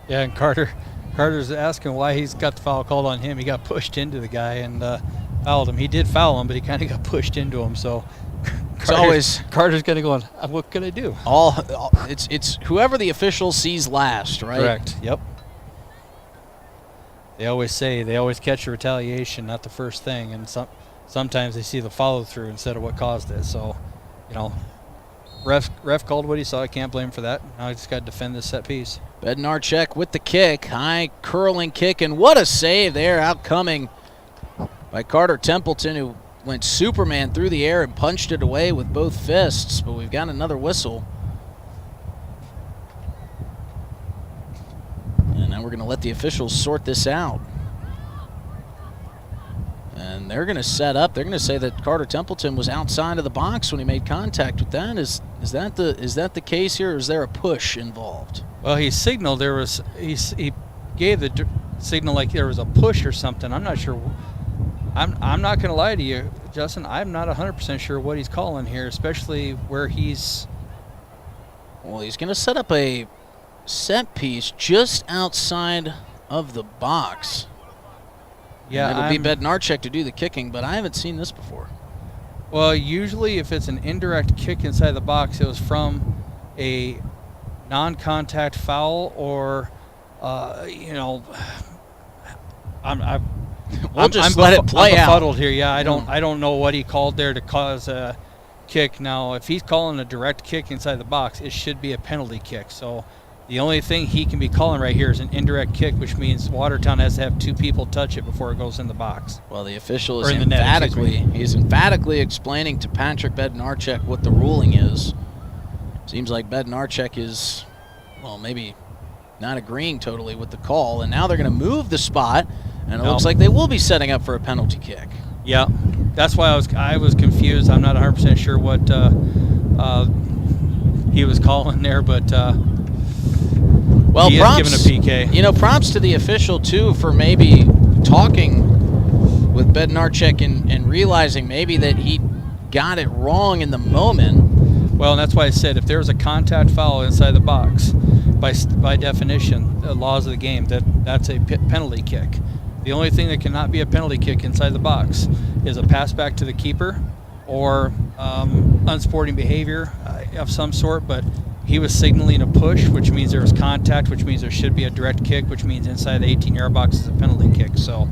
Yeah, and Carter's asking why he's got the foul called on him. He got pushed into the guy and fouled him. He did foul him, but he kind of got pushed into him. So Carter's kind of going, what can I do? It's whoever the official sees last, right? Correct. Yep. They always catch the retaliation, not the first thing, and sometimes they see the follow through instead of what caused it. So, ref called what he saw. I can't blame him for that. Now I just got to defend this set piece. Bednarczyk with the kick, high curling kick, and what a save there, outcoming by Carter Templeton, who went Superman through the air and punched it away with both fists. But we've got another whistle. And now we're going to let the officials sort this out. And they're going to set up. They're going to say that Carter Templeton was outside of the box when he made contact with that. Is that the case here, or is there a push involved? Well, he signaled he gave the signal like there was a push or something. I'm not sure. I'm not going to lie to you, Justin. I'm not 100% sure what he's calling here, especially where he's. Well, he's going to set up a set piece just outside of the box. Yeah, and it'll be Bednarczyk to do the kicking, but I haven't seen this before. Well, usually if it's an indirect kick inside the box, it was from a non-contact foul or, We'll just let it play I'm out. befuddled here. Yeah, I don't know what he called there to cause a kick. Now, if he's calling a direct kick inside the box, it should be a penalty kick. So the only thing he can be calling right here is an indirect kick, which means Watertown has to have two people touch it before it goes in the box. Well, the official is emphatically explaining to Patrick Bednarczyk what the ruling is. Seems like Bednarczyk is, well, maybe not agreeing totally with the call, and now they're going to move the spot, and it looks like they will be setting up for a penalty kick. Yeah, that's why I was confused. I'm not 100% sure what he was calling there, but Well, he is given a PK. You know, props to the official, too, for maybe talking with Bednarczyk and realizing maybe that he got it wrong in the moment. Well, and that's why I said if there's a contact foul inside the box, by definition, the laws of the game, that's a penalty kick. The only thing that cannot be a penalty kick inside the box is a pass back to the keeper or unsporting behavior of some sort, but he was signaling a push, which means there was contact, which means there should be a direct kick, which means inside the 18-yard box is a penalty kick. So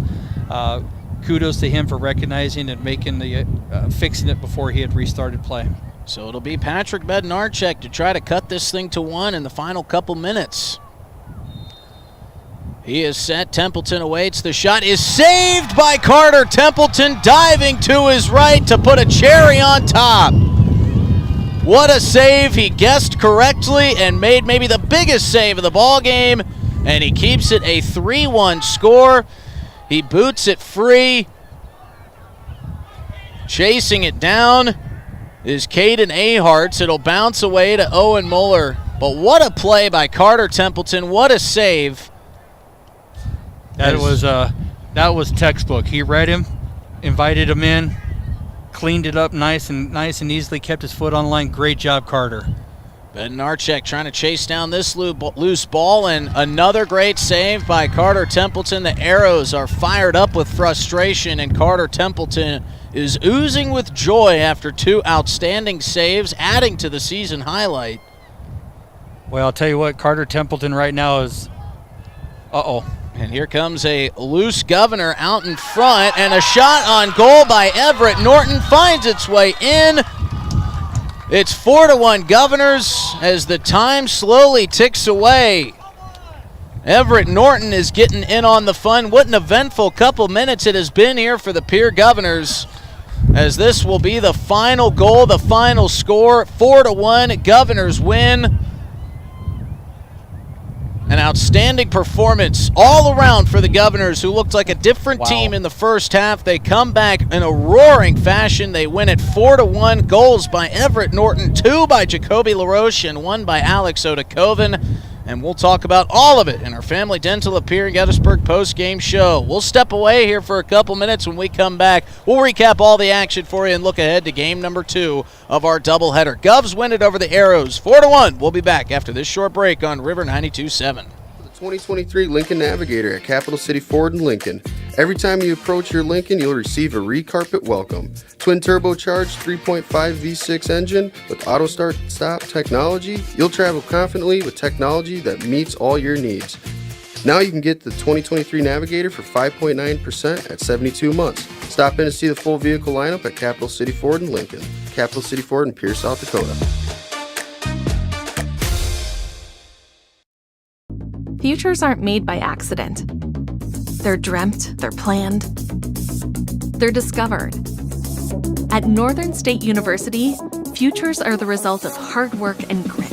kudos to him for recognizing and making fixing it before he had restarted play. So it'll be Patrick Bednarczyk to try to cut this thing to 1 in the final couple minutes. He is set. Templeton awaits. The shot is saved by Carter Templeton, diving to his right to put a cherry on top. What a save. He guessed correctly and made maybe the biggest save of the ball game, and he keeps it a 3-1 score. He boots it free. Chasing it down is Caden Aharts. It'll bounce away to Owen Muller. But what a play by Carter Templeton. What a save. That was textbook. He read him, invited him in, cleaned it up nice and easily, kept his foot on the line. Great job, Carter. Bednarczyk trying to chase down this loose ball, and another great save by Carter Templeton. The arrows are fired up with frustration, and Carter Templeton is oozing with joy after 2 outstanding saves, adding to the season highlight. Well, I'll tell you what, Carter Templeton right now is And here comes a loose Governor out in front, and a shot on goal by Everett Norton finds its way in. It's 4-1 Governors as the time slowly ticks away. Everett Norton is getting in on the fun. What an eventful couple minutes it has been here for the Pierre Governors, as this will be the final goal, the final score. 4-1, Governors win. An outstanding performance all around for the Governors, who looked like a different team in the first half. They come back in a roaring fashion. They win it 4-1. Goals by Everett Norton, 2 by Jacoby LaRoche, and 1 by Alex Odakoven. And we'll talk about all of it in our Family Dental of Pierre and Gettysburg post-game show. We'll step away here for a couple minutes. When we come back, we'll recap all the action for you and look ahead to game number 2 of our doubleheader. Govs win it over the Arrows 4-1. We'll be back after this short break on River 92.7. 2023 Lincoln Navigator at Capital City Ford in Lincoln. Every time you approach your Lincoln, you'll receive a recarpet welcome. Twin turbocharged 3.5 V6 engine with auto start stop technology. You'll travel confidently with technology that meets all your needs. Now you can get the 2023 Navigator for 5.9% at 72 months. Stop in to see the full vehicle lineup at Capital City Ford in Lincoln. Capital City Ford in Pierre, South Dakota. Futures aren't made by accident. They're dreamt, they're planned, they're discovered. At Northern State University, futures are the result of hard work and grit.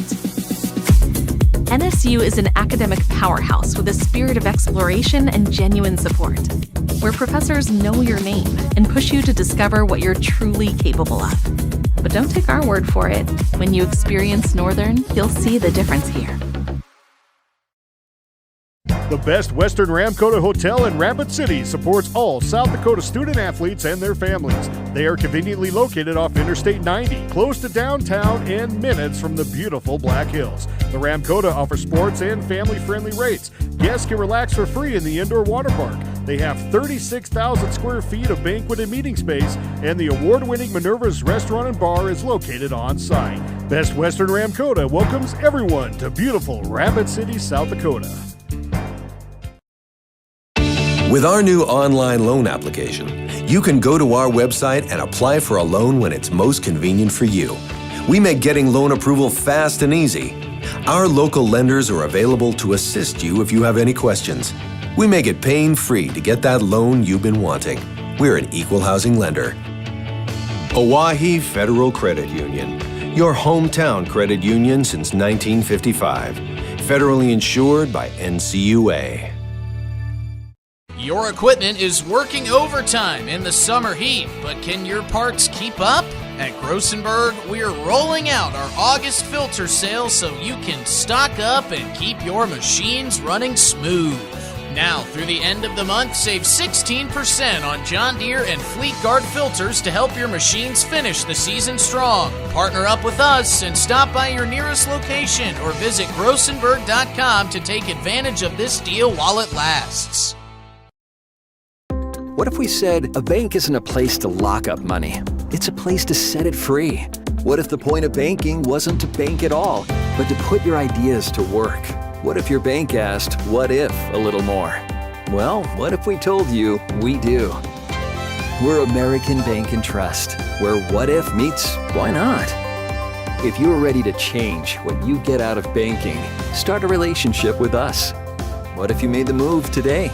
NSU is an academic powerhouse with a spirit of exploration and genuine support, where professors know your name and push you to discover what you're truly capable of. But don't take our word for it. When you experience Northern, you'll see the difference here. The Best Western Ramkota Hotel in Rapid City supports all South Dakota student athletes and their families. They are conveniently located off Interstate 90, close to downtown and minutes from the beautiful Black Hills. The Ramkota offers sports and family-friendly rates. Guests can relax for free in the indoor water park. They have 36,000 square feet of banquet and meeting space, and the award-winning Minerva's Restaurant and Bar is located on site. Best Western Ramkota welcomes everyone to beautiful Rapid City, South Dakota. With our new online loan application, you can go to our website and apply for a loan when it's most convenient for you. We make getting loan approval fast and easy. Our local lenders are available to assist you if you have any questions. We make it pain-free to get that loan you've been wanting. We're an equal housing lender. Oahe Federal Credit Union, your hometown credit union since 1955. Federally insured by NCUA. Your equipment is working overtime in the summer heat, but can your parts keep up? At Grossenberg, we're rolling out our August filter sale so you can stock up and keep your machines running smooth. Now, through the end of the month, save 16% on John Deere and Fleet Guard filters to help your machines finish the season strong. Partner up with us and stop by your nearest location or visit Grossenberg.com to take advantage of this deal while it lasts. What if we said a bank isn't a place to lock up money? It's a place to set it free. What if the point of banking wasn't to bank at all, but to put your ideas to work? What if your bank asked, what if, a little more? Well, what if we told you we do? We're American Bank and Trust, where what if meets why not? If you're ready to change what you get out of banking, start a relationship with us. What if you made the move today?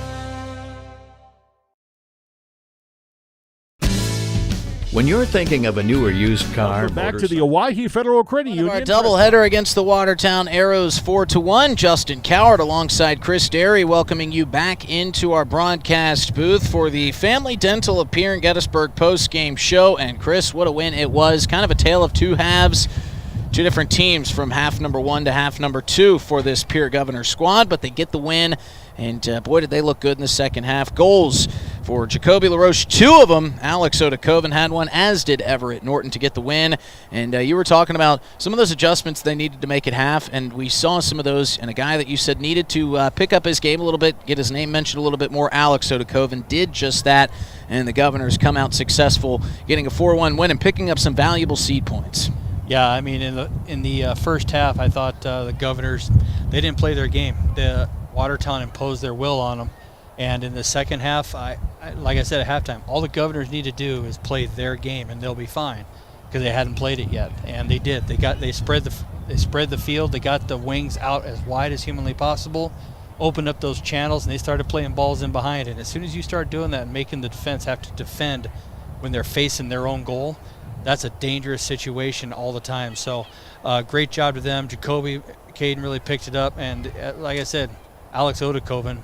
When you're thinking of a new or used car, We're back to the Owyhee Federal Credit Union. Our doubleheader against the Watertown Arrows 4-1. Justin Cowart alongside Chris Derry welcoming you back into our broadcast booth for the Family Dental of Pierre and Gettysburg post-game show. And Chris, what a win it was. Kind of a tale of two halves. Two different teams from half number 1 to half number 2 for this Pierre Governor squad, but they get the win, and boy, did they look good in the second half. Goals for Jacoby LaRoche, 2 of them. Alex Odakoven had one, as did Everett Norton to get the win. And you were talking about some of those adjustments they needed to make it half, and we saw some of those, and a guy that you said needed to pick up his game a little bit, get his name mentioned a little bit more, Alex Odakoven did just that, and the Governors come out successful, getting a 4-1 win and picking up some valuable seed points. Yeah, I mean, in the first half, I thought the Governors, they didn't play their game. The Watertown imposed their will on them, and in the second half, like I said at halftime, all the Governors need to do is play their game, and they'll be fine because they hadn't played it yet, and they did. They spread the field. They got the wings out as wide as humanly possible, opened up those channels, and they started playing balls in behind. And as soon as you start doing that and making the defense have to defend when they're facing their own goal, that's a dangerous situation all the time. So great job to them. Jacoby Caden really picked it up. And like I said, Alex Odakoven,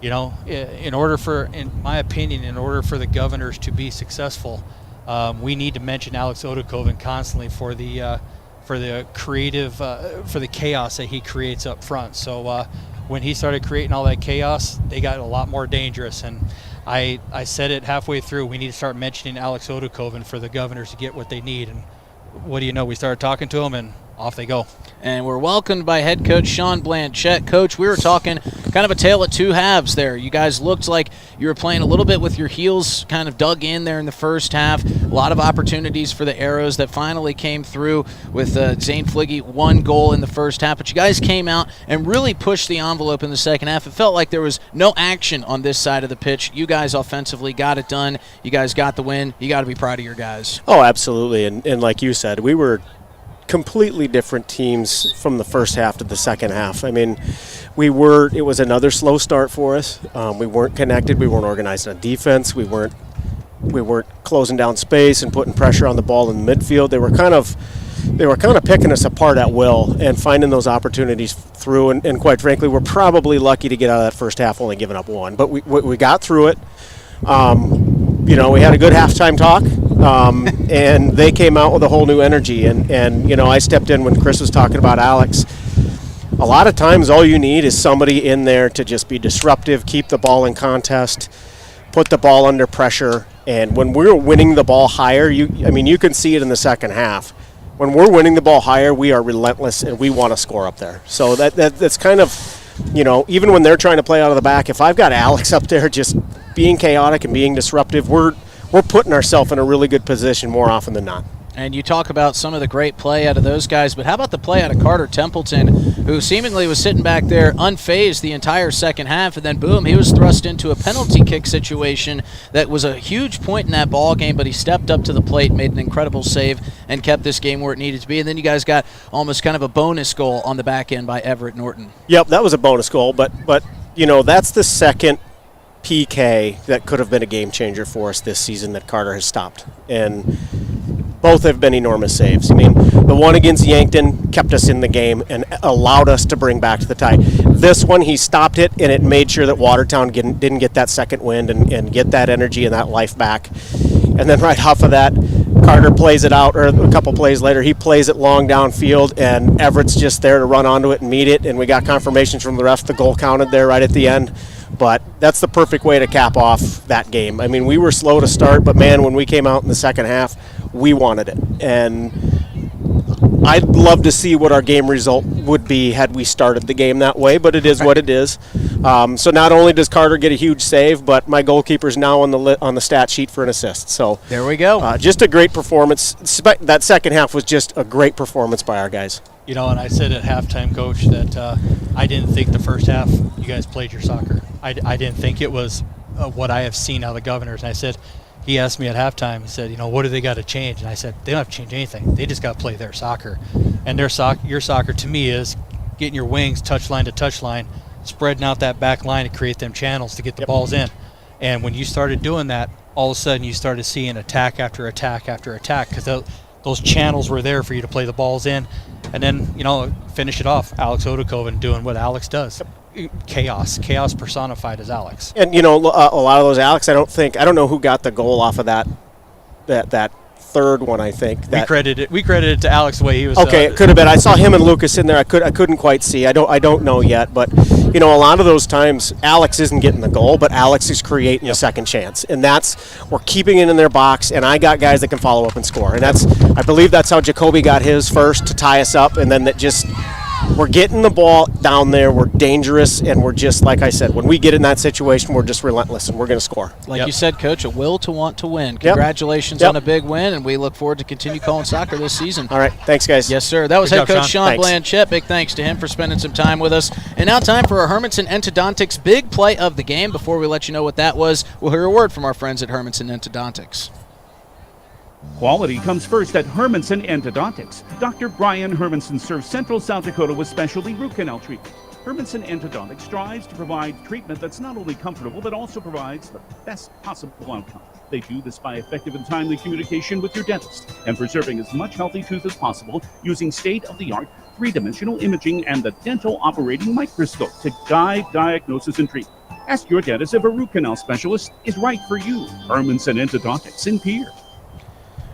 you know, in my opinion, in order for the Governors to be successful, we need to mention Alex Odakoven constantly for the creative, for the chaos that he creates up front. So when he started creating all that chaos, they got a lot more dangerous. And I said it halfway through, we need to start mentioning Alex Odakoven for the Governors to get what they need. And what do you know? We started talking to him, and off they go. And we're welcomed by head coach Sean Blanchette. Coach, we were talking kind of a tale of two halves there. You guys looked like you were playing a little bit with your heels kind of dug in there in the first half. A lot of opportunities for the Arrows that finally came through with Zane Fligge, 1 goal in the first half. But you guys came out and really pushed the envelope in the second half. It felt like there was no action on this side of the pitch. You guys offensively got it done. You guys got the win. You got to be proud of your guys. Oh, absolutely. And like you said, we were completely different teams from the first half to the second half. I mean, it was another slow start for us. We weren't connected. We weren't organized on defense. We weren't closing down space and putting pressure on the ball in the midfield. They were kind of picking us apart at will and finding those opportunities through. And quite frankly, we're probably lucky to get out of that first half only giving up 1. But we got through it. We had a good halftime talk, and they came out with a whole new energy. And I stepped in when Chris was talking about Alex. A lot of times all you need is somebody in there to just be disruptive, keep the ball in contest, put the ball under pressure. And when we're winning the ball higher, you can see it in the second half. When we're winning the ball higher, we are relentless, and we want to score up there. So that's kind of, even when they're trying to play out of the back, if I've got Alex up there just being chaotic and being disruptive, we're putting ourselves in a really good position more often than not. And you talk about some of the great play out of those guys, but how about the play out of Carter Templeton, who seemingly was sitting back there unfazed the entire second half, and then boom, he was thrust into a penalty kick situation that was a huge point in that ball game, but he stepped up to the plate, made an incredible save, and kept this game where it needed to be. And then you guys got almost kind of a bonus goal on the back end by Everett Norton. Yep, that was a bonus goal, but that's the second PK that could have been a game changer for us this season that Carter has stopped. And both have been enormous saves. I mean, the one against Yankton kept us in the game and allowed us to bring back to the tie. This one, he stopped it, and it made sure that Watertown didn't get that second wind and get that energy and that life back. And then right off of that, Carter plays it out, or a couple plays later, he plays it long downfield, and Everett's just there to run onto it and meet it, and we got confirmations from the ref the goal counted there right at the end. But that's the perfect way to cap off that game. I mean, we were slow to start, but man, when we came out in the second half, we wanted it. And I'd love to see what our game result would be had we started the game that way, but it is what it is. So not only does Carter get a huge save, but my goalkeeper's now on the stat sheet for an assist. So there we go. Just a great performance. That second half was just a great performance by our guys. You know, and I said at halftime, Coach, that I didn't think the first half you guys played your soccer. I didn't think it was what I have seen out of the Governors. And I said, he asked me at halftime, he said, you know, what do they got to change? And I said, they don't have to change anything. They just got to play their soccer. And your soccer to me is getting your wings touchline to touchline, spreading out that back line to create them channels to get the balls in. And when you started doing that, all of a sudden you started seeing attack after attack after attack, because those channels were there for you to play the balls in. And then, you know, finish it off, Alex Odekoven doing what Alex does. Chaos personified as Alex. And, you know, a lot of those Alex, I don't know who got the goal off of that third one, I think. We credited it to Alex the way he was. Okay, it could have been. I saw him and Lucas in there. I couldn't quite see. I don't know yet, but you know, a lot of those times Alex isn't getting the goal, but Alex is creating a second chance, and we're keeping it in their box. And I got guys that can follow up and score, and I believe that's how Jacoby got his first to tie us up, and then that just. We're getting the ball down there, we're dangerous, and we're just, like I said, when we get in that situation, we're just relentless, and we're going to score. Like you said, Coach, a will to want to win. Congratulations on a big win, and we look forward to continue calling soccer this season. All right, thanks, guys. Yes, sir. That was Good head job, coach Sean Blanchette. Big thanks to him for spending some time with us. And now time for our Hermanson Endodontics big play of the game. Before we let you know what that was, we'll hear a word from our friends at Hermanson Endodontics. Quality comes first at Hermanson Endodontics. Dr. Brian Hermanson serves Central South Dakota with specialty root canal treatment. Hermanson Endodontics strives to provide treatment that's not only comfortable, but also provides the best possible outcome. They do this by effective and timely communication with your dentist and preserving as much healthy tooth as possible using state-of-the-art three-dimensional imaging and the dental operating microscope to guide diagnosis and treatment. Ask your dentist if a root canal specialist is right for you. Hermanson Endodontics in Pierre.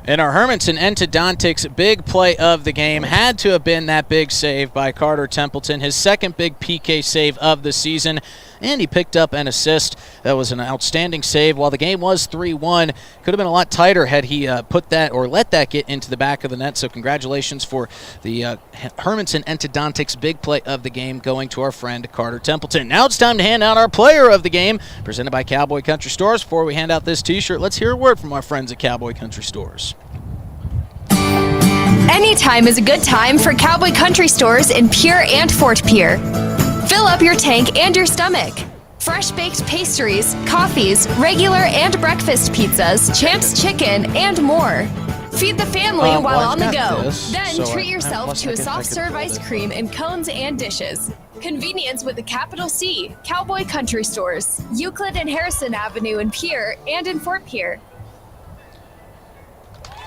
And our Hermanson Endodontics big play of the game had to have been that big save by Carter Templeton, his second big PK save of the season, and he picked up an assist. That was an outstanding save. While the game was 3-1, could have been a lot tighter had he put that or let that get into the back of the net. So congratulations for the Hermanson Endodontics big play of the game going to our friend Carter Templeton. Now it's time to hand out our player of the game, presented by Cowboy Country Stores. Before we hand out this t-shirt, let's hear a word from our friends at Cowboy Country Stores. Anytime is a good time for Cowboy Country Stores in Pierre and Fort Pierre. Fill up your tank and your stomach. Fresh baked pastries, coffees, regular and breakfast pizzas, Champs Chicken, and more. Feed the family while on the go. Then treat yourself to a soft serve ice cream in cones and dishes. Convenience with a capital C. Cowboy Country Stores. Euclid and Harrison Avenue in Pierre and in Fort Pierre.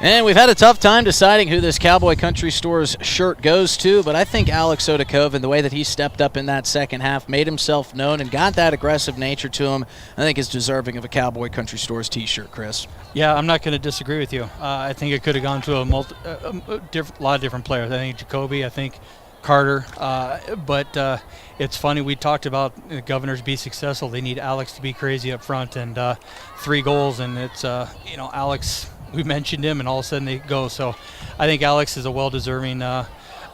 And we've had a tough time deciding who this Cowboy Country Stores shirt goes to, but I think Alex Odekoven, the way that he stepped up in that second half, made himself known and got that aggressive nature to him, I think is deserving of a Cowboy Country Stores t-shirt, Chris. Yeah, I'm not going to disagree with you. I think it could have gone to a lot of different players. I think Jacoby, I think Carter, but it's funny, we talked about the Governors be successful. They need Alex to be crazy up front, and 3 goals, and it's, Alex, we mentioned him, and all of a sudden they go. So I think Alex is a well-deserving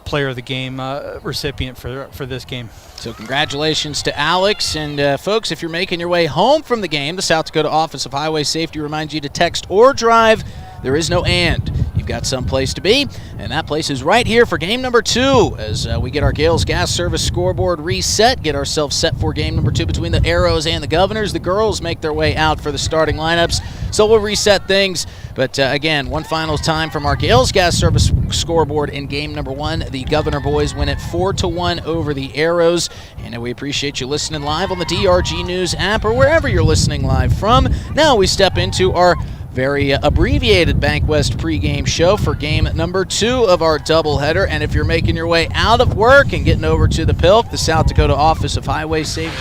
player of the game recipient for this game. So congratulations to Alex. And folks, if you're making your way home from the game, the South Dakota Office of Highway Safety reminds you to text or drive. There is no and. You've got some place to be, and that place is right here for game number 2 as we get our Gales Gas Service scoreboard reset, get ourselves set for game number 2 between the Arrows and the Governors. The girls make their way out for the starting lineups, so we'll reset things. But again, one final time from our Gales Gas Service scoreboard in game number 1. The Governor boys win it 4-1 over the Arrows, and we appreciate you listening live on the DRG News app or wherever you're listening live from. Now we step into our very abbreviated Bank West pregame show for game number 2 of our doubleheader. And if you're making your way out of work and getting over to the PILC, the South Dakota Office of Highway Safety